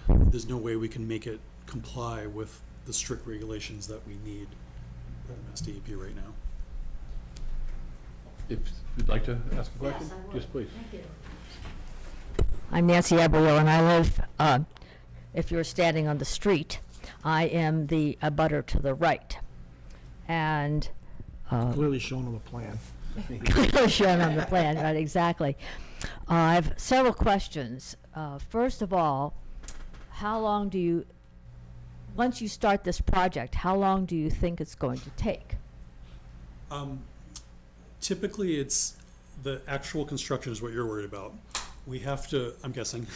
there's no way we can make it comply with the strict regulations that we need for Mass DEP right now. If you'd like to ask a question? Yes, I would. Yes, please. Thank you. I'm Nancy Abreu, and I live, if you're standing on the street, I am the abutter to the right. And Clearly shown on the plan. clearly shown on the plan, right, exactly. I have several questions. First of all, how long do you, once you start this project, how long do you think it's going to take? Typically, it's the actual construction is what you're worried about. We have to, I'm guessing.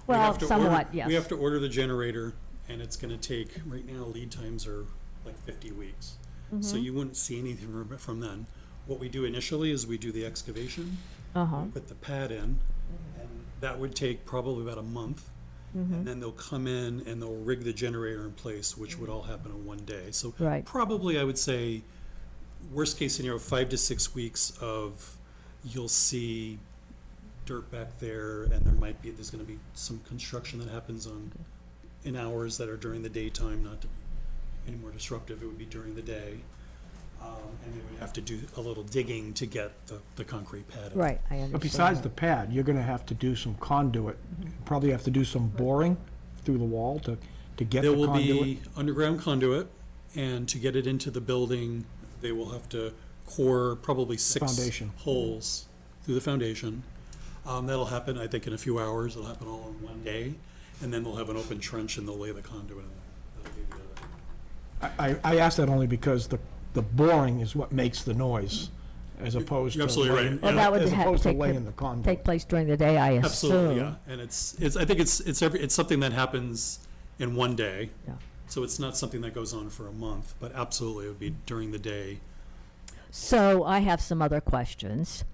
Well, we have to somewhat, order, yes. We have to order the generator, and it's gonna take, right now, lead times are like 50 weeks. So Mhm. you wouldn't see anything from then. What we do initially is we do the excavation, Uh-huh. put the pad in, and that would take probably about a month. And then they'll come in and they'll rig the generator in place, which would all happen in one day. So Right. probably, I would say, worst case scenario, 5 to 6 weeks of, you'll see dirt back there, and there's gonna be some construction that happens in hours that are during the daytime, not to be any more disruptive, it would be during the day. And they would have to do a little digging to get the concrete pad in. Right, I understand. But besides that. the pad, you're gonna have to do some conduit. Probably have to do some boring through the wall to get the There conduit. will be underground conduit, and to get it into the building, they will have to core probably 6 foundation. holes through the foundation. That'll happen, I think, in a few hours. It'll happen all in one day, and then they'll have an open trench and they'll lay the conduit in there. That'll be the I asked that only because the boring is what makes the noise, as opposed to. You're absolutely right. laying- Well, that would As opposed to take laying the conduit. take place during the day, I assume. Absolutely, yeah. And it's I think it's something that happens in one day. Yeah. So it's not something that goes on for a month, but absolutely it would be during the day. So I have some other questions.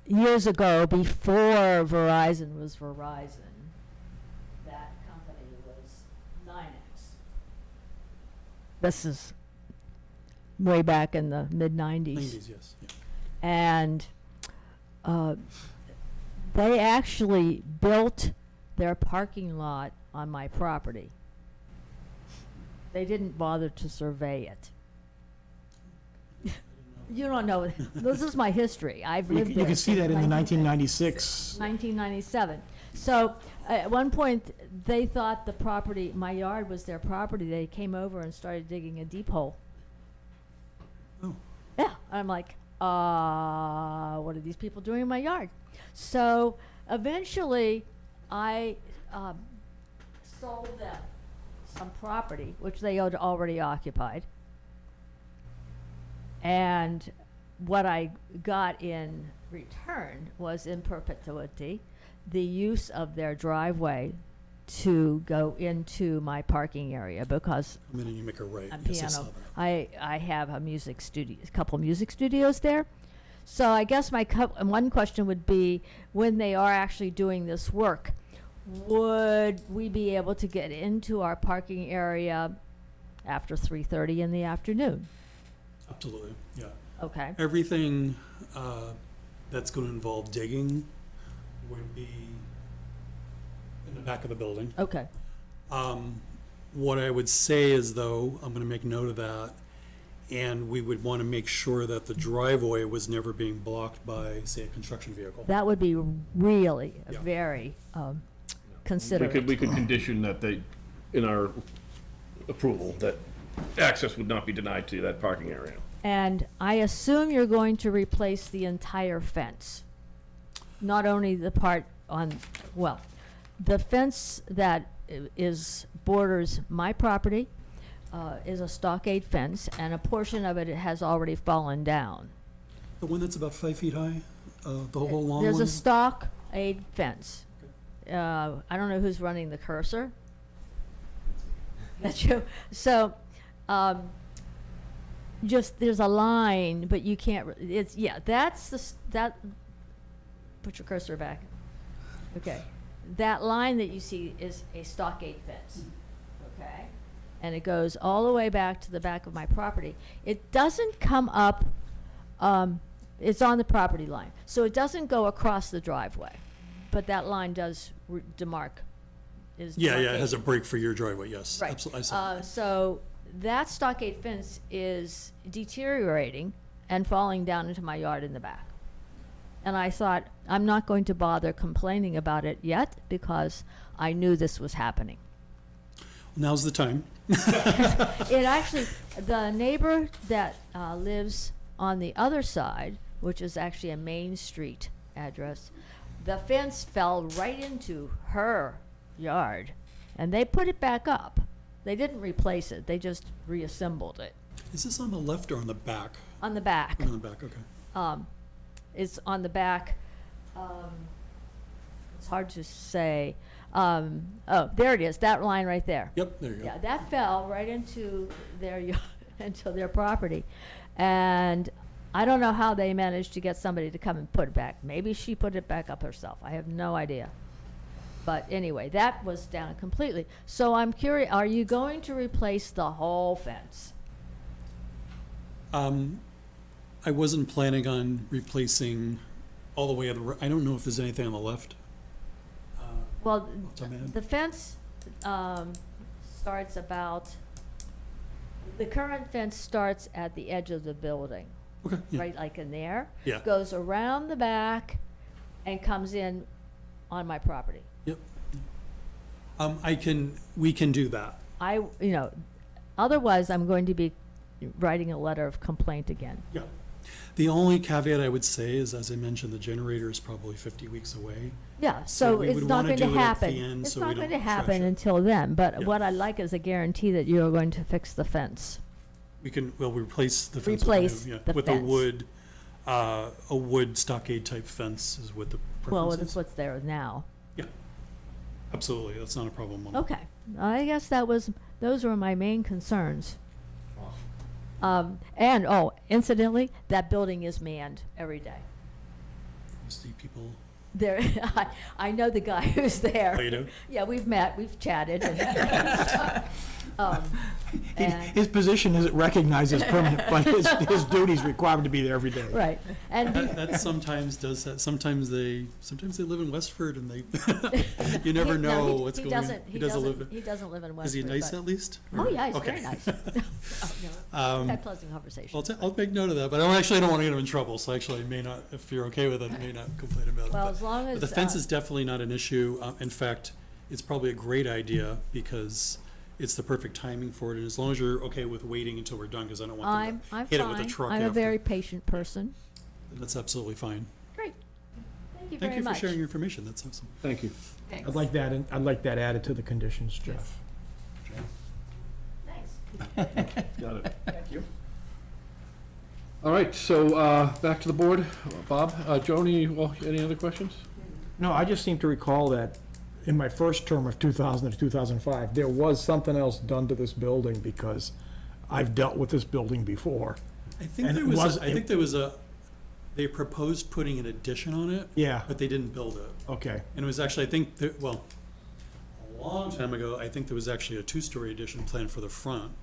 Years ago, before Verizon was Verizon, that company was NYNEX. This is way back in the mid-90s. 90s, yes. Yeah. And they actually built their parking lot on my property. They didn't bother to survey it. You don't know. This is my history. I've lived there. You can see since that in the 1996. 1997. So at one point, they thought the property, my yard was their property. They came over and started digging a deep hole. Oh. Yeah, I'm like, what are these people doing in my yard? So eventually, I sold them some property, which they had already occupied. And what I got in return was in perpetuity the use of their driveway to go into my parking area because I mean, and you make a right. I'm Yes, I saw piano. that. I have a music studio, a couple music studios there. So I guess my one question would be, when they are actually doing this work, would we be able to get into our parking area after 3:30 in the afternoon? Absolutely, yeah. Okay. Everything that's going to involve digging would be in the back of the building. Okay. What I would say is, though, I'm going to make note of that, and we would want to make sure that the driveway was never being blocked by, say, a construction vehicle. That would be really Yeah. very considerate. We could condition that in our approval, that access would not be denied to that parking area. And I assume you're going to replace the entire fence, not only the part on, well, the fence that borders my property is a stockade fence, and a portion of it has already fallen down. The one that's about 5 feet high, the whole long one? There's a stockade fence. I don't know who's running the cursor. That's you. So, just there's a line, but you can't. It's that's that. Put your cursor back. Okay, that line that you see is a stockade fence. Okay, and it goes all the way back to the back of my property. It doesn't come up. It's on the property line, so it doesn't go across the driveway, but that line does demarc. Is Yeah, it demarcated. has a break for your driveway, yes. Right. Absolutely, I saw that. So that stockade fence is deteriorating and falling down into my yard in the back. And I thought, I'm not going to bother complaining about it yet because I knew this was happening. Now's the time. It actually, the neighbor that lives on the other side, which is actually a Main Street address, the fence fell right into her yard, and they put it back up. They didn't replace it, they just reassembled it. Is this on the left or on the back? On the back. On the back, okay. It's on the back. It's hard to say. Oh, there it is, that line right there. Yep, there you go. Yeah, that fell right into their into their property. And I don't know how they managed to get somebody to come and put it back. Maybe she put it back up herself. I have no idea. But anyway, that was down completely. So I'm curious, are you going to replace the whole fence? I wasn't planning on replacing all the way on the, I don't know if there's anything on the left. Well, top of my head. the fence starts about, the current fence starts at the edge of the building. Okay, yeah. Right, like in there. Yeah. Goes around the back and comes in on my property. Yep. We can do that. Otherwise I'm going to be writing a letter of complaint again. Yeah. The only caveat I would say is, as I mentioned, the generator is probably 50 weeks away. Yeah, so we it's would not wanna going to do it at the happen. end It's so not we going to don't happen trash it. until then, but Yeah. what I like is a guarantee that you're going to fix the fence. We'll replace the fence. Replace with, the with fence. a wood stockade type fence is what the Well, preference that's is. what's there now. Yeah, absolutely, that's not a problem. Okay, I guess those were my main concerns. Incidentally, that building is manned every day. See people. There, I know the guy who's there. Oh, you do? Yeah, we've met, we've chatted. And His position isn't recognized as permanent, but his duties require him to be there every day. right, and That sometimes does that. Sometimes they live in Westford, and they you never know what's going on. He doesn't live in Westford. Is he nice but- at least? Oh, yeah, he's Okay. very nice. We've had pleasant conversations. I'll make note of that, but I don't want to get him in trouble, so actually I may not, if you're okay with it, I may not complain about it. Well, But- as long but the as, fence is definitely not an issue. In fact, it's probably a great idea because it's the perfect timing for it, and as long as you're okay with waiting until we're done, because I don't want them I'm to hit it with a fine. truck I'm a after. very patient person. That's absolutely fine. Great. Thank you Thank very you for much. sharing your information, that's awesome. Thank you. Thanks. I'd like that added to the conditions, Jeff. Thanks. Got it. Thank you. All right, so back to the board. Bob, Joni, any other questions? No, I just seem to recall that in my first term of 2000 to 2005, there was something else done to this building because I've dealt with this building before. I think And there it was, was- they proposed putting an addition on it. Yeah. But they didn't build it. Okay. And it was actually, I think, a long time ago, I think there was actually a two-story addition planned for the front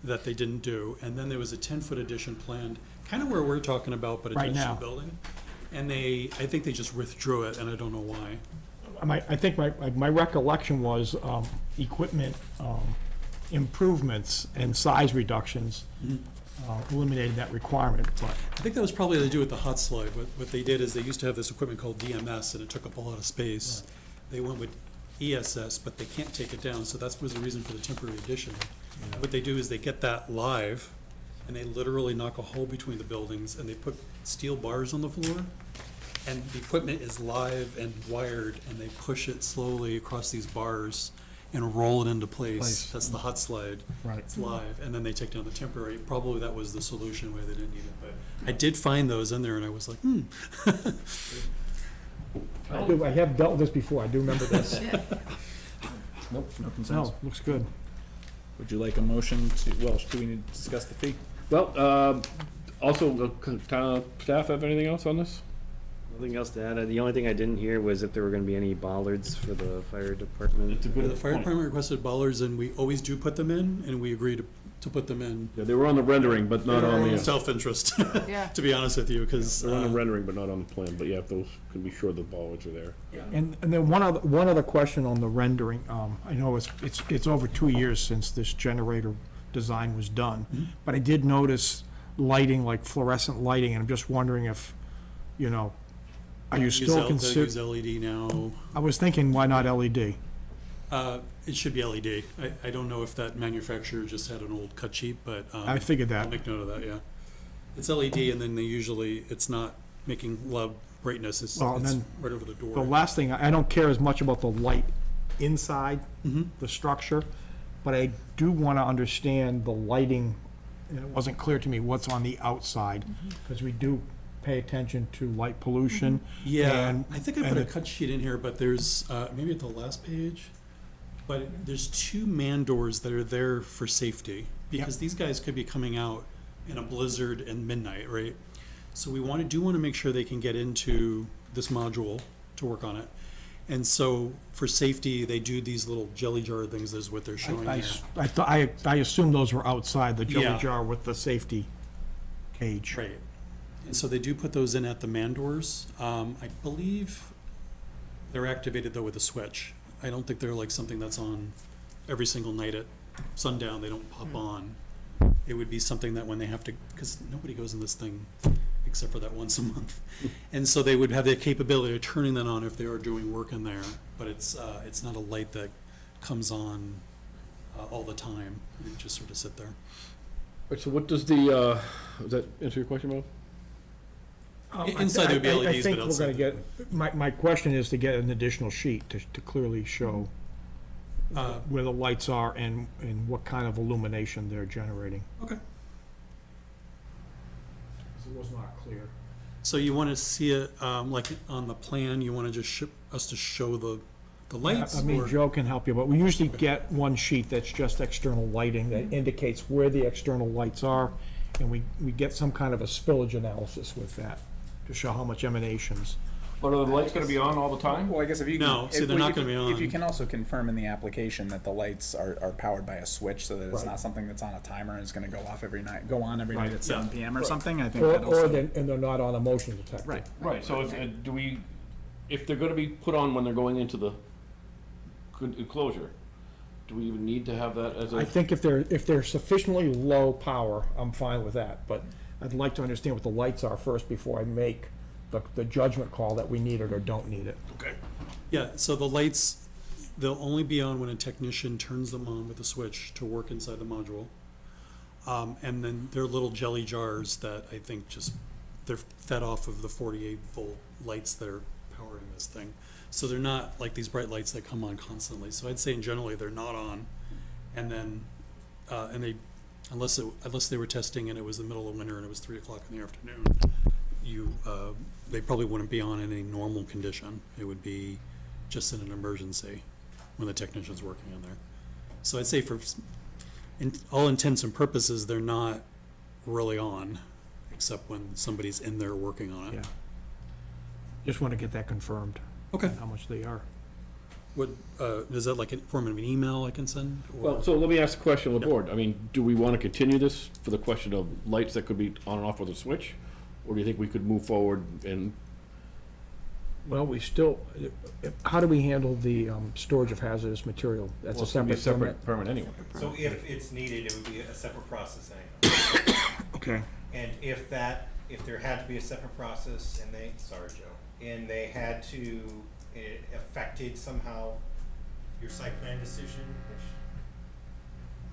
that they didn't do. And then there was a 10-foot addition planned, kind of where we're talking about, but Right attached to now. the building. And I think they just withdrew it, and I don't know why. I think my recollection was equipment improvements and size reductions eliminated that requirement, but. I think that was probably to do with the hot slide. What they did is they used to have this equipment called DMS, and it took up a lot of space. They went with ESS, but they can't take it down, so that was the reason for the temporary addition. What they do is they get that live, and they literally knock a hole between the buildings, and they put steel bars on the floor, and the equipment is live and wired, and they push it slowly across these bars, and roll it into place. That's the hot slide. Right. It's live, and then they take down the temporary. Probably that was the solution where they didn't need it, but I did find those in there, and I was like, I have dealt with this before, I do remember this. Nope, no concerns. No, looks good. Would you like a motion to, well, do we need to discuss the fee? Well, also, town staff have anything else on this? Nothing else to add. The only thing I didn't hear was if there were gonna be any bollards for the fire department. the fire department requested bollards, and we always do put them in, and we agree to put them in. Yeah, they were on the rendering, but not on the. Self-interest, Yeah. to be honest with you, because. They're on the rendering, but not on the plan, but yeah, those can be sure the bollards are there. And then one other question on the rendering. I know it's over 2 years since this generator design was done, but I did notice lighting, like fluorescent lighting, and I'm just wondering if, you know, are you still They use considering? LED now. I was thinking, why not LED? It should be LED. I don't know if that manufacturer just had an old cut sheet, but. I figured that. I'll make note of that, yeah. It's LED, and then it's not making loud brightness, it's Well, and then right over the door. The last thing, I don't care as much about the light inside the structure, but I do want to understand the lighting, and it wasn't clear to me what's on the outside, because we do pay attention to light pollution. Yeah, and- I think I put a cut sheet in here, but there's, maybe at the last page, but there's 2 man doors that are there for safety, because these guys could be coming out in a blizzard and midnight, right? So we want to make sure they can get into this module to work on it. And so for safety, they do these little jelly jar things, is what they're showing I here. assumed those were outside the jelly Yeah. jar with the safety cage. Right. And so they do put those in at the man doors. I believe they're activated though with a switch. I don't think they're like something that's on every single night at sundown, they don't pop on. It would be something that when they have to, because nobody goes in this thing except for that once a month. And so they would have the capability of turning that on if they are doing work in there, but it's not a light that comes on all the time. It just sort of sit there. Right, so what does the, does that answer your question, Bob? Inside there would be LEDs, I think but we're gonna outside. get, my question is to get an additional sheet to clearly show where the lights are and what kind of illumination they're generating. Okay. It was not clear. So you want to see it, like on the plan, you want to just us to show the lights? I mean, or- Joe can help you, but we usually get one sheet that's just external lighting that indicates where the external lights are, and we get some kind of a spillage analysis with that to show how much emanations. But are the lights gonna be on all the time? Well, I guess if you No, can, see, they're not gonna be If you on. can also confirm in the application that the lights are powered by a switch, so that it's Right. not something that's on a timer and is going to go on every night Right. at 7 p.m. or something. I think Or, that also, and they're not on a motion detector. right. Right, so if they're gonna be put on when they're going into the enclosure, do we even need to have that as a? I think if they're sufficiently low power, I'm fine with that, but I'd like to understand what the lights are first before I make the judgment call that we need it or don't need it. Okay. Yeah, so the lights, they'll only be on when a technician turns them on with a switch to work inside the module. And then they're little jelly jars that I think they're fed off of the 48-volt lights that are powering this thing. So they're not like these bright lights that come on constantly. So I'd say generally they're not on. And then, unless they were testing and it was the middle of winter and it was 3 o'clock in the afternoon, they probably wouldn't be on in any normal condition. It would be just in an emergency when the technician's working in there. So I'd say in all intents and purposes, they're not really on, except when somebody's in there working on it. Yeah. Just want to get that confirmed. Okay. How much they are. What, is that like in form of an email I can send? or- Well, so let me ask a question of the board. I mean, do we want to continue this for the question of lights that could be on and off with a switch? Or do you think we could move forward and, Well, we still, how do we handle the storage of hazardous material? That's well, a it's gonna be separate permit. permit anyway? So if it's needed, it would be a separate process anyway. Okay. And if there had to be a separate process and and they had to, it affected somehow your site plan decision, which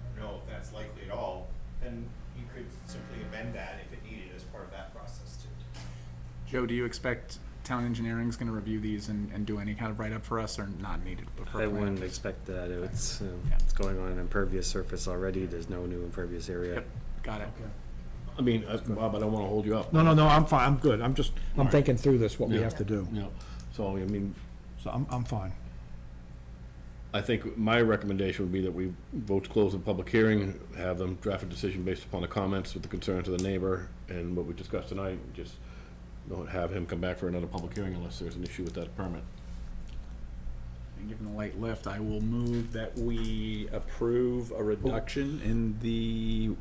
I don't know if that's likely at all, then you could simply amend that if it needed as part of that process too. Joe, do you expect town engineering is gonna review these and do any kind of write-up for us, or not needed? For I a plan? wouldn't expect that. It's, Yeah. it's going on an impervious surface already. There's no new impervious area. Yep, got it. I mean, Bob, I don't wanna hold you up. No, I'm fine, I'm good. I'm Alright. thinking through this, what we Yeah. have to do. Yeah, so, I mean, So I'm fine. I think my recommendation would be that we vote to close the public hearing, have them draft a decision based upon the comments with the concerns of the neighbor and what we discussed tonight, just don't have him come back for another public hearing unless there's an issue with that permit. And given the light lift, I will move that we approve a reduction in the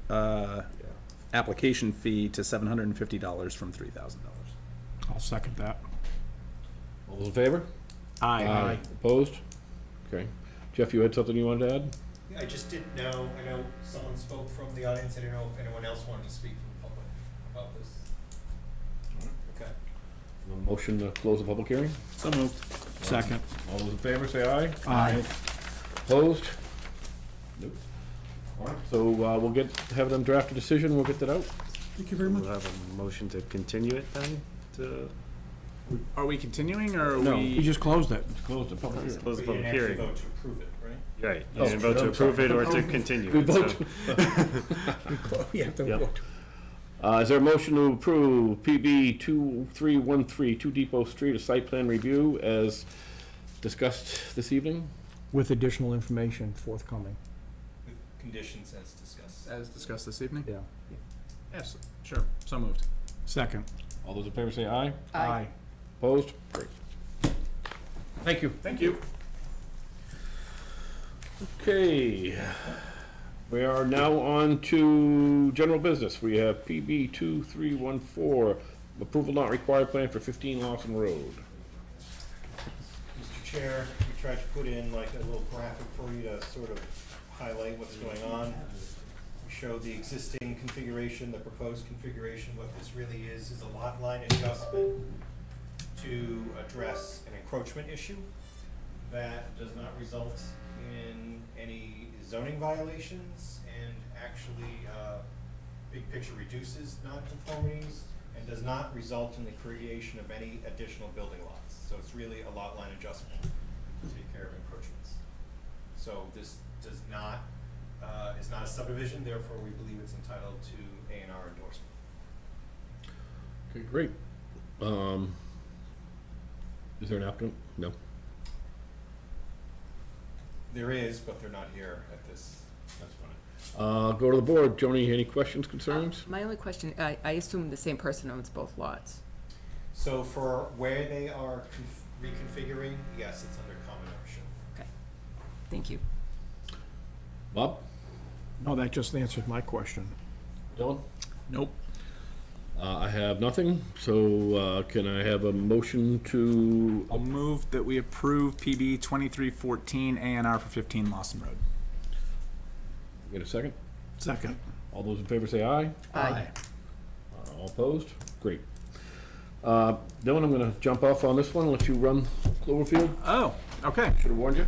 application fee to $750 from $3,000. I'll second that. All those in favor? Aye. Opposed? Okay. Jeff, you had something you wanted to add? I just didn't know, I know someone spoke from the audience, I didn't know if anyone else wanted to speak from the public about this. Okay. A motion to close the public hearing? So moved. Second. All those in favor, say aye. Aye. Opposed? Nope. All right, so we'll have them draft a decision, we'll get that out. Thank you very much. We'll have a motion to continue it then to Are we continuing, or are No. we? You just closed it. Close the public hearing. close the But you public didn't hearing. actually vote to approve it, right? Right. You Oh, can vote to I'm approve sorry. it or to continue We it. vote. so- We have to Yep. vote. Is there a motion to approve PB 2313, 2 Depot Street, a site plan review as discussed this evening? With additional information forthcoming. With conditions as discussed. As discussed this evening? Yeah. Yes, sure, so moved. Second. All those in favor say aye. Aye. Opposed? Great. Thank you. Thank you. Okay. We are now on to general business. We have PB 2314, approval not required plan for 15 Lawson Road. Mr. Chair, we tried to put in like a little graphic for you to sort of highlight what's going on. We showed the existing configuration, the proposed configuration. What this really is a lot line adjustment to address an encroachment issue that does not result in any zoning violations and actually, big picture reduces nonconformities and does not result in the creation of any additional building lots. So it's really a lot line adjustment to take care of encroachments. So this does not, is not a subdivision, therefore we believe it's entitled to A&R endorsement. Okay, great. Is there an applicant? No. There is, but they're not here at this. That's fine. Go to the board. Joni, any questions, concerns? My only question, I assume the same person owns both lots. So for where they are reconfiguring, yes, it's under common ownership. Okay. Thank you. Bob? No, that just answered my question. Dylan? Nope. I have nothing, so can I have a motion to, I'll move that we approve PB 2314 A&R for 15 Lawson Road. get a second? Second. All those in favor say aye. Aye. All opposed? Great. Dylan, I'm gonna jump off on this one, let you run Cloverfield. Oh, okay. Should have warned you.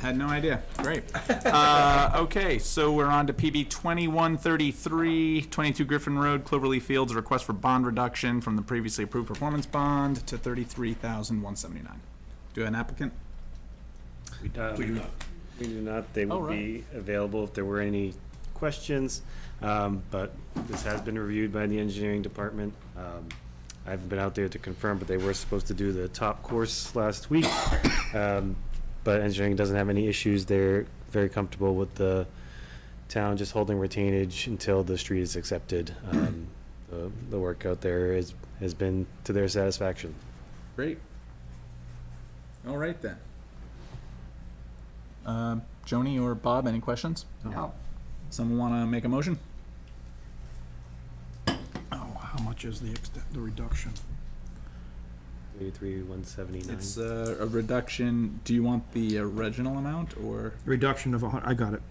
Had no idea. Great. Okay, so we're on to PB 2133, 22 Griffin Road, Cloverleaf Fields, a request for bond reduction from the previously approved performance bond to $33,179. Do we have an applicant? We do not. We do not. They Oh, would be available if there were any questions. But this has been reviewed by the engineering department. I haven't been out there to confirm, but they were supposed to do the top course last week. But engineering doesn't have any issues. They're very comfortable with the town just holding retainage until the street is accepted. The work out there has been to their satisfaction. Great. All right then. Joni or Bob, any questions? No. Someone want to make a motion? Oh, how much is the reduction? 33,179. It's a reduction. Do you want the original amount or? Reduction of I got it.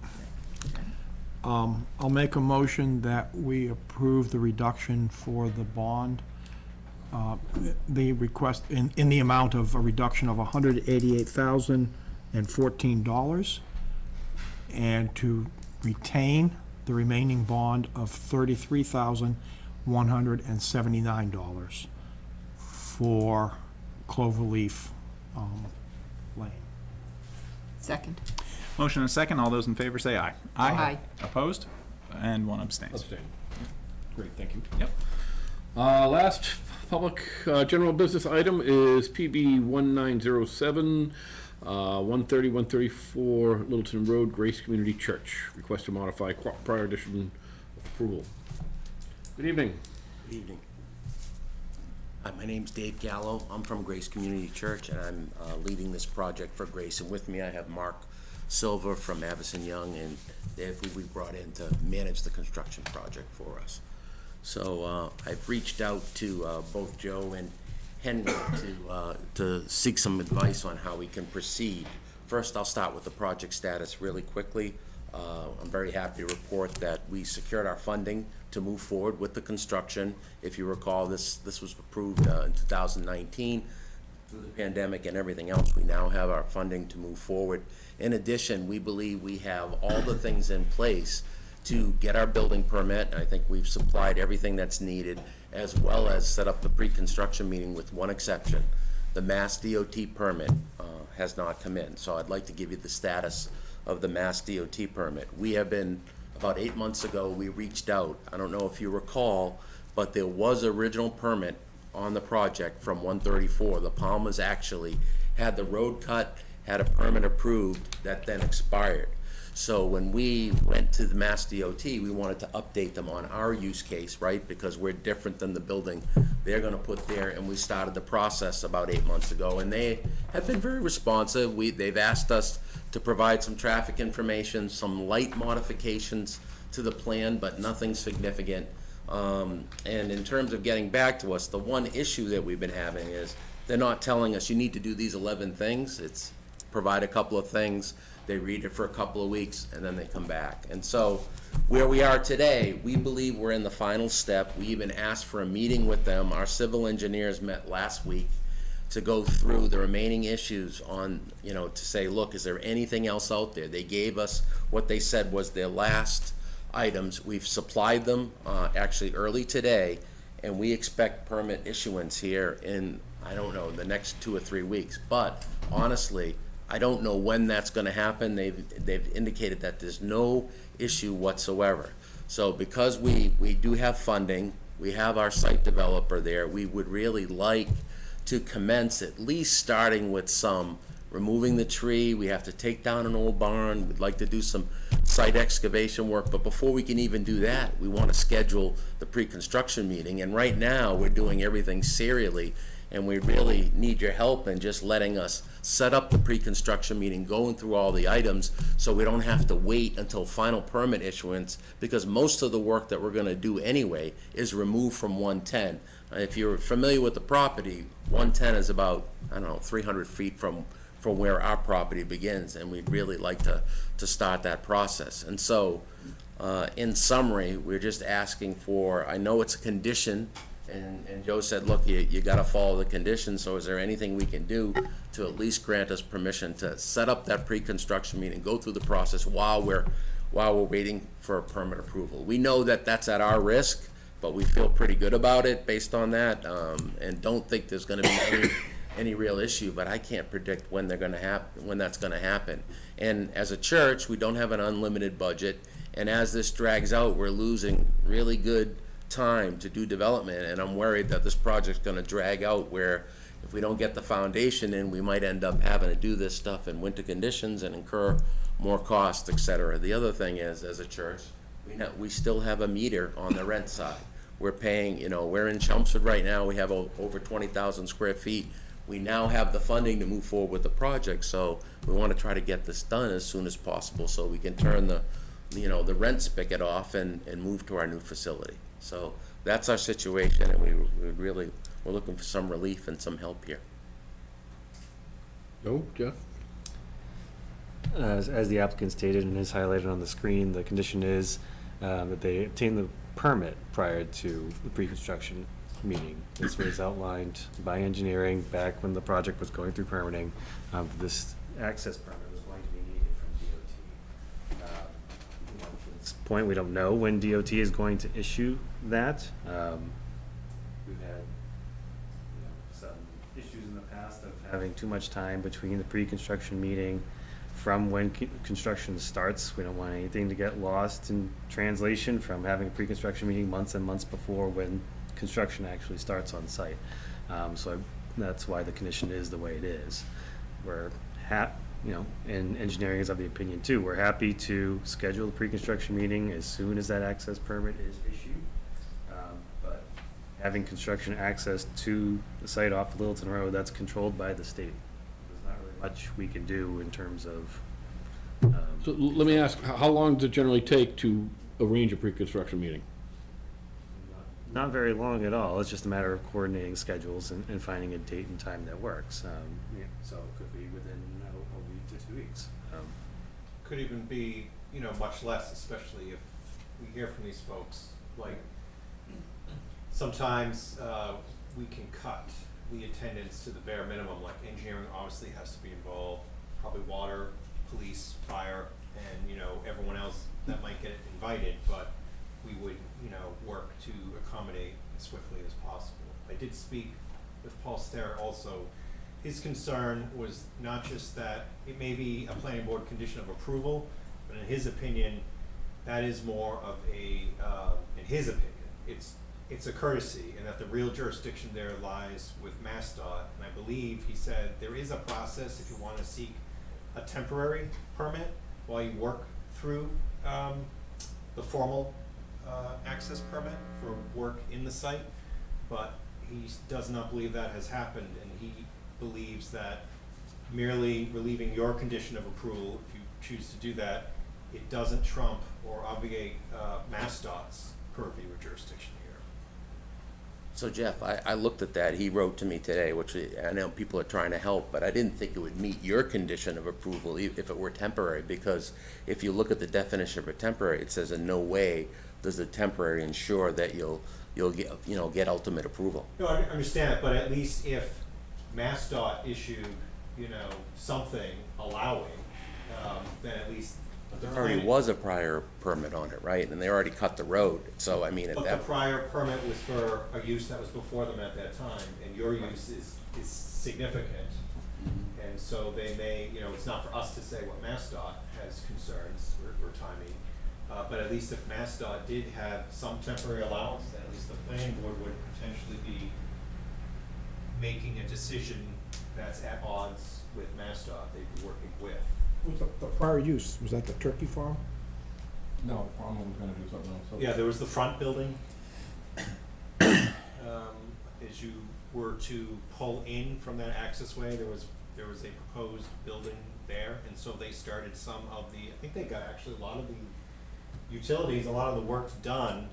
I'll make a motion that we approve the reduction for the bond. The request in the amount of a reduction of $188,014, and to retain the remaining bond of $33,179 for Cloverleaf Lane. Second. Motion and a second. All those in favor say aye. Aye. Opposed? And one abstains. Abstain. Great, thank you. Yep. Last public general business item is PB 1907, 130, 134 Littleton Road, Grace Community Church. Request to modify prior edition of approval. Good evening. Good evening. My name's Dave Gallo. I'm from Grace Community Church, and I'm leading this project for Grace. And with me, I have Mark Silver from Avison Young, and they're who we brought in to manage the construction project for us. So I've reached out to both Joe and Henry to seek some advice on how we can proceed. First, I'll start with the project status really quickly. I'm very happy to report that we secured our funding to move forward with the construction. If you recall, this was approved in 2019. Through the pandemic and everything else, we now have our funding to move forward. In addition, we believe we have all the things in place to get our building permit. I think we've supplied everything that's needed, as well as set up the pre-construction meeting with one exception. The Mass DOT permit has not come in. So I'd like to give you the status of the Mass DOT permit. We have been, about 8 months ago, we reached out. I don't know if you recall, but there was original permit on the project from 134. The Palmers actually had the road cut, had a permit approved that then expired. So when we went to the Mass DOT, we wanted to update them on our use case, right? Because we're different than the building they're gonna put there, and we started the process about 8 months ago, and they have been very responsive. They've asked us to provide some traffic information, some light modifications to the plan, but nothing significant. And in terms of getting back to us, the one issue that we've been having is they're not telling us you need to do these 11 things. It's provide a couple of things, they read it for a couple of weeks, and then they come back. And so where we are today, we believe we're in the final step. We even asked for a meeting with them. Our civil engineers met last week to go through the remaining issues on, to say, look, is there anything else out there? They gave us what they said was their last items. We've supplied them actually early today, and we expect permit issuance here in, I don't know, the next 2 or 3 weeks. But honestly, I don't know when that's going to happen. They've indicated that there's no issue whatsoever. So because we do have funding, we have our site developer there, we would really like to commence at least starting with some removing the tree. We have to take down an old barn. We'd like to do some site excavation work. But before we can even do that, we want to schedule the pre-construction meeting. And right now, we're doing everything serially, and we really need your help in just letting us set up the pre-construction meeting, going through all the items, so we don't have to wait until final permit issuance, because most of the work that we're going to do anyway is removed from 110. If you're familiar with the property, 110 is about, 300 feet from where our property begins, and we'd really like to start that process. And so, in summary, we're just asking for, I know it's a condition, and Joe said, look, you gotta follow the conditions, so is there anything we can do to at least grant us permission to set up that pre-construction meeting, go through the process while we're waiting for a permit approval? We know that that's at our risk, but we feel pretty good about it based on that, and don't think there's gonna be any real issue, but I can't predict when that's gonna happen. And as a church, we don't have an unlimited budget, and as this drags out, we're losing really good time to do development, and I'm worried that this project's gonna drag out, where if we don't get the foundation in, we might end up having to do this stuff in winter conditions and incur more costs, etc. The other thing is, as a church, we still have a meter on the rent side. We're paying, we're in Chelmsford right now, we have over 20,000 square feet. We now have the funding to move forward with the project, so we want to try to get this done as soon as possible so we can turn the rent spigot off and move to our new facility. So that's our situation, and we're looking for some relief and some help here. Joe, Jeff? As the applicant stated and is highlighted on the screen, the condition is that they obtain the permit prior to the pre-construction meeting. This was outlined by engineering back when the project was going through permitting. This access permit was going to be needed from DOT. At this point, we don't know when DOT is going to issue that. We've had some issues in the past of having too much time between the pre-construction meeting from when construction starts. We don't want anything to get lost in translation from having a pre-construction meeting months and months before when construction actually starts on site. That's why the condition is the way it is. We're and engineering is of the opinion too. We're happy to schedule the pre-construction meeting as soon as that access permit is issued. But having construction access to the site off Littleton Road, that's controlled by the state. There's not really much we can do in terms of. So let me ask, how long does it generally take to arrange a pre-construction meeting? Not very long at all. It's just a matter of coordinating schedules and finding a date and time that works. So it could be within a week to 2 weeks. Could even be, much less, especially if we hear from these folks, like, sometimes we can cut the attendance to the bare minimum, like engineering obviously has to be involved, probably water, police, fire, and, everyone else that might get invited, but we would, work to accommodate as swiftly as possible. I did speak with Paul Sterrett also. His concern was not just that it may be a planning board condition of approval, but in his opinion, that is more of in his opinion, it's a courtesy, and that the real jurisdiction there lies with MassDOT. And I believe he said there is a process if you want to seek a temporary permit while you work through the formal access permit for work in the site, but he does not believe that has happened, and he believes that merely relieving your condition of approval, if you choose to do that, it doesn't trump or obviate MassDOT's purview or jurisdiction here. So Jeff, I looked at that. He wrote to me today, which I know people are trying to help, but I didn't think it would meet your condition of approval if it were temporary, because if you look at the definition for temporary, it says in no way does the temporary ensure that you'll get ultimate approval. No, I understand it, but at least if MassDOT issued, something allowing, then at least There already was a prior permit on it, right? And they already cut the road, so I mean, at But that. the prior permit was for a use that was before them at that time, and your use is significant. And so they may, it's not for us to say what MassDOT has concerns or timing, but at least if MassDOT did have some temporary allowance, then at least the planning board would potentially be making a decision that's at odds with MassDOT they'd be working with. Was the prior use, was that the turkey farm? No, the farm was gonna do something else. Yeah, there was the front building. As you were to pull in from that accessway, there was a proposed building there, and so they started some of the, I think they got actually a lot of the utilities, a lot of the work done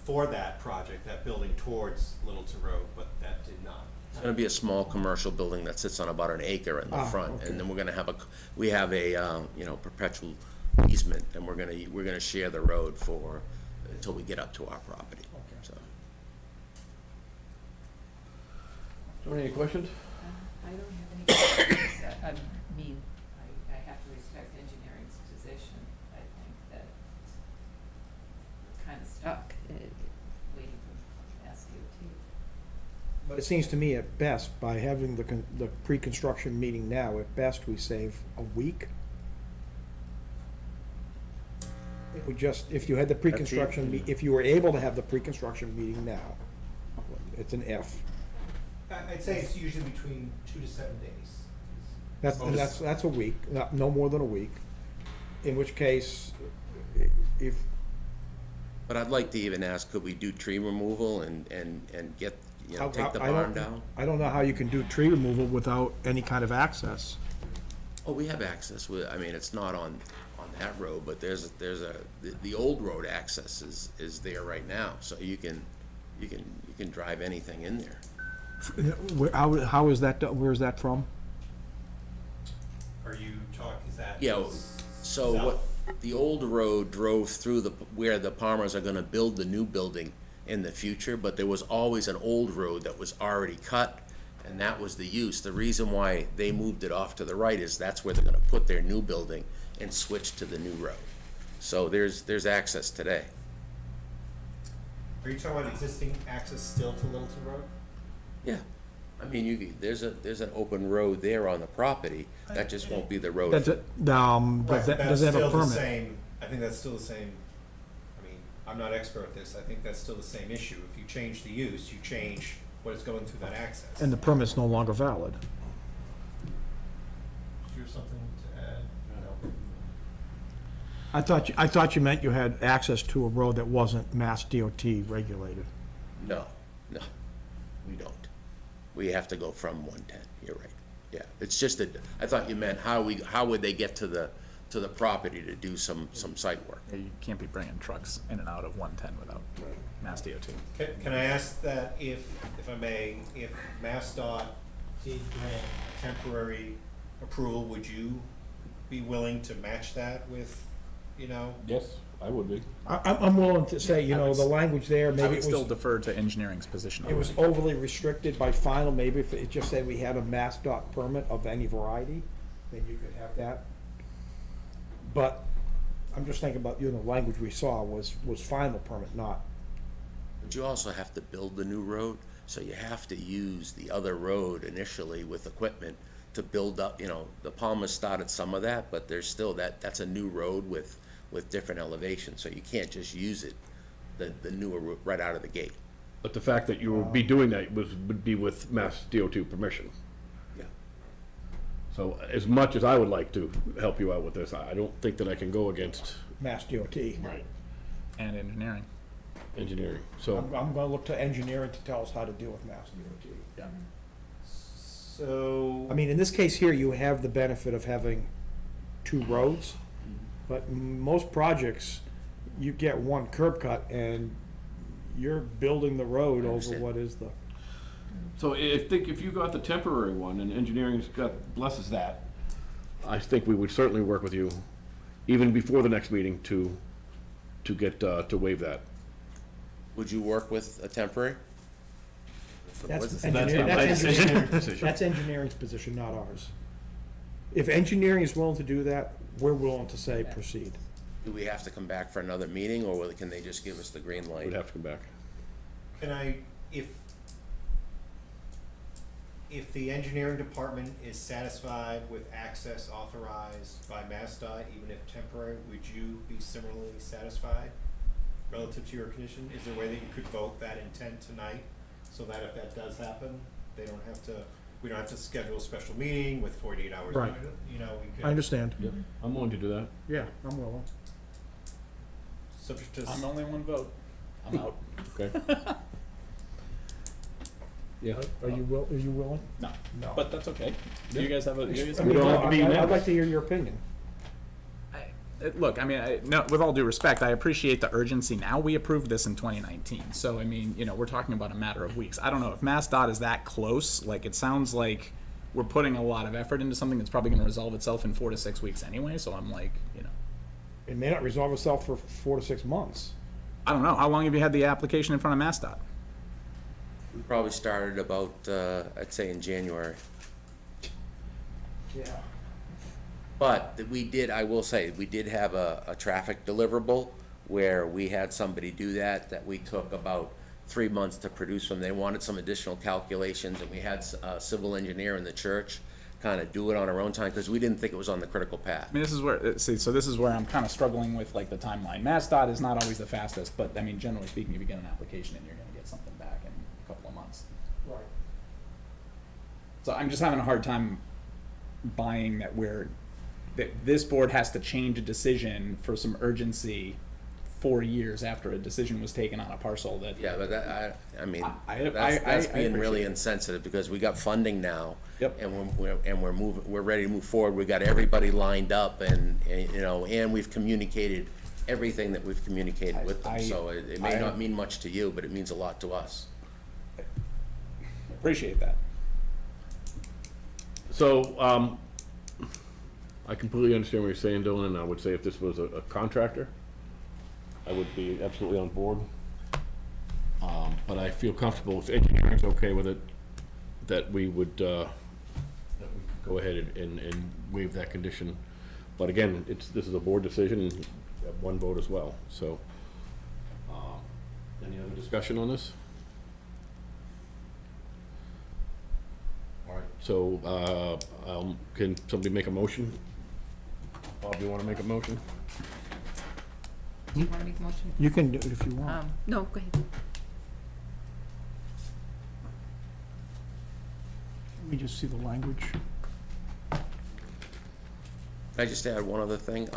for that project, that building towards Littleton Road, but that did not. It's gonna be a small commercial building that sits on about an acre in the front, okay. and then we're gonna have we have a, perpetual easement, and we're gonna share the road until we get up to our property, so. Any questions? I don't have any questions. I mean, I have to respect engineering's position. I think that we're kind of stuck, waiting for Mass DOT. But it seems to me at best, by having the pre-construction meeting now, at best, we save a week. If you had the pre-construction, if you were able to have the pre-construction meeting now, it's an if. I'd say it's usually between 2 to 7 days. That's a week, no more than a week. In which case, if. But I'd like to even ask, could we do tree removal and get, take the barn down? I don't know how you can do tree removal without any kind of access. Oh, we have access. I mean, it's not on that road, but the old road access is there right now, so you can drive anything in there. How is that, where is that from? Are you talking, is that? Yeah, so south? what, the old road drove through where the Palmers are gonna build the new building in the future, but there was always an old road that was already cut, and that was the use. The reason why they moved it off to the right is that's where they're gonna put their new building and switch to the new road. So there's access today. Are you talking about existing access still to Littleton Road? Yeah. I mean, there's an open road there on the property, that just won't be the road. Does it, Right, does it have a permit? I think that's still the same, I mean, I'm not expert at this, I think that's still the same issue. If you change the use, you change what is going through that access. And the permit's no longer valid. Do you have something to add? No. I thought you meant you had access to a road that wasn't Mass DOT regulated. No, we don't. We have to go from 110, you're right. Yeah, it's just that, I thought you meant how would they get to the property to do some site work? You can't be bringing trucks in and out of 110 without Mass DOT. Can I ask that if I may, if MassDOT did grant temporary approval, would you be willing to match that with, Yes, I would be. I'm willing to say, the language there, I maybe would it still was, defer to engineering's position. it was overly restricted by final, maybe if it just said we had a Mass DOT permit of any variety, then you could have that. But I'm just thinking about, the language we saw was final permit, not. But you also have to build the new road, so you have to use the other road initially with equipment to build up, the Palmers started some of that, but there's still that's a new road with different elevations, so you can't just use it, the newer route right out of the gate. But the fact that you would be doing that would be with Mass DOT permission. Yeah. So as much as I would like to help you out with this, I don't think that I can go against Mass DOT. Right. And engineering. Engineering, so. I'm gonna look to engineering to tell us how to deal with Mass DOT. Yeah. So. I mean, in this case here, you have the benefit of having two roads, but most projects, you get one curb cut and you're building the road over what is the. So if you got the temporary one and engineering's blesses that, I think we would certainly work with you, even before the next meeting, to get, to waive that. Would you work with a temporary? That's engineering's position. That's engineering's position, not ours. If engineering is willing to do that, we're willing to say proceed. Do we have to come back for another meeting, or can they just give us the green light? We'd have to come back. Can I, if the engineering department is satisfied with access authorized by MassDOT, even if temporary, would you be similarly satisfied relative to your condition? Is there a way that you could vote that intent tonight, so that if that does happen, we don't have to schedule a special meeting with 48 hours? Right. We could. I understand. Yeah, I'm willing to do that. Yeah, I'm willing. Subject to. I'm only one vote. I'm out. Okay. Yeah. Are you willing? No. No. But that's okay. Do you guys have a? I mean, I'd like to hear your opinion. Look, I mean, no, with all due respect, I appreciate the urgency now. We approved this in 2019. So, I mean, we're talking about a matter of weeks. I don't know if MassDOT is that close. Like, it sounds like we're putting a lot of effort into something that's probably going to resolve itself in 4 to 6 weeks anyway. So I'm like, It may not resolve itself for 4 to 6 months. I don't know. How long have you had the application in front of MassDOT? We probably started about, I'd say in January. Yeah. But I will say, we did have a traffic deliverable where we had somebody do that we took about 3 months to produce from. They wanted some additional calculations, and we had a civil engineer in the church kind of do it on our own time, because we didn't think it was on the critical path. I mean, this is where, so this is where I'm kind of struggling with, like, the timeline. MassDOT is not always the fastest, but, I mean, generally speaking, if you get an application in, you're going to get something back in a couple of months. Right. So I'm just having a hard time buying that this board has to change a decision for some urgency 4 years after a decision was taken on a parcel that. Yeah, but I that's being really appreciate it. insensitive, because we got funding now. Yep. And we're ready to move forward. We got everybody lined up, and we've communicated everything that we've communicated with them. So it may not mean much to you, but it means a lot to us. Appreciate that. So, I completely understand what you're saying, Dylan, and I would say if this was a contractor, I would be absolutely on board. But I feel comfortable if engineering's okay with it, that we would go ahead and waive that condition. But again, this is a board decision, and we have one vote as well, so. Any other discussion on this? So, can somebody make a motion? Bob, you wanna make a motion? Do you want to make a motion? You can do it if you want. No, go ahead. Let me just see the language. Can I just add one other thing?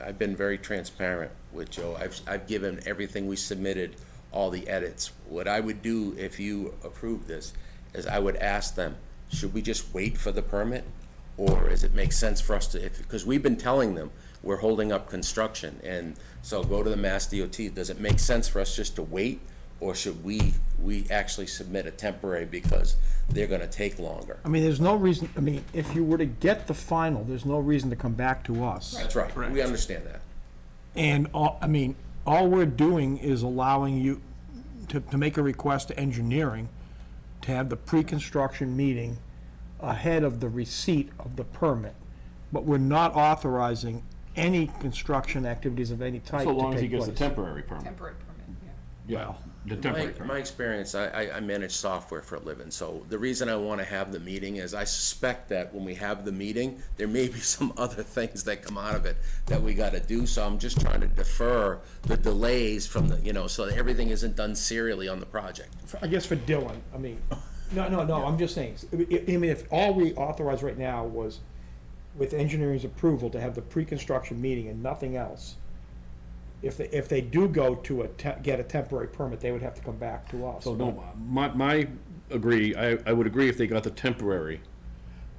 I've been very transparent with Joe. I've given everything we submitted, all the edits. What I would do if you approve this is I would ask them, should we just wait for the permit? Or does it make sense for us to, because we've been telling them we're holding up construction, and so go to the Mass DOT. Does it make sense for us just to wait? Or should we actually submit a temporary because they're gonna take longer? I mean, there's no reason, I mean, if you were to get the final, there's no reason to come back to us. That's right, we understand that. And, I mean, all we're doing is allowing you to make a request to engineering to have the pre-construction meeting ahead of the receipt of the permit. But we're not authorizing any construction activities of any type to So take place. long as he gets a temporary permit. Temporary permit, yeah. Yeah, the temporary permit. My experience, I manage software for a living, so the reason I want to have the meeting is I suspect that when we have the meeting, there may be some other things that come out of it that we got to do, so I'm just trying to defer the delays from the, so that everything isn't done serially on the project. I guess for Dylan, I mean, no, I'm just saying, I mean, if all we authorized right now was with engineering's approval to have the pre-construction meeting and nothing else, if they do go to get a temporary permit, they would have to come back to us. So no, I would agree if they got the temporary,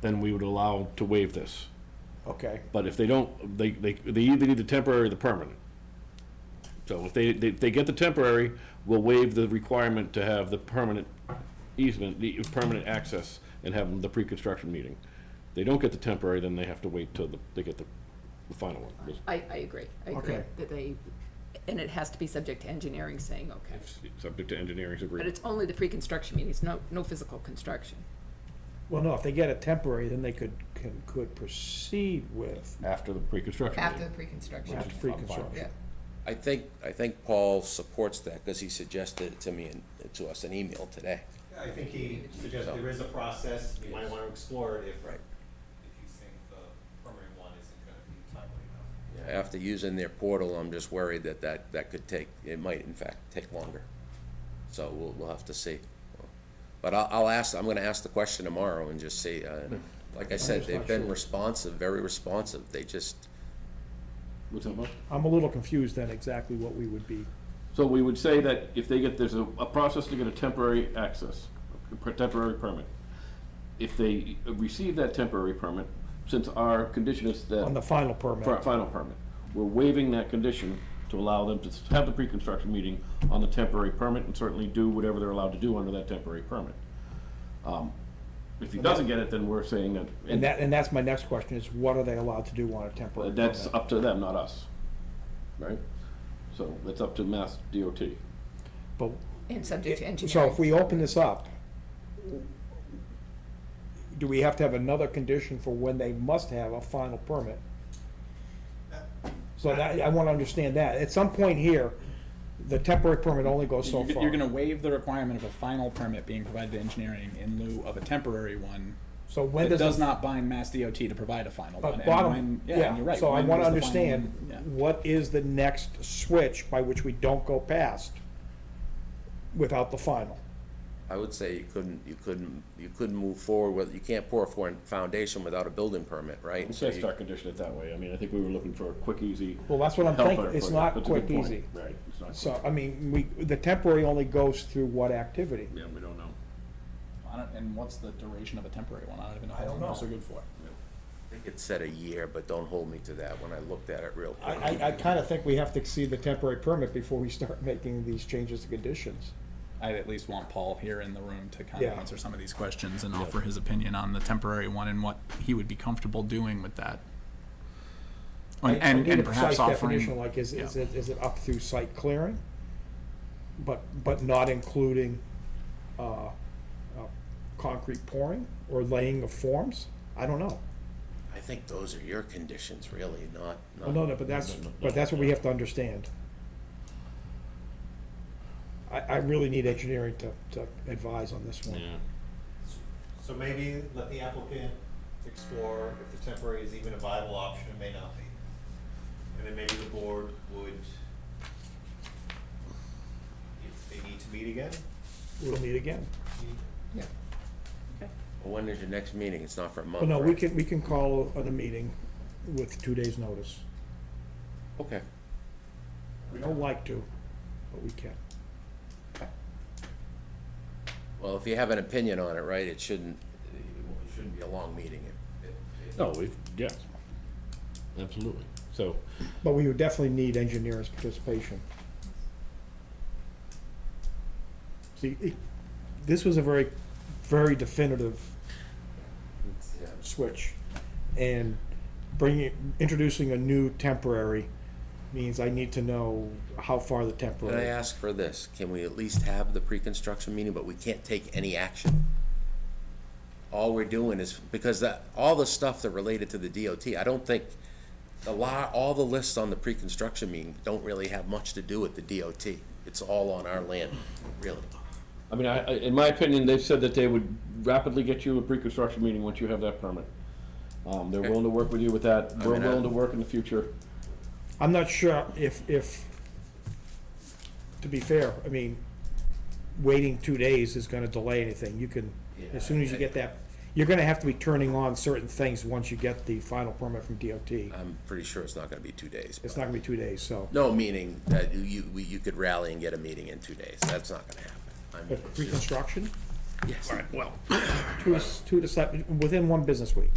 then we would allow to waive this. Okay. But if they don't, they either need the temporary or the permanent. So if they get the temporary, we'll waive the requirement to have the permanent easement, the permanent access, and have the pre-construction meeting. If they don't get the temporary, then they have to wait till they get the final one. I agree. I agree Okay. that and it has to be subject to engineering saying, okay. It's subject to engineering's But agreement. it's only the pre-construction meetings, no physical construction. Well, no, if they get a temporary, then they could proceed with. After the pre-construction After the meeting. pre-construction. After pre-construction. Yeah. I think Paul supports that, because he suggested it to me and to us an email today. I think he suggested there is a process, you might want to explore it if you think the permanent one isn't going to be timely enough. After using their portal, I'm just worried that could take, it might in fact take longer. So we'll have to see. But I'm gonna ask the question tomorrow and just see, like I said, they've been responsive, very responsive. They just, What's that about? I'm a little confused then exactly what we would be. So we would say that if they get, there's a process to get a temporary access, a temporary permit. If they receive that temporary permit, since our condition is that. On the final permit. For our final permit, we're waiving that condition to allow them to have the pre-construction meeting on the temporary permit and certainly do whatever they're allowed to do under that temporary permit. If he doesn't get it, then we're saying that. And that's my next question, is what are they allowed to do on a temporary permit? That's up to them, not us, right? So that's up to Mass DOT. But And subject to engineering. so if we open this up, do we have to have another condition for when they must have a final permit? So that, I want to understand that. At some point here, the temporary permit only goes so far. You're gonna waive the requirement of a final permit being provided to engineering in lieu of a temporary one. So when That does does not bind Mass DOT to provide a final one. But And bottom, when- yeah, and you're right. so I when want to was the final understand, one? Yeah. what is the next switch by which we don't go past without the final? I would say you couldn't move forward with, you can't pour a foundation without a building permit, right? Let's say start condition it that way. I mean, I think we were looking for a quick, easy. Well, that's what I'm helper thinking. It's for- not that's a good quick, point. easy. Right, it's not So, quick. I mean, the temporary only goes through what activity? Yeah, we don't know. And what's the duration of a temporary one? I don't even know I how don't long those know. are good for. I think it said a year, but don't hold me to that when I looked at it real quick. I kind of think we have to see the temporary permit before we start making these changes to conditions. I'd at least want Paul here in the room to kind Yeah. of answer some of these questions and offer his opinion on the temporary one and what he would be comfortable doing with that. I And need a perhaps precise definition, offering. like, is yeah. it up through site clearing? But not including, concrete pouring or laying of forms? I don't know. I think those are your conditions, really, not. No, but that's what we have to understand. I really need engineering to advise on this one. So maybe let the applicant explore if the temporary is even a viable option, it may not be. And then maybe the board would, if they need to meet again, We'll meet again. yeah. Well, when is your next meeting? It's not for a month, Well, no, right? we can call a meeting with 2 days' notice. Okay. We don't like to, but we can. Well, if you have an opinion on it, right, it shouldn't be a long meeting. No, yeah, absolutely. So, But we would definitely need engineers' participation. See, this was a very, very definitive switch. And introducing a new temporary means I need to know how far the Can I temporary. ask for this? Can we at least have the pre-construction meeting, but we can't take any action? All we're doing is, because all the stuff that related to the DOT, I don't think, all the lists on the pre-construction meeting don't really have much to do with the DOT. It's all on our land, really. I mean, in my opinion, they've said that they would rapidly get you a pre-construction meeting once you have that permit. They're willing to work with you with that. I We're mean, willing to work in the future. I'm not sure if, to be fair, I mean, waiting 2 days is gonna delay anything. You can, as soon as you get that, you're gonna have to be turning on certain things once you get the final permit from DOT. I'm pretty sure it's not gonna be 2 days. It's not gonna be 2 days, so. No, meaning that you could rally and get a meeting in 2 days. That's not gonna happen. I mean, But it's just- pre-construction, Yes. All right, well, 2 to 7, within 1 business week.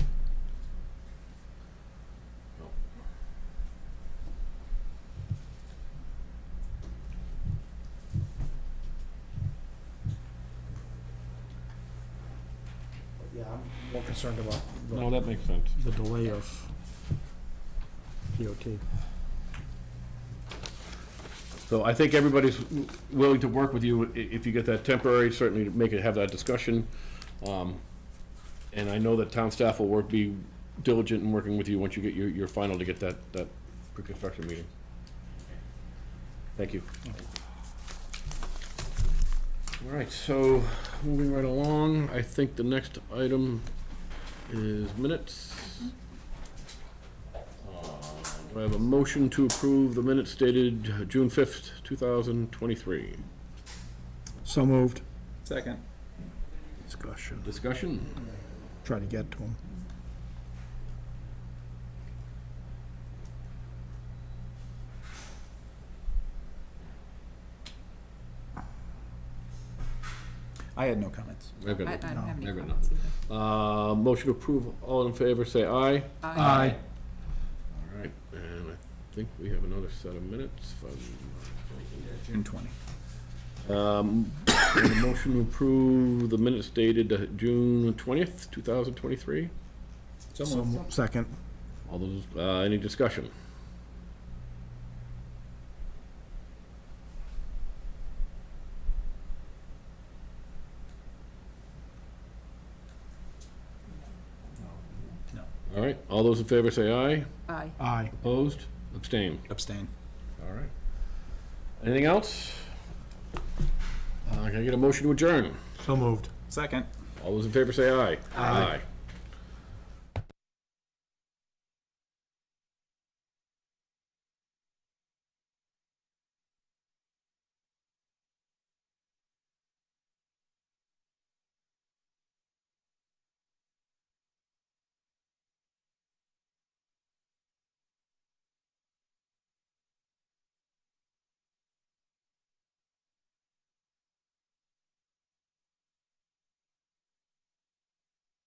Yeah, I'm more concerned about no, that makes sense. the delay of DOT. So I think everybody's willing to work with you if you get that temporary, certainly to make it, have that discussion. And I know that town staff will be diligent in working with you once you get your final to get that pre-construction meeting. Thank you. All right, so moving right along, I think the next item is minutes. Do I have a motion to approve the minutes dated June 5th, 2023? So moved. Second. Discussion. Discussion? Try to get to them. I had no comments. I've got I don't have any I've got comments nothing. Motion to approve, all in favor, say aye. Aye. All right, and I think we have another set of minutes from, June 20. and a motion to approve the minutes dated June 20th, 2023. So second. All those, any discussion? No. All right, all those in favor say aye. Aye. Aye. Opposed? Abstain. Abstain. All right. Anything else? Can I get a motion to adjourn? So moved. Second. All those in favor say aye. Aye.